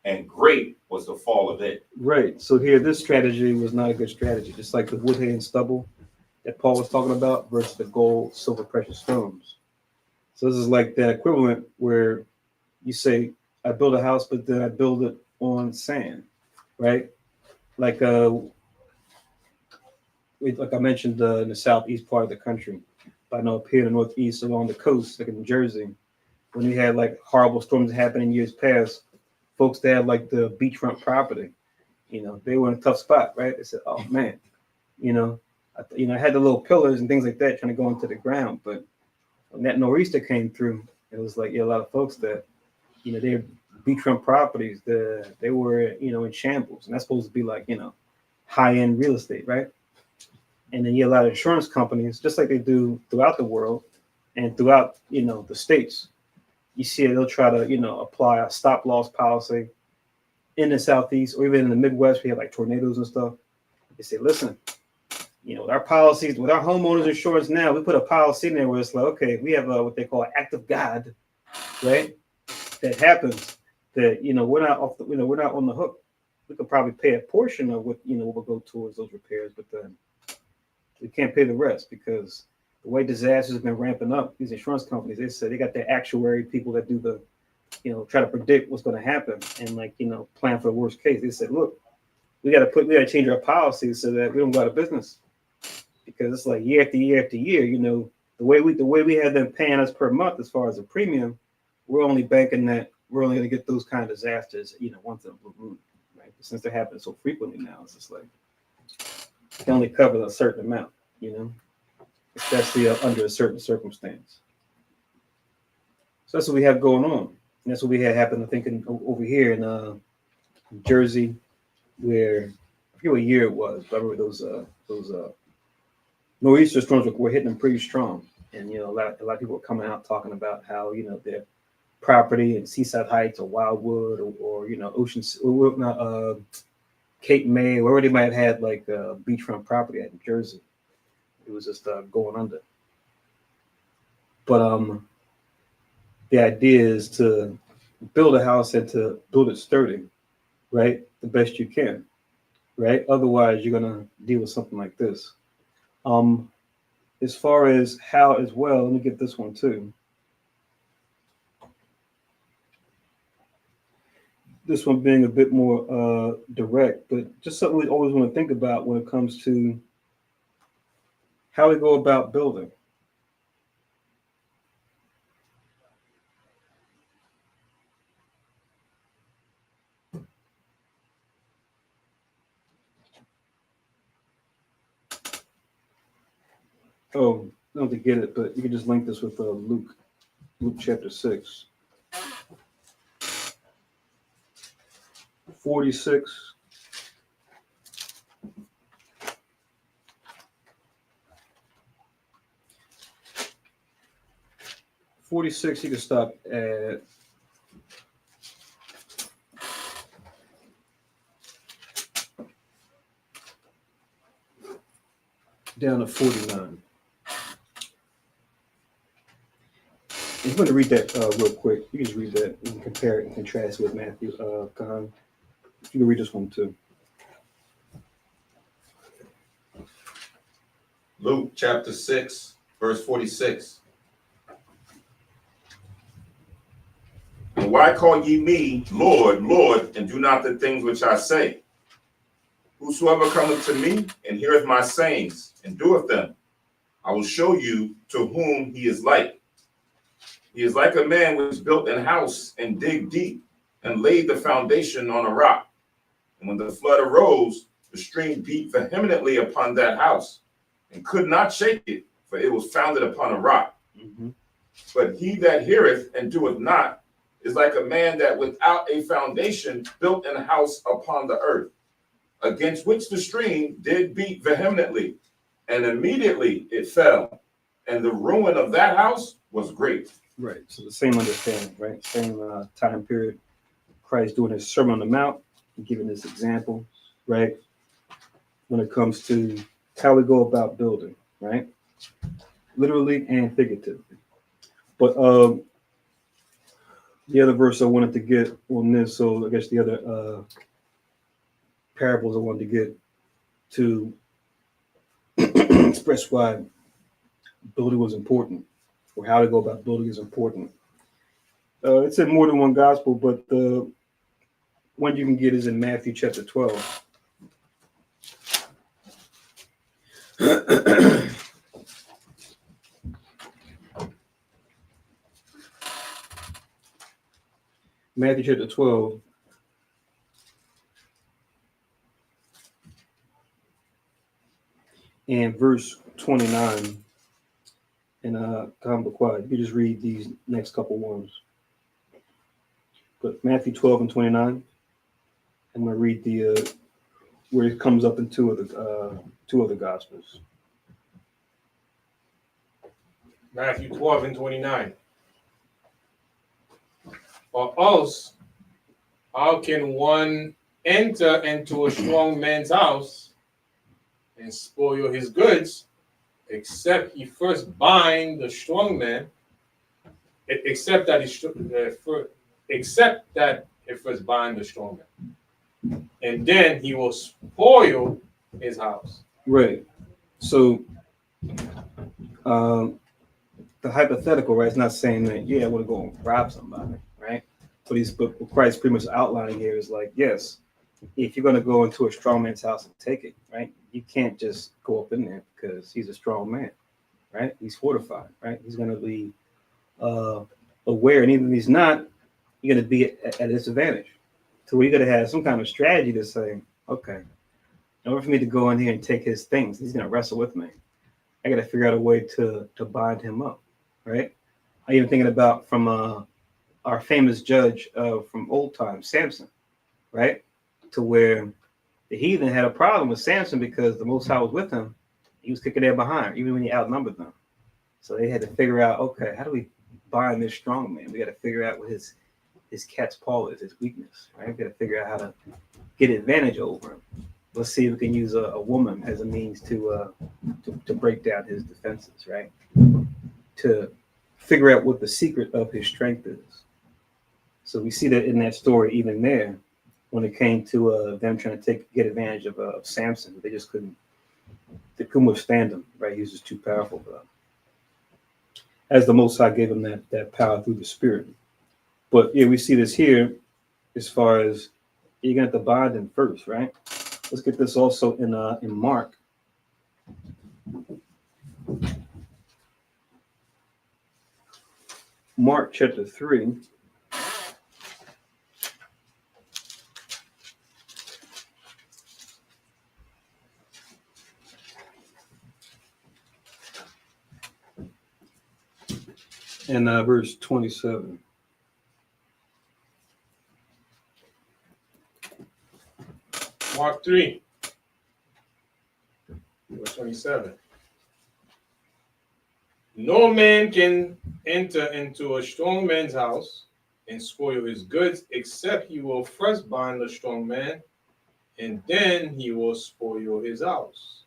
G: And great was the fall of it.
F: Right. So here, this strategy was not a good strategy. Just like the wood, hay, and stubble that Paul was talking about versus the gold, silver, precious stones. So this is like that equivalent where you say, I build a house, but then I build it on sand, right? Like I mentioned in the southeast part of the country, but I know up here in the northeast along the coast, like in New Jersey, when we had like horrible storms happening in years past, folks that had like the beachfront property, you know, they were in a tough spot, right? They said, "Oh man, I had the little pillars and things like that trying to go into the ground, but when that nor'easter came through, it was like a lot of folks that, you know, their beachfront properties, they were, you know, in shambles, and that's supposed to be like, you know, high-end real estate, right? And then you have a lot of insurance companies, just like they do throughout the world and throughout, you know, the states. You see they'll try to, you know, apply a stop loss policy in the southeast or even in the Midwest. We have like tornadoes and stuff. They say, listen, you know, with our policies, with our homeowners insurance now, we put a policy in there where it's like, okay, we have what they call an act of God, right? That happens that, you know, we're not on the hook. We could probably pay a portion of what, you know, will go towards those repairs, but then we can't pay the rest because the way disasters have been ramping up, these insurance companies, they said they got their actuary people that do the, try to predict what's going to happen and plan for the worst case. They said, look, we got to change our policies so that we don't go out of business, because it's like year after year after year, the way we have them paying us per month as far as the premium, we're only banking that we're only going to get those kind of disasters, once in a blue moon, right? But since they're happening so frequently now, it's just like it can only cover a certain amount, especially under a certain circumstance. So that's what we have going on, and that's what we had happen. I think over here in Jersey, where I forget what year it was, but I remember those nor'easter storms were hitting them pretty strong, and a lot of people were coming out talking about how their property in Seaside Heights or Wildwood or Ocean, Cape May, wherever they might have had like beachfront property in Jersey, it was just going under. But the idea is to build a house and to build it sturdy, right? The best you can, right? Otherwise, you're gonna deal with something like this. As far as how as well, let me get this one too. This one being a bit more direct, but just something we always want to think about when it comes to how we go about building. Oh, I don't have to get it, but you can just link this with Luke chapter 6. 46. You can stop at down to 49. I'm going to read that real quick. You can just read that and compare it and contrast it with Matthew. Kahan. You can read this one too.
G: Luke chapter 6, verse 46. And why call ye me Lord, Lord, and do not the things which I say? Whosoever cometh to me and heareth my sayings and doeth them, I will show you to whom he is like. He is like a man which built an house and digged deep and laid the foundation on a rock. And when the flood arose, the stream beat vehemently upon that house and could not shake it, for it was founded upon a rock.
F: Mm-hmm.
G: But he that heareth and doeth not is like a man that without a foundation built an house upon the earth, against which the stream did beat vehemently, and immediately it fell, and the ruin of that house was great.
F: Right. So the same understanding, right? Same time period. Christ doing his Sermon on the Mount, giving this example, right? When it comes to how we go about building, right? Literally and figuratively. But the other verse I wanted to get on this, so I guess the other parables I wanted to get to express why building was important, or how to go about building is important. It's in more than one gospel, but the one you can get is in Matthew chapter 12. Matthew chapter 12. And verse 29. And come be quiet. You just read these next couple ones. But Matthew 12 and 29. I'm going to read the where it comes up in two of the gospels.
D: Matthew 12 and 29. Or else, how can one enter into a strong man's house and spoil his goods, except he first bind the strong man, except that he first bind the strong man, and then he will spoil his house.
F: Right. So the hypothetical, right? It's not saying that, yeah, I want to go and rob somebody, right? But what Christ pretty much outlining here is like, yes, if you're going to go into a strong man's house and take it, right? You can't just go up in there because he's a strong man, right? He's fortified, right? He's going to be aware, and even if he's not, you're going to be at a disadvantage. So we got to have some kind of strategy to say, okay, in order for me to go in here and take his things, he's going to wrestle with me. I got to figure out a way to bind him up, right? I'm even thinking about from our famous judge from old times, Samson, right? To where the heathen had a problem with Samson because the Most High was with him. He was kicking their behind, even when he outnumbered them. So they had to figure out, okay, how do we bind this strong man? We got to figure out what his cat's paw is, his weakness, right? We got to figure out how to get advantage over him. Let's see if we can use a woman as a means to break down his defenses, right? To figure out what the secret of his strength is. So we see that in that story, even there, when it came to them trying to get advantage of Samson, they couldn't withstand him, right? He was just too powerful for them. As the Most High gave him that power through the Spirit. But yeah, we see this here as far as you're going to have to bind him first, right? Let's get this also in Mark. Mark chapter 3. And verse 27.
D: Mark 3, verse 27. No man can enter into a strong man's house and spoil his goods, except he will first bind the strong man, and then he will spoil his house.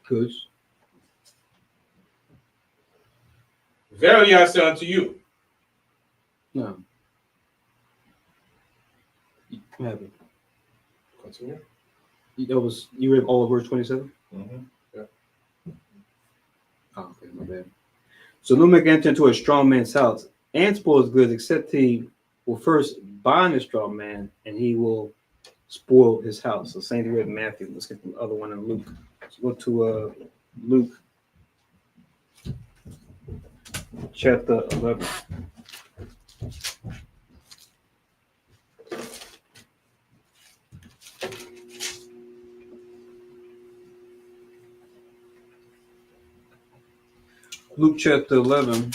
F: Good.
D: Verily I say unto you,
F: No. What happened?
D: continue.
F: You read all of verse 27?
D: Yeah.
F: Oh, okay, my bad. So no man can enter into a strong man's house and spoil his goods, except he will first bind the strong man, and he will spoil his house. So same thing we read in Matthew. Let's get the other one in Luke. Let's go to Luke chapter 11. Luke chapter 11.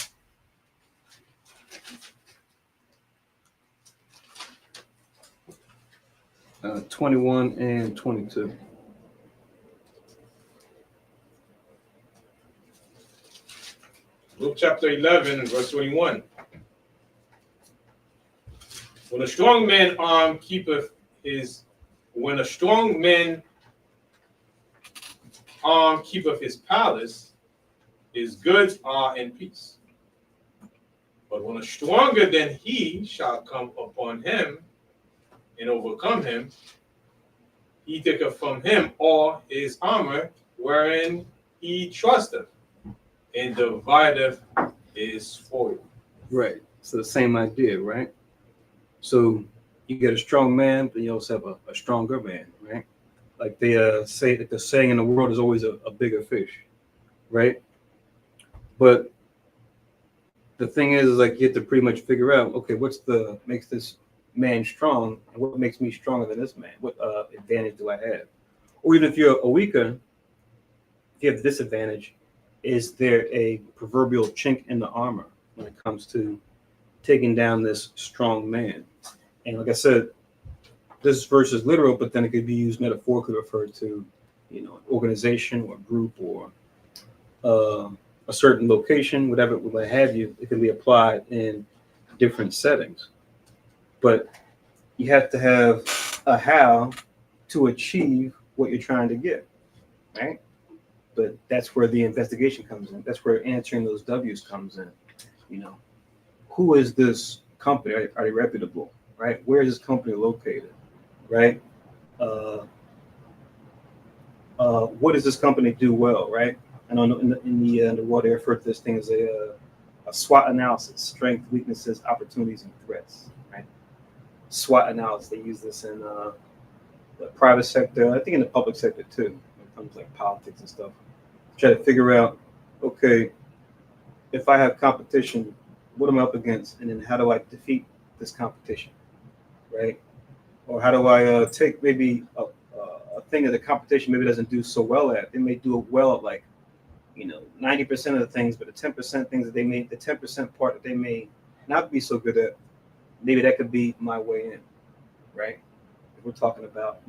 F: Uh, 21 and 22.
D: Luke chapter 11 and verse 21. When a strong man keepeth his palace, his goods are in peace. But when a stronger than he shall come upon him and overcome him, he taketh from him all his armor wherein he trusteth, and divideth his spoil.
F: Right. So the same idea, right? So you get a strong man, but you also have a stronger man, right? Like they say that the saying in the world is always a bigger fish, right? But the thing is like you have to pretty much figure out, okay, makes this man strong, and what makes me stronger than this man? What advantage do I have? Or even if you're a weaker, if you have the disadvantage, is there a proverbial chink in the armor when it comes to taking down this strong man? And like I said, this verse is literal, but then it could be used metaphorically, referred to, an organization or a group or a certain location, whatever it may have you. It can be applied in different settings. But you have to have a how to achieve what you're trying to get, right? But that's where the investigation comes in. That's where answering those W's comes in. Who is this company? Are they reputable, right? Where is this company located, right? What does this company do well, right? I know in the world they refer to this thing as a SWOT analysis: strengths, weaknesses, opportunities, and threats. Right? SWOT analysis. They use this in the private sector. I think in the public sector too, when it comes to like politics and stuff. Try to figure out, okay, if I have competition, what am I up against, and then how do I defeat this competition, right? Or how do I take maybe a thing that the competition maybe doesn't do so well at? They may do it well at like, 90% of the things, but the 10% things that they may, the 10% part that they may not be so good at, maybe that could be my way in, right? If we're talking about,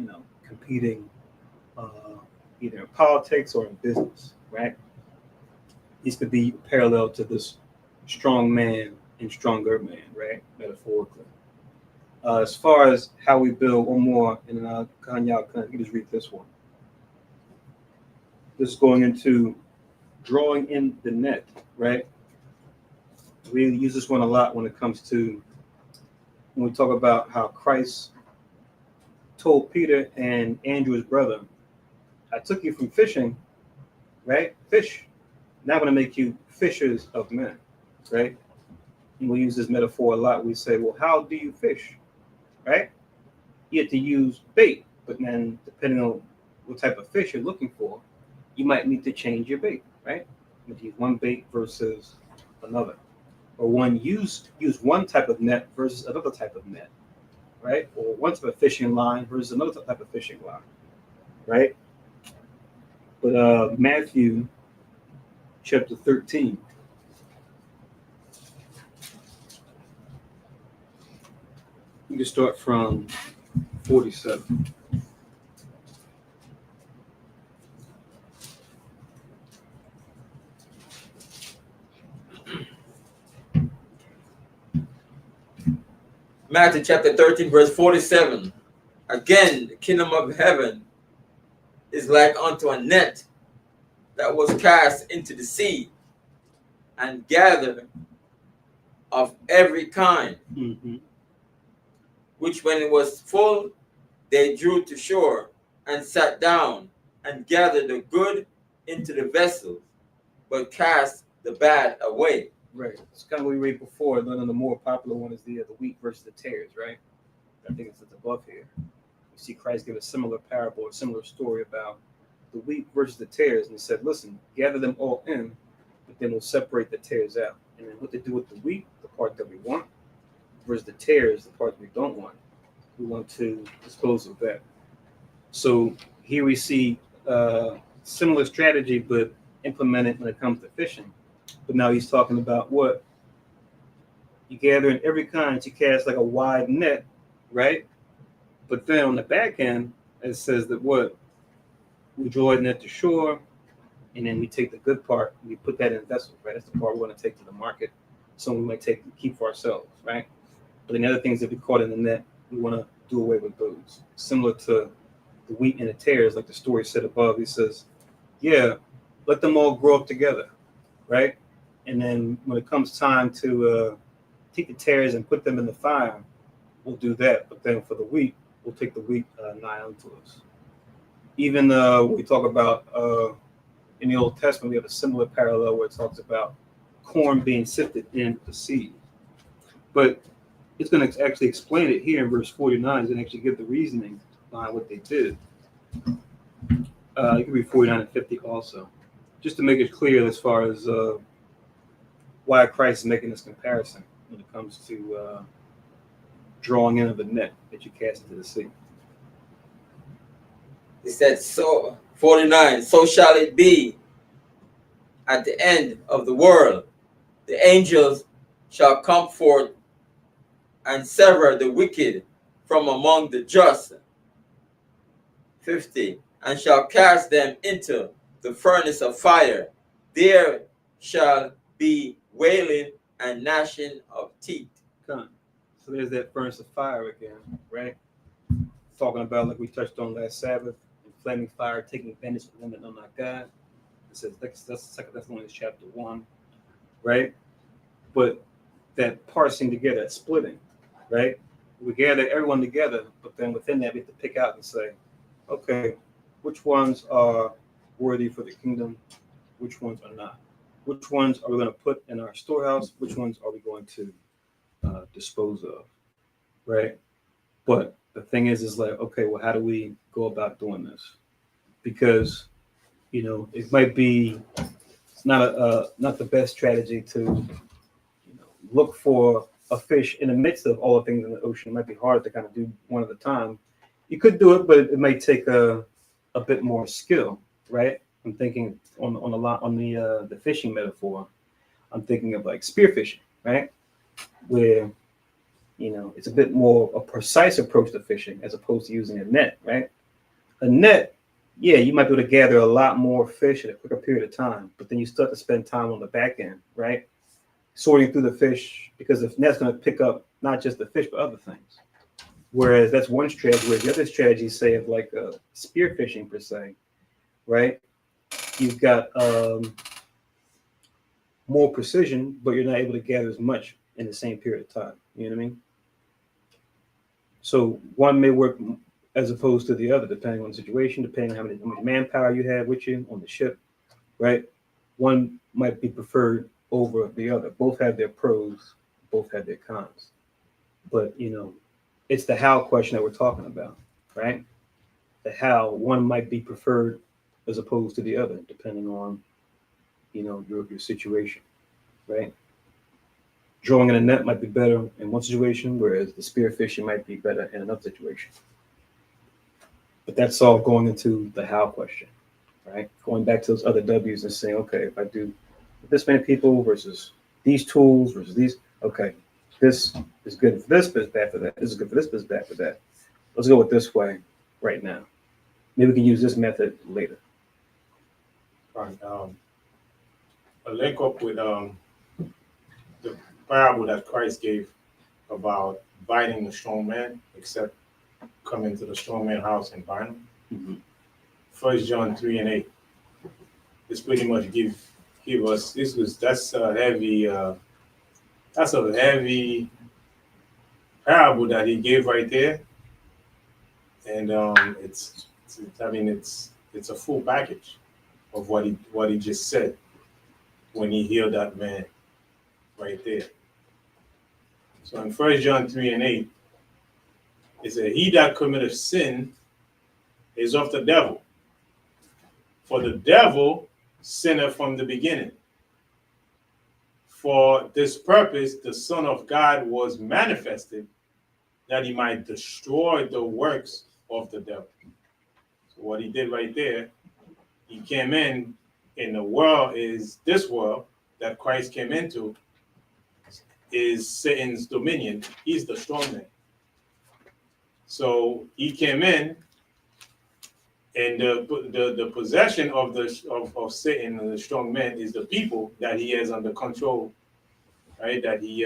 F: competing either in politics or in business, right? These could be parallel to this strong man and stronger man, right? Metaphorically. As far as how we build, one more, and then you just read this one. This is going into drawing in the net, right? We use this one a lot when it comes to when we talk about how Christ told Peter and Andrew, his brother, I took you from fishing, right? Fish. Now I'm going to make you fishers of men, right? And we use this metaphor a lot. We say, well, how do you fish, right? You have to use bait, but then depending on what type of fish you're looking for, you might need to change your bait, right? You have to use one bait versus another. Or use one type of net versus another type of net, right? Or one type of fishing line versus another type of fishing line, right? But Matthew chapter 13. You can start from 47.
E: Matthew chapter 13, verse 47. Again, the kingdom of heaven is like unto a net that was cast into the sea and gathered of every kind, which when it was full, they drew to shore and sat down and gathered the good into the vessels, but cast the bad away.
F: Right. It's kind of what we read before. Then the more popular one is the wheat versus the tares, right? I think it's above here. You see Christ give a similar parable, a similar story about the wheat versus the tares. And he said, listen, gather them all in, but then we'll separate the tares out. And then what to do with the wheat, the part that we want, versus the tares, the part we don't want. We want to dispose of that. So here we see similar strategy, but implemented when it comes to fishing. But now he's talking about what? You gather in every kind, you cast like a wide net, right? But then on the back end, it says that what? We draw a net to shore, and then we take the good part, and we put that in vessels, right? That's the part we want to take to the market. So we might keep for ourselves, right? But then the other things that we caught in the net, we want to do away with those. Similar to the wheat and the tares, like the story said above, he says, yeah, let them all grow up together, right? And then when it comes time to take the tares and put them in the fire, we'll do that. But then for the wheat, we'll take the wheat nigh unto us. Even when we talk about in the Old Testament, we have a similar parallel where it talks about corn being sifted in the seed. But it's going to actually explain it here in verse 49. It's going to actually give the reasoning behind what they did. It could be 49 and 50 also. Just to make it clear as far as why Christ is making this comparison when it comes to drawing in of the net that you cast into the sea.
E: He said, so 49, so shall it be at the end of the world. The angels shall come forth and sever the wicked from among the just. 50, and shall cast them into the furnace of fire. There shall be wailing and gnashing of teeth.
F: Come. So there's that furnace of fire again, right? Talking about, like we touched on last Sabbath, flaming fire, taking vengeance for them that know not God. It says that's 2 Thessalonians chapter 1, right? But that parsing together, that splitting, right? We gather everyone together, but then within that we have to pick out and say, okay, which ones are worthy for the kingdom? which ones are not. Which ones are we going to put in our storehouse? Which ones are we going to dispose of? Right? But the thing is like, okay, well, how do we go about doing this? Because, you know, it might be not the best strategy to, you know, look for a fish in the midst of all the things in the ocean. It might be hard to kind of do one at a time. You could do it, but it might take a bit more skill, right? I'm thinking on the fishing metaphor. I'm thinking of like spearfishing, right? Where, you know, it's a bit more a precise approach to fishing as opposed to using a net, right? A net, yeah, you might be able to gather a lot more fish in a quicker period of time, but then you start to spend time on the back end, right? Sorting through the fish, because the net's going to pick up not just the fish, but other things. Whereas that's one strategy. Whereas the other strategy, say, of like spearfishing per se, right? You've got more precision, but you're not able to gather as much in the same period of time. You know what I mean? So one may work as opposed to the other, depending on the situation, depending on how much manpower you have with you on the ship, right? One might be preferred over the other. Both have their pros, both have their cons. But, you know, it's the how question that we're talking about, right? The how, one might be preferred as opposed to the other, depending on, you know, your situation, right? Drawing in a net might be better in one situation, whereas the spearfishing might be better in another situation. But that's all going into the how question, right? Going back to those other W's and saying, okay, if I do this many people versus these tools versus these, okay, this is good for this, but it's bad for that. This is good for this, but it's bad for that. Let's go with this way right now. Maybe we can use this method later.
D: Right. A link up with the parable that Christ gave about binding the strong man, except coming to the strong man house and bind him.
F: Mm-hmm.
D: 1 John 3:8. This pretty much give us that's a heavy parable that he gave right there, and it's a full package of what he just said when he healed that man right there. So in 1 John 3:8, it said, "He that committeth sin is of the devil, for the devil sinneth from the beginning. For this purpose the Son of God was manifested, that he might destroy the works of the devil." So what he did right there, he came in the world is this world that Christ came into is Satan's dominion. He's the strong man. So he came in, and the possession of Satan and the strong man is the people that he has under control, right? That he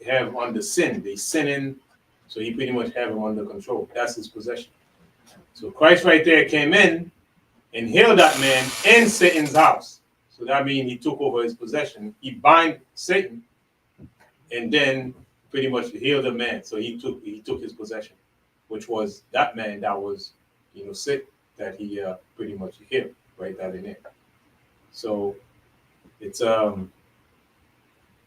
D: have under sin. They sinning, so he pretty much have them under control. That's his possession. So Christ right there came in and healed that man in Satan's house. So that means he took over his possession. He bind Satan, and then pretty much healed the man. So he took his possession, which was that man that was, sick, that he pretty much healed right that in there. So it's and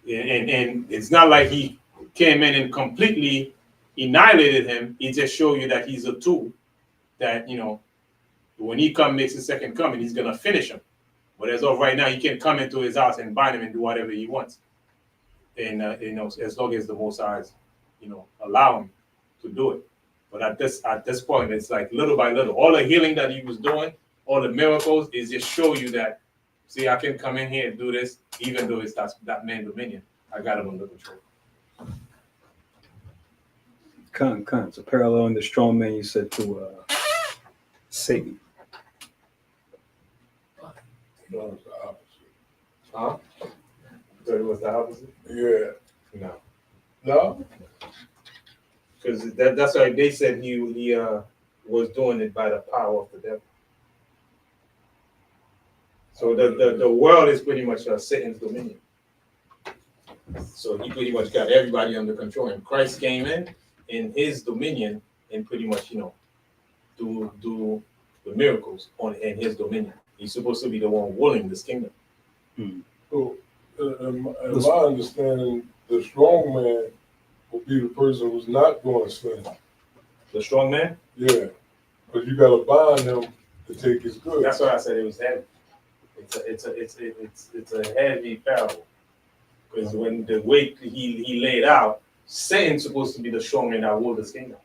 D: it's not like he came in and completely annihilated him. He just showed you that he's a tool that, when he makes his second coming, he's gonna finish him. But as of right now, he can come into his house and bind him and do whatever he wants. And as long as the Most High, allow him to do it. But at this point, it's like little by little. All the healing that he was doing, all the miracles, is just show you that, see, I can come in here and do this, even though it's that man dominion. I got him under control.
F: It's a parallel in the strong man you said to Satan.
C: No, it's the opposite.
D: Huh? So it was the opposite?
C: Yeah.
D: No.
C: No?
D: Because that's why they said he was doing it by the power of the devil. So the world is pretty much Satan's dominion. So he pretty much got everybody under control. And Christ came in his dominion and pretty much, do the miracles in his dominion. He's supposed to be the one ruling this kingdom.
C: So, in my understanding, the strong man will be the person who's not doing sin.
D: The strong man.
C: Yeah, because you got to bind him to take his goods.
D: That's why I said it was heavy. It's a heavy parable. Because when the weight he laid out, Satan's supposed to be the strong man that rule this kingdom.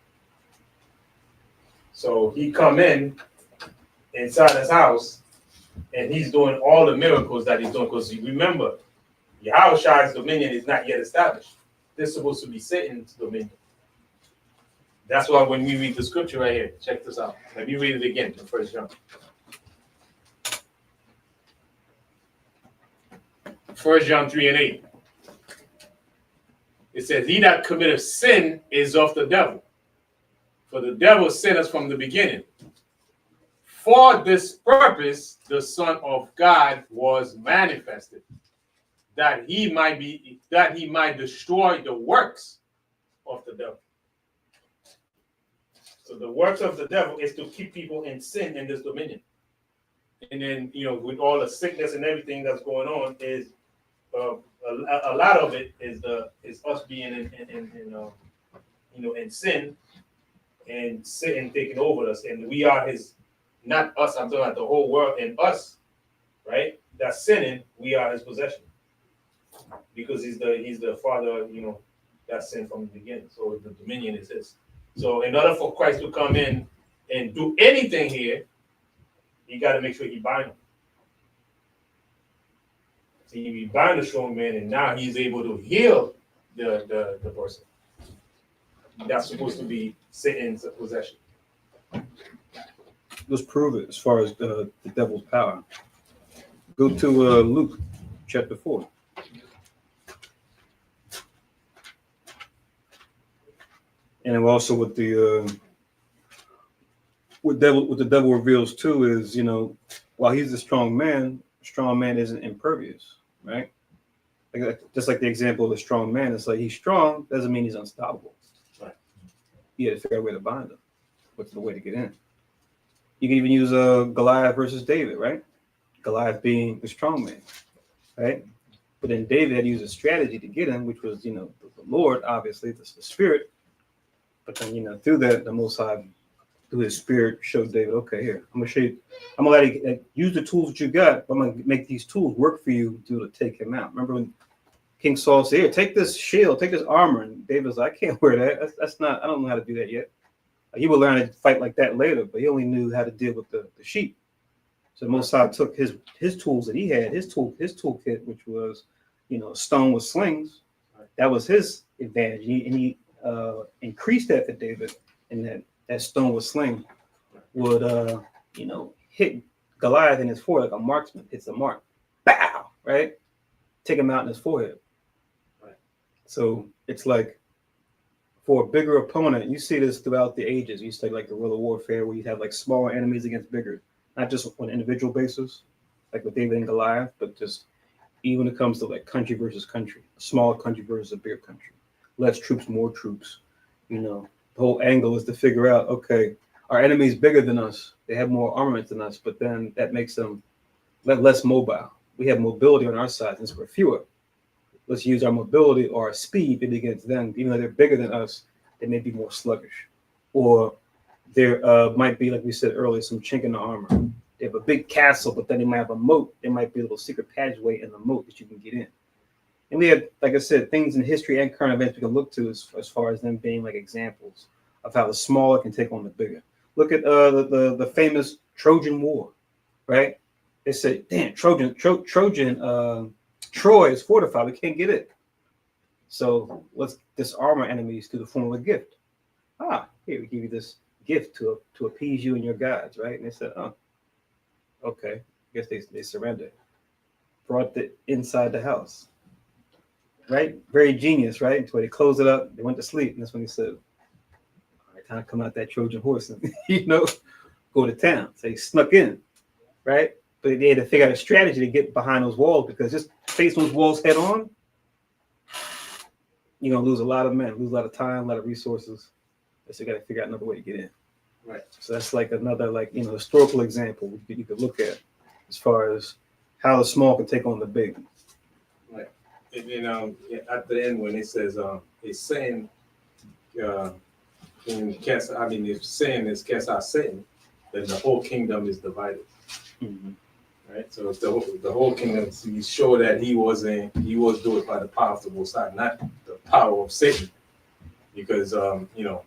D: So he come in inside his house, and he's doing all the miracles that he's doing. Because remember, Yahushua's dominion is not yet established. This is supposed to be Satan's dominion. That's why when we read the scripture right here, check this out. Let me read it again in 1 John. 1 John 3:8. It says, he that committeth sin is of the devil. For the devil sinned us from the beginning. For this purpose, the Son of God was manifested, that he might destroy the works of the devil. So the works of the devil is to keep people in sin in this dominion. And then, with all the sickness and everything that's going on, is a lot of it is us being in sin, and Satan taking over us, and we are his, not us, I'm talking about the whole world, and us, right? That's sinning, we are his possession, because he's the father, that sinned from the beginning. So the dominion is his. So in order for Christ to come in and do anything here, you got to make sure he bind him. So he bind the strong man, and now he's able to heal the person. That's supposed to be Satan's possession.
F: Let's prove it as far as the devil's power. Go to Luke chapter 4. And also what the devil reveals too is, while he's a strong man isn't impervious, right? Just like the example of the strong man, it's like he's strong doesn't mean he's unstoppable.
D: Right.
F: You had to figure out a way to bind him. What's the way to get in? You can even use Goliath versus David, right? Goliath being the strong man, right? But then David had to use a strategy to get him, which was, the Lord, obviously, the Spirit. But then, through that, the Most High, through his Spirit, showed David, okay, here, I'm going to show you, I'm going to let you use the tools that you got, but I'm going to make these tools work for you to take him out. Remember when King Saul said, here, take this shield, take this armor. And David was like, I can't wear that. That's not, I don't know how to do that yet. He would learn to fight like that later, but he only knew how to deal with the sheep. So Most High took his tools that he had, his toolkit, which was, a stone with slings. That was his advantage. And he increased that for David, and that stone with sling would, hit Goliath in his forehead like a marksman hits a mark. Bow, right? Take him out in his forehead.
D: Right.
F: So it's like, for a bigger opponent, you see this throughout the ages. You see like guerrilla warfare where you have like smaller enemies against bigger, not just on an individual basis, like with David and Goliath, but just even when it comes to like country versus country, a smaller country versus a bigger country, less troops, more troops. The whole angle is to figure out, okay, our enemy is bigger than us. They have more armament than us, but then that makes them less mobile. We have mobility on our side since we're fewer. Let's use our mobility or our speed against them. Even though they're bigger than us, they may be more sluggish. Or there might be, like we said earlier, some chink in the armor. They have a big castle, but then they might have a moat. There might be a little secret passageway in the moat that you can get in. And we have, like I said, things in history and current events we can look to as far as them being like examples of how the smaller can take on the bigger. Look at the famous Trojan War, right? They said, damn, Troy is fortified. We can't get it. So let's disarm our enemies through the form of a gift. Here, we give you this gift to appease you and your gods, right? And they said, oh, okay. I guess they surrendered. Brought it inside the house, right? Very genius, right? Until they closed it up, they went to sleep. And that's when he said, all right, time to come out that Trojan horse and, go to town. So they snuck in, right? But they had to figure out a strategy to get behind those walls, because just face those walls head on, you're going to lose a lot of men, lose a lot of time, a lot of resources. So you got to figure out another way to get in.
D: Right.
F: So that's like another, historical example you could look at. as far as how the small can take on the big.
D: And then at the end when it says it's saying if sin is cast out Satan, then the whole kingdom is divided. Right? So it's the whole kingdom, he showed that he was doing it by the power of the Most High, not the power of Satan. Because your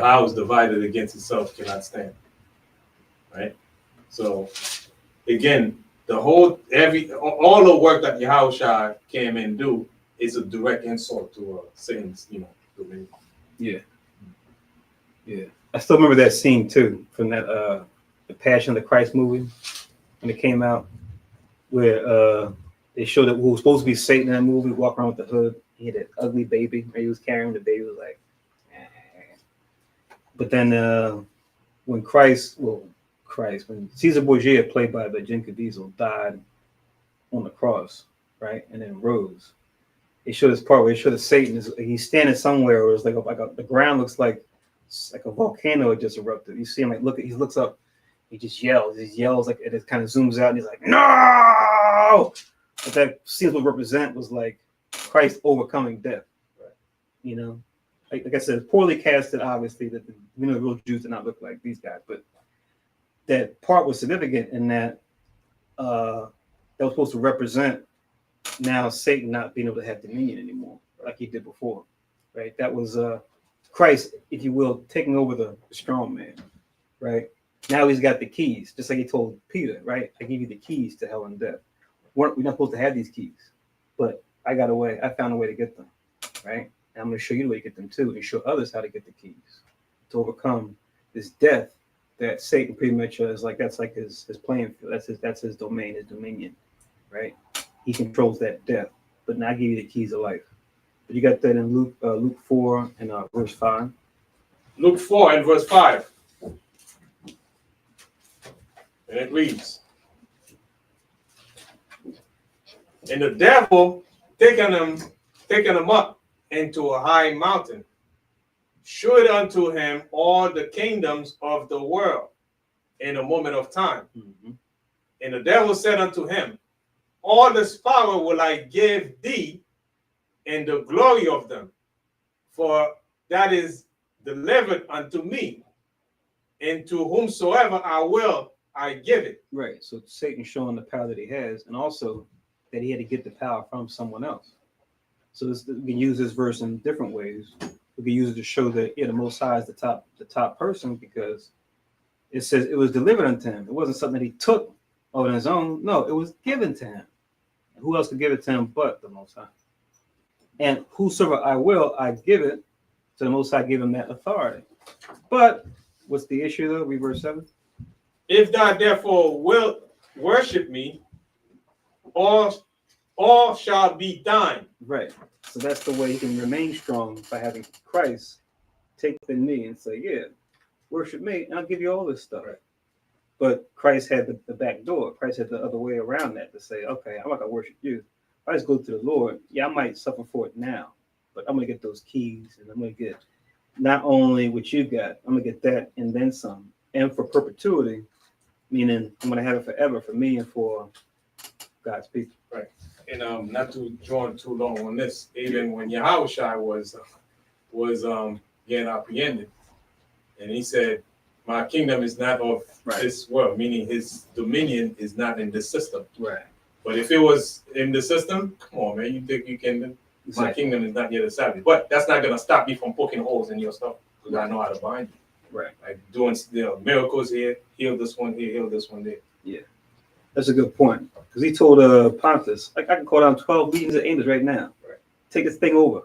D: house divided against itself cannot stand. Right? So again, all the work that Yahushua came and do is a direct insult to Satan's, dominion.
F: Yeah. I still remember that scene too from that the Passion of the Christ movie when it came out, where they showed that who was supposed to be Satan in that movie walk around with the hood. He had an ugly baby, and he was carrying the baby. Was like, but then when when Caesar Borgia, played by Jim Caviezel, died on the cross, right, and then rose. It showed this part where it showed that Satan he's standing somewhere where it's like the ground looks like a volcano had just erupted. You see him he looks up, he just yells. He yells like it kind of zooms out, and he's like, no! But that seems what represent was like Christ overcoming death. Right. Like I said, poorly casted, obviously, that the real Jews did not look like these guys, but that part was significant in that that was supposed to represent now Satan not being able to have dominion anymore like he did before, right? That was Christ, if you will, taking over the strong man, right? Now he's got the keys, just like he told Peter, right? I give you the keys to hell and death. We're not supposed to have these keys, but I found a way to get them, right? And I'm going to show you the way to get them too, and show others how to get the keys to overcome this death that Satan pretty much is like. That's like his playing field. That's his domain, his dominion, right? He controls that death. But now I give you the keys of life. But you got that in Luke 4 and verse 5.
D: Luke 4 and verse 5. And it reads, and the devil taking him up into a high mountain, showed unto him all the kingdoms of the world in a moment of time. Mm-hmm. And the devil said unto him, all this power will I give thee, and the glory of them, for that is delivered unto me, and to whomsoever I will, I give it.
F: Right. So Satan showing the power that he has, and also that he had to get the power from someone else. So we can use this verse in different ways. We can use it to show that the Most High is the top person, because it says it was delivered unto him. It wasn't something that he took on his own. No, it was given to him. And who else could give it to him but the Most High? And whosoever I will, I give it. So the Most High gave him that authority. But what's the issue though? Read verse 7.
D: If thou therefore wilt worship me, all shall be thine.
F: Right. So that's the way you can remain strong, by having Christ take the knee and say, yeah, worship me, and I'll give you all this stuff. Right. But Christ had the back door. Christ had the other way around that to say, okay, I'm not going to worship you. If I just go to the Lord, yeah, I might suffer for it now, but I'm going to get those keys, and I'm going to get not only what you got, I'm going to get that and then some. And for perpetuity, meaning I'm going to have it forever for me and for God's people.
D: Right. And not to draw too long on this, even when Yahushua was getting apprehended, and he said, my kingdom is not of this world, meaning his dominion is not in this system.
F: Right.
D: But if it was in the system, come on, man, you think you can? Exactly. My kingdom is not yet established. But that's not going to stop me from poking holes in your stuff, because I know how to bind you.
F: Right.
D: Like doing miracles here, heal this one here, heal this one there.
F: Yeah. That's a good point. Because he told Pontus, like, I can call down 12 legions of angels right now. Right. Take this thing over.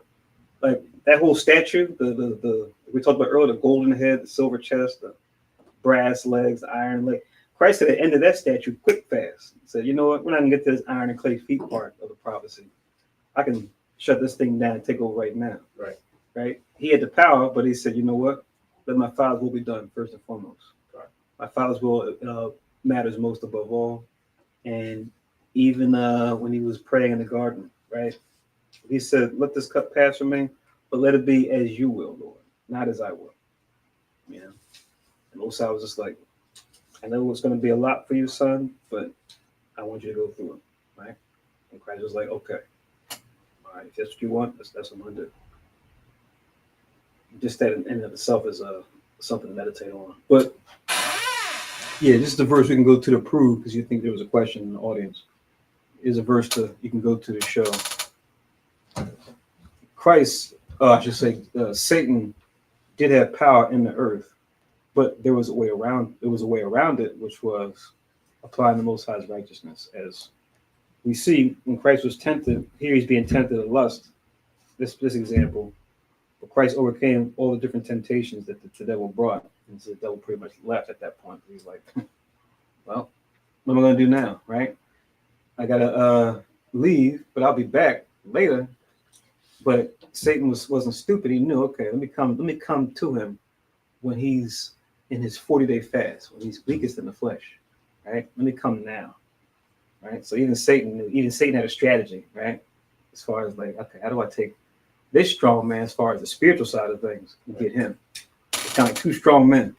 F: Like that whole statue, the we talked about earlier, the golden head, the silver chest, the brass legs, the iron leg. Christ at the end of that statue, quick, fast, said, you know what? We're not going to get to this iron and clay feet part of the prophecy. I can shut this thing down and take over right now.
D: Right.
F: Right. He had the power, but he said, you know what? Let my Father's will be done first and foremost. Right. My Father's will matters most above all. And even when he was praying in the garden, right? He said, let this cup pass from me, but let it be as you will, Lord, not as I will. You know? And Osai was just like, I know it's going to be a lot for you, son, but I want you to go through it, right? And Christ was like, okay, all right, if that's what you want, that's what I'm going to do. Just that in and of itself is something to meditate on. But yeah, this is the verse we can go to prove, because you think there was a question in the audience. Is a verse you can go to show Christ, I should say, Satan did have power in the earth, but there was a way around. There was a way around it, which was applying the Most High's righteousness. As we see when Christ was tempted, here he's being tempted of lust. This example, but Christ overcame all the different temptations that the devil brought, and so the devil pretty much left at that point. He's like, "Well, what am I going to do now? Right? I gotta leave, but I'll be back later." But Satan wasn't stupid. He knew, okay, let me come to him when he's in his 40-day fast, when he's weakest in the flesh. Right? Let me come now. Right? So even Satan had a strategy, right? As far as like, okay, how do I take this strong man as far as the spiritual side of things and get him? It's kind of like two strong men,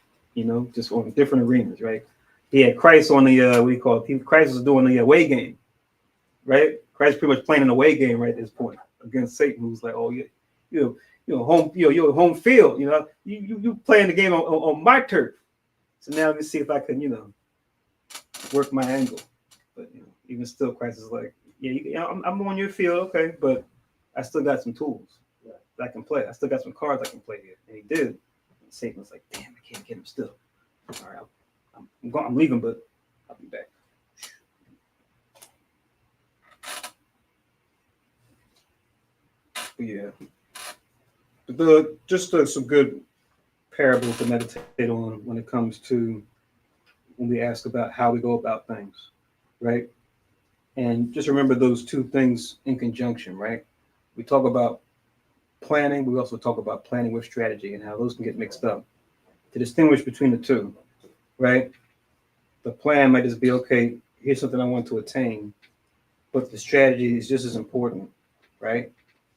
F: just on different arenas, right? He had Christ on the Christ was doing the away game, right? Christ pretty much playing an away game right at this point against Satan, who's like, oh, you're home field, you playing the game on my turf. So now let me see if I can, work my angle. But even still, Christ is like, yeah, I'm on your field, okay, but I still got some tools that I can play. I still got some cards I can play here, and he did. And Satan was like, damn, I can't get him still. All right, I'm leaving, but I'll be back. But yeah, just some good parables to meditate on when it comes to when we ask about how we go about things, right? And just remember those two things in conjunction, right? We talk about planning, we also talk about planning with strategy and how those can get mixed up. To distinguish between the two, right? The plan might just be, okay, here's something I want to attain, but the strategy is just as important, right?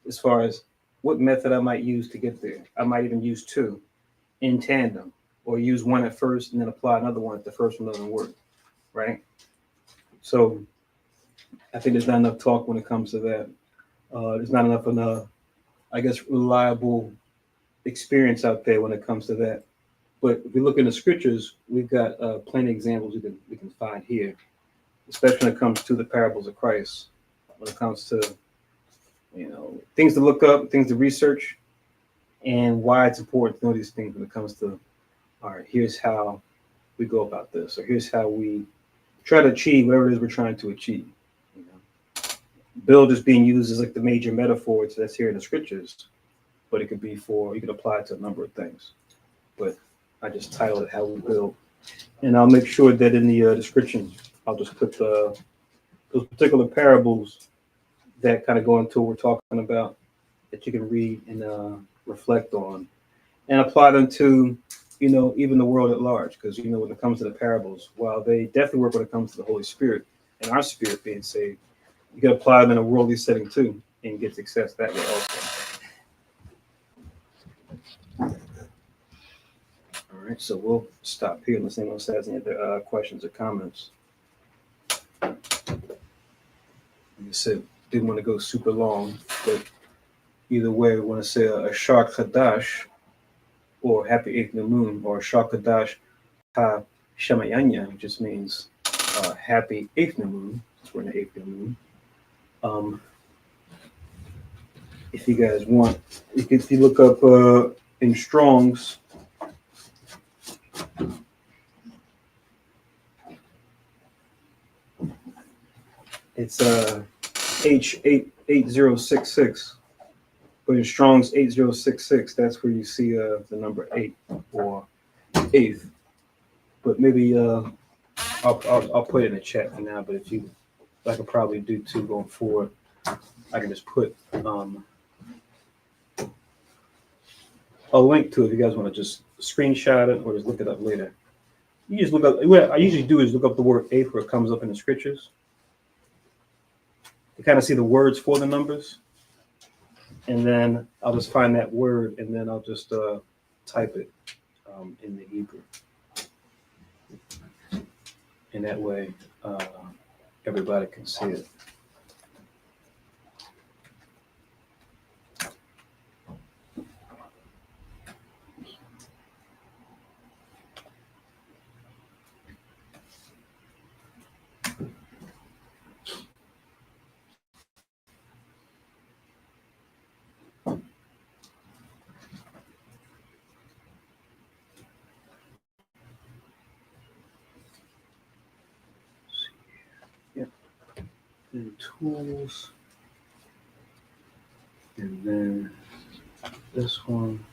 F: As far as what method I might use to get there. I might even use two in tandem, or use one at first and then apply another one if the first one doesn't work, right? So I think there's not enough talk when it comes to that. There's not enough, I guess, reliable experience out there when it comes to that. But if we look in the scriptures, we've got plenty of examples we can find here, especially when it comes to the parables of Christ, when it comes to, things to look up, things to research, and why it's important to know these things when it comes to, all right, here's how we go about this, or here's how we try to achieve whatever it is we're trying to achieve. Build is being used as like the major metaphor that's here in the scriptures, but it could be you could apply it to a number of things. But I just titled it How We Build. And I'll make sure that in the description, I'll just put those particular parables that kind of go into what we're talking about, that you can read and reflect on and apply them to, even the world at large. Because, when it comes to the parables, while they definitely work when it comes to the Holy Spirit and our spirit being saved, you can apply them in a worldly setting too and get success that way also. All right, so we'll stop here unless anyone has any other questions or comments. Like I said, didn't want to go super long, but either way, we want to say a Shar Chadash, or Happy Eighth New Moon, or Shar Chadash Ha Shemayanya, which just means Happy Eighth New Moon, since we're in the Eighth New Moon. If you guys want, if you look up in Strong's, it's H88066, but in Strong's 8066, that's where you see the number 8 or 8th. But maybe I'll put it in the chat for now. But if you, I could probably do too going forward. I can just put a link to it if you guys want to just screenshot it or just look it up later. You just look up. What I usually do is look up the word 8 where it comes up in the scriptures. You kind of see the words for the numbers, and then I'll just find that word, and then I'll just type it in the Hebrew. and that way everybody can see it. And tools, and then this one,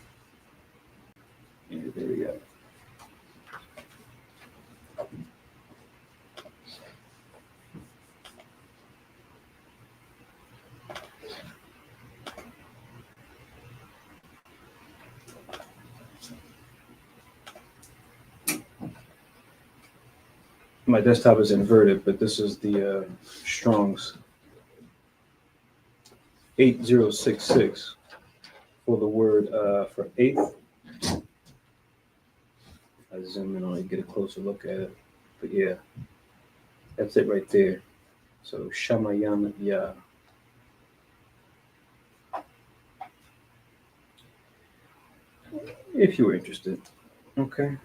F: and there we go. My desktop is inverted, but this is the Strong's 8066 for the word for eighth. I zoom in on it, get a closer look at it. But yeah, that's it right there. So Shamayam Yah. If you were interested. Okay.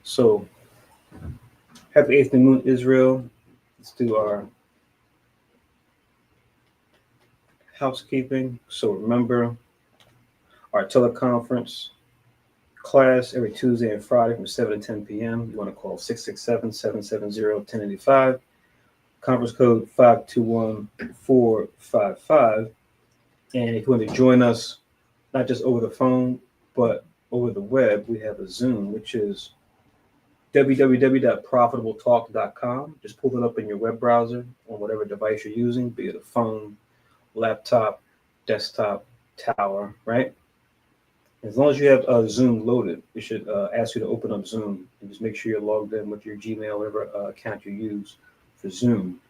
F: So happy 8th new moon, Israel. Let's do our housekeeping. So remember our teleconference class every Tuesday and Friday from 7 to 10 p.m. You want to call 667-770-1085. Conference code 521455. And if you want to join us, not just over the phone, but over the web, we have a Zoom, which is www.profitabletalk.com. Just pull it up in your web browser on whatever device you're using, be it a phone, laptop, desktop, tower, right? As long as you have Zoom loaded, it should ask you to open up Zoom and just make sure you're logged in with your Gmail, whatever account you use for Zoom.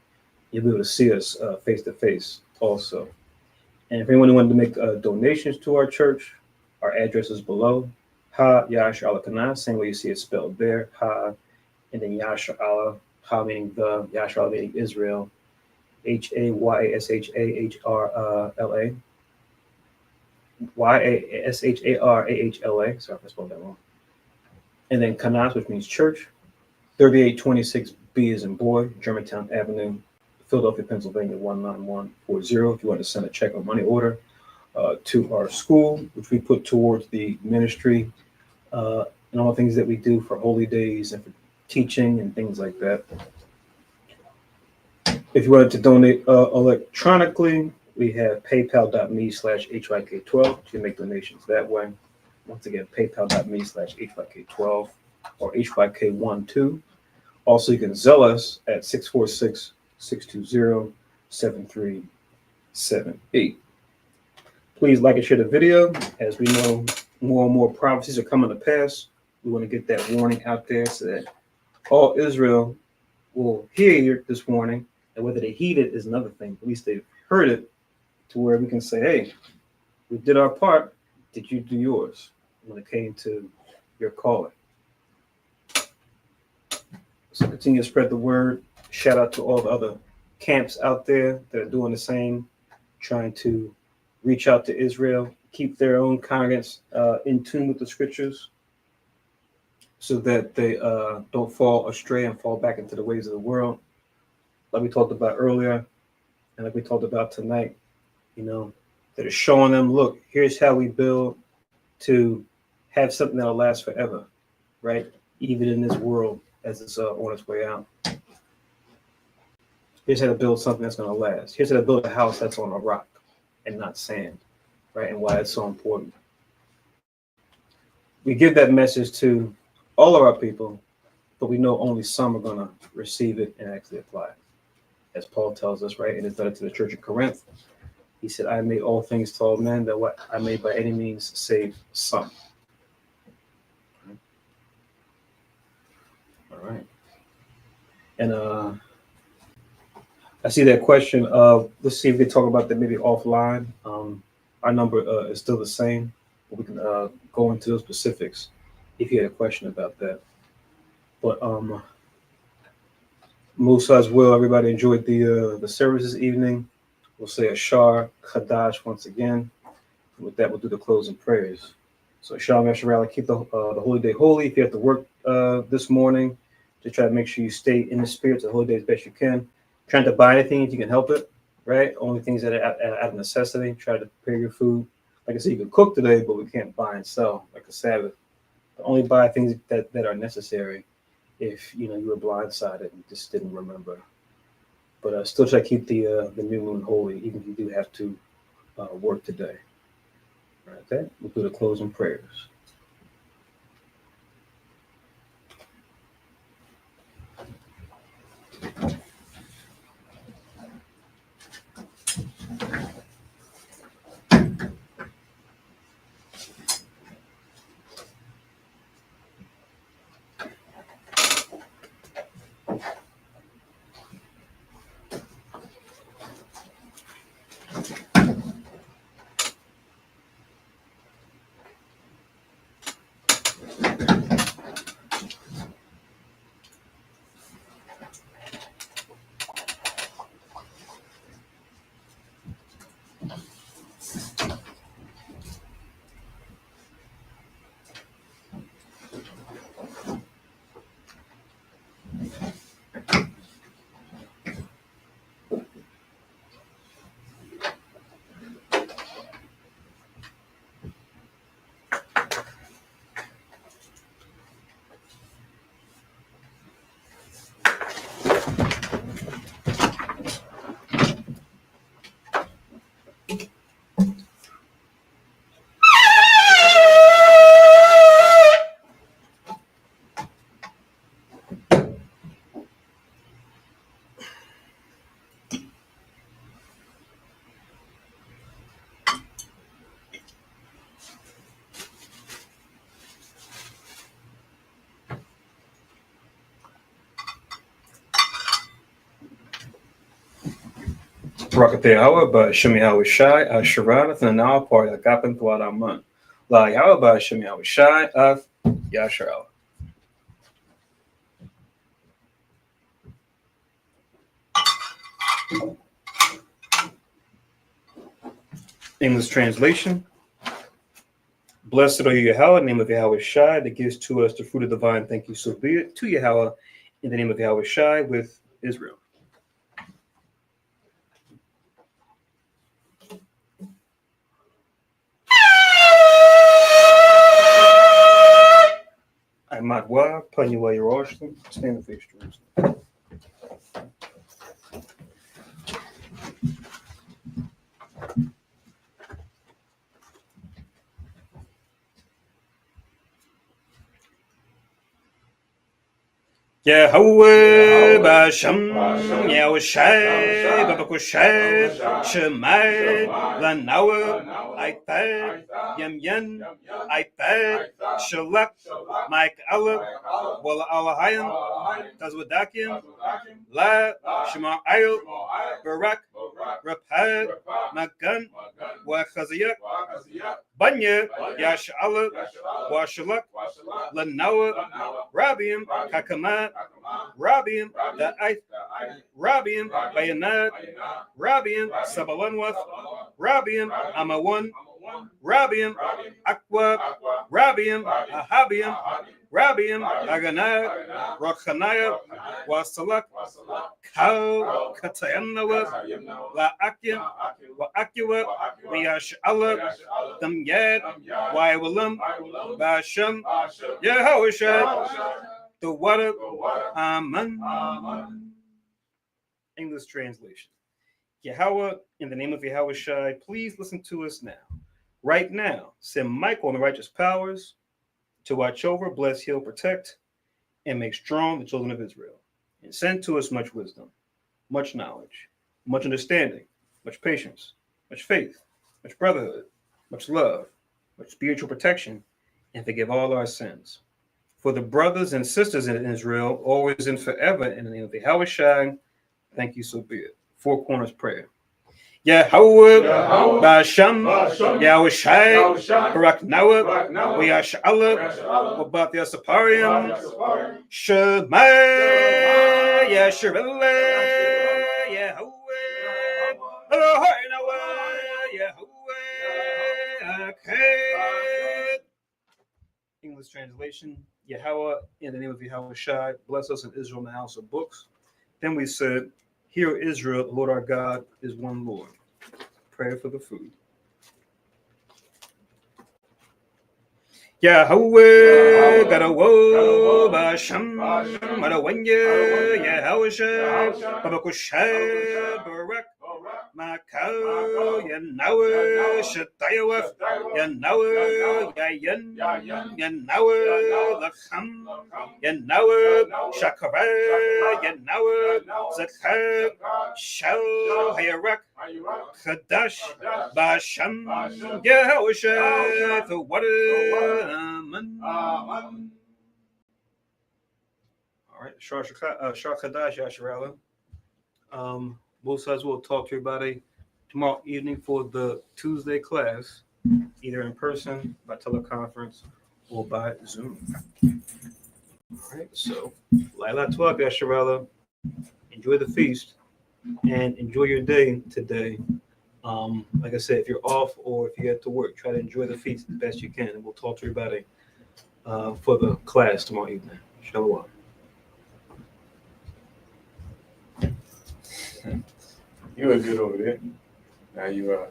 F: You'll be able to see us face to face also. And if anyone wanted to make donations to our church, our address is below. Ha Yash Allah Kana, same way you see it spelled there. Ha, and then Yash Allah, Ha meaning the, Yash Allah meaning Israel, HAYASHAHRLA, YASHARAHLA. Sorry if I spelled that wrong. And then Kanas, which means church. 3826B is in boy, Germantown Avenue, Philadelphia, Pennsylvania 19140. If you want to send a check or money order to our school, which we put towards the ministry and all things that we do for holy days and for teaching and things like that. If you wanted to donate electronically, we have paypal.me/HYK12. You can make donations that way. Once again, paypal.me/HYK12 or HYK12. Also, you can Zelle us at 646-620-7378. Please like and share the video. As we know, more and more prophecies are coming to pass. We want to get that warning out there so that all Israel will hear this warning, and whether they heed it is another thing. At least they've heard it to where we can say, hey, we did our part. Did you do yours when it came to your calling? So continue to spread the word. Shout out to all the other camps out there that are doing the same, trying to reach out to Israel, keep their own congregants in tune with the scriptures so that they don't fall astray and fall back into the ways of the world. Like we talked about earlier, and like we talked about tonight, you know, that are showing them, look, here's how we build to have something that'll last forever, right? Even in this world as it's on its way out. Here's how to build something that's going to last. Here's how to build a house that's on a rock and not sand, right? And why it's so important. We give that message to all of our people, but we know only some are going to receive it and actually apply it. As Paul tells us, right, in his letter to the church of Corinth, he said, I made all things to all men, that what I may by any means save some. All right. And I see that question. Let's see if we can talk about that maybe offline. Our number is still the same, but we can go into those specifics if you had a question about that. But Musa's will. Everybody enjoyed the service this evening. We'll say Ashar Kadash once again. With that, we'll do the closing prayers. So Shalom Yasharala, keep the holy day holy. If you have to work this morning, just try to make sure you stay in the spirit of the holy day as best you can. Trying to buy anything if you can help it, right? Only things that are out of necessity. Try to prepare your food. Like I said, you can cook today, but we can't buy and sell like a Sabbath. But only buy things that are necessary if you were blindsided and just didn't remember. But still try to keep the new moon holy, even if you do have to work today. All right, that we'll do the closing prayers. Barakateh Hawa ba Shemi Hawa Shai Asharana Thanao Par Yakapan Tuadaman. La Yawa ba Shemi Hawa Shai of Yashara. English translation. Blessed are you, Yahweh, name of Yahweh Shai, that gives to us the fruit of the vine. Thank you, so be it. To Yahweh, in the name of Yahweh Shai, with Israel. Amadwa, Panyua Yeroshim, stand the face, Jerusalem. Yahweh Basham Yahushai Babakushai Shemai Lanawa Ipad Yemyen Ipad Shalak Mike Allah Walla Allahayim Tazwadakim La Shema Ayel Barak Rapad Magan Wachaziyak Banya Yash Allah Washalak Lanawa Rabiim Kakamat Rabiim Da'ith Rabiim Bayanat Rabiim Sabalanwath Rabiim Amawan Rabiim Akwa Rabiim Ahabiim Rabiim Aganah Rochanaya Wasalak Kau Katayanawa La Akim Wa Akiwa Riash Allah Damyad Waiwalam Basham Yehoshua the water Aman. English translation. Yahweh, in the name of Yahweh Shai, please listen to us now. Right now, send Michael and the righteous powers to watch over, bless, heal, protect, and make strong the children of Israel. And send to us much wisdom, much knowledge, much understanding, much patience, much faith, much brotherhood, much love, much spiritual protection, and forgive all our sins. For the brothers and sisters in Israel, always and forever, in the name of Yahweh Shai, thank you, so be it. Four corners prayer.
B: Yahweh,
C: Yahweh,
B: Basham,
C: Basham,
B: Yahushai,
C: Yahushai,
B: Barak Nawab,
C: Barak Nawab,
B: Wiyash'Allah,
C: Yasha'Allah,
B: Wabat Yasapariam,
C: Yasapariam,
B: Shema,
C: Shema,
B: Yashirallah, Yahweh, Elohai Nawah, Yahweh, Aked. English translation, Yahweh, in the name of Yahweh Shai, bless us in Israel in the house of books. Then we said, Hear Israel, the Lord our God is one Lord. Prayer for the food. Yahweh, Gadawo, Basham, Madawanya, Yahweh, Babakusha, Barak, Makao, Yanawa, Shatayawaf, Yanawa, Yayan, Yanawa, Lacham, Yanawa, Shakara, Yanawa, Zakhar, Shal, Hayarak, Kadash, Basham, Yahusha, the water, Amen. All right, Shah Kadash, Yasharala. Both sides will talk to everybody tomorrow evening for the Tuesday class, either in person, by teleconference, or by Zoom. All right, so Laila Tuak, Yasharala. Enjoy the feast and enjoy your day today. Like I said, if you're off or if you have to work, try to enjoy the feast as best you can, and we'll talk to everybody for the class tomorrow evening. Shalom.
D: You were good over there. Now you are.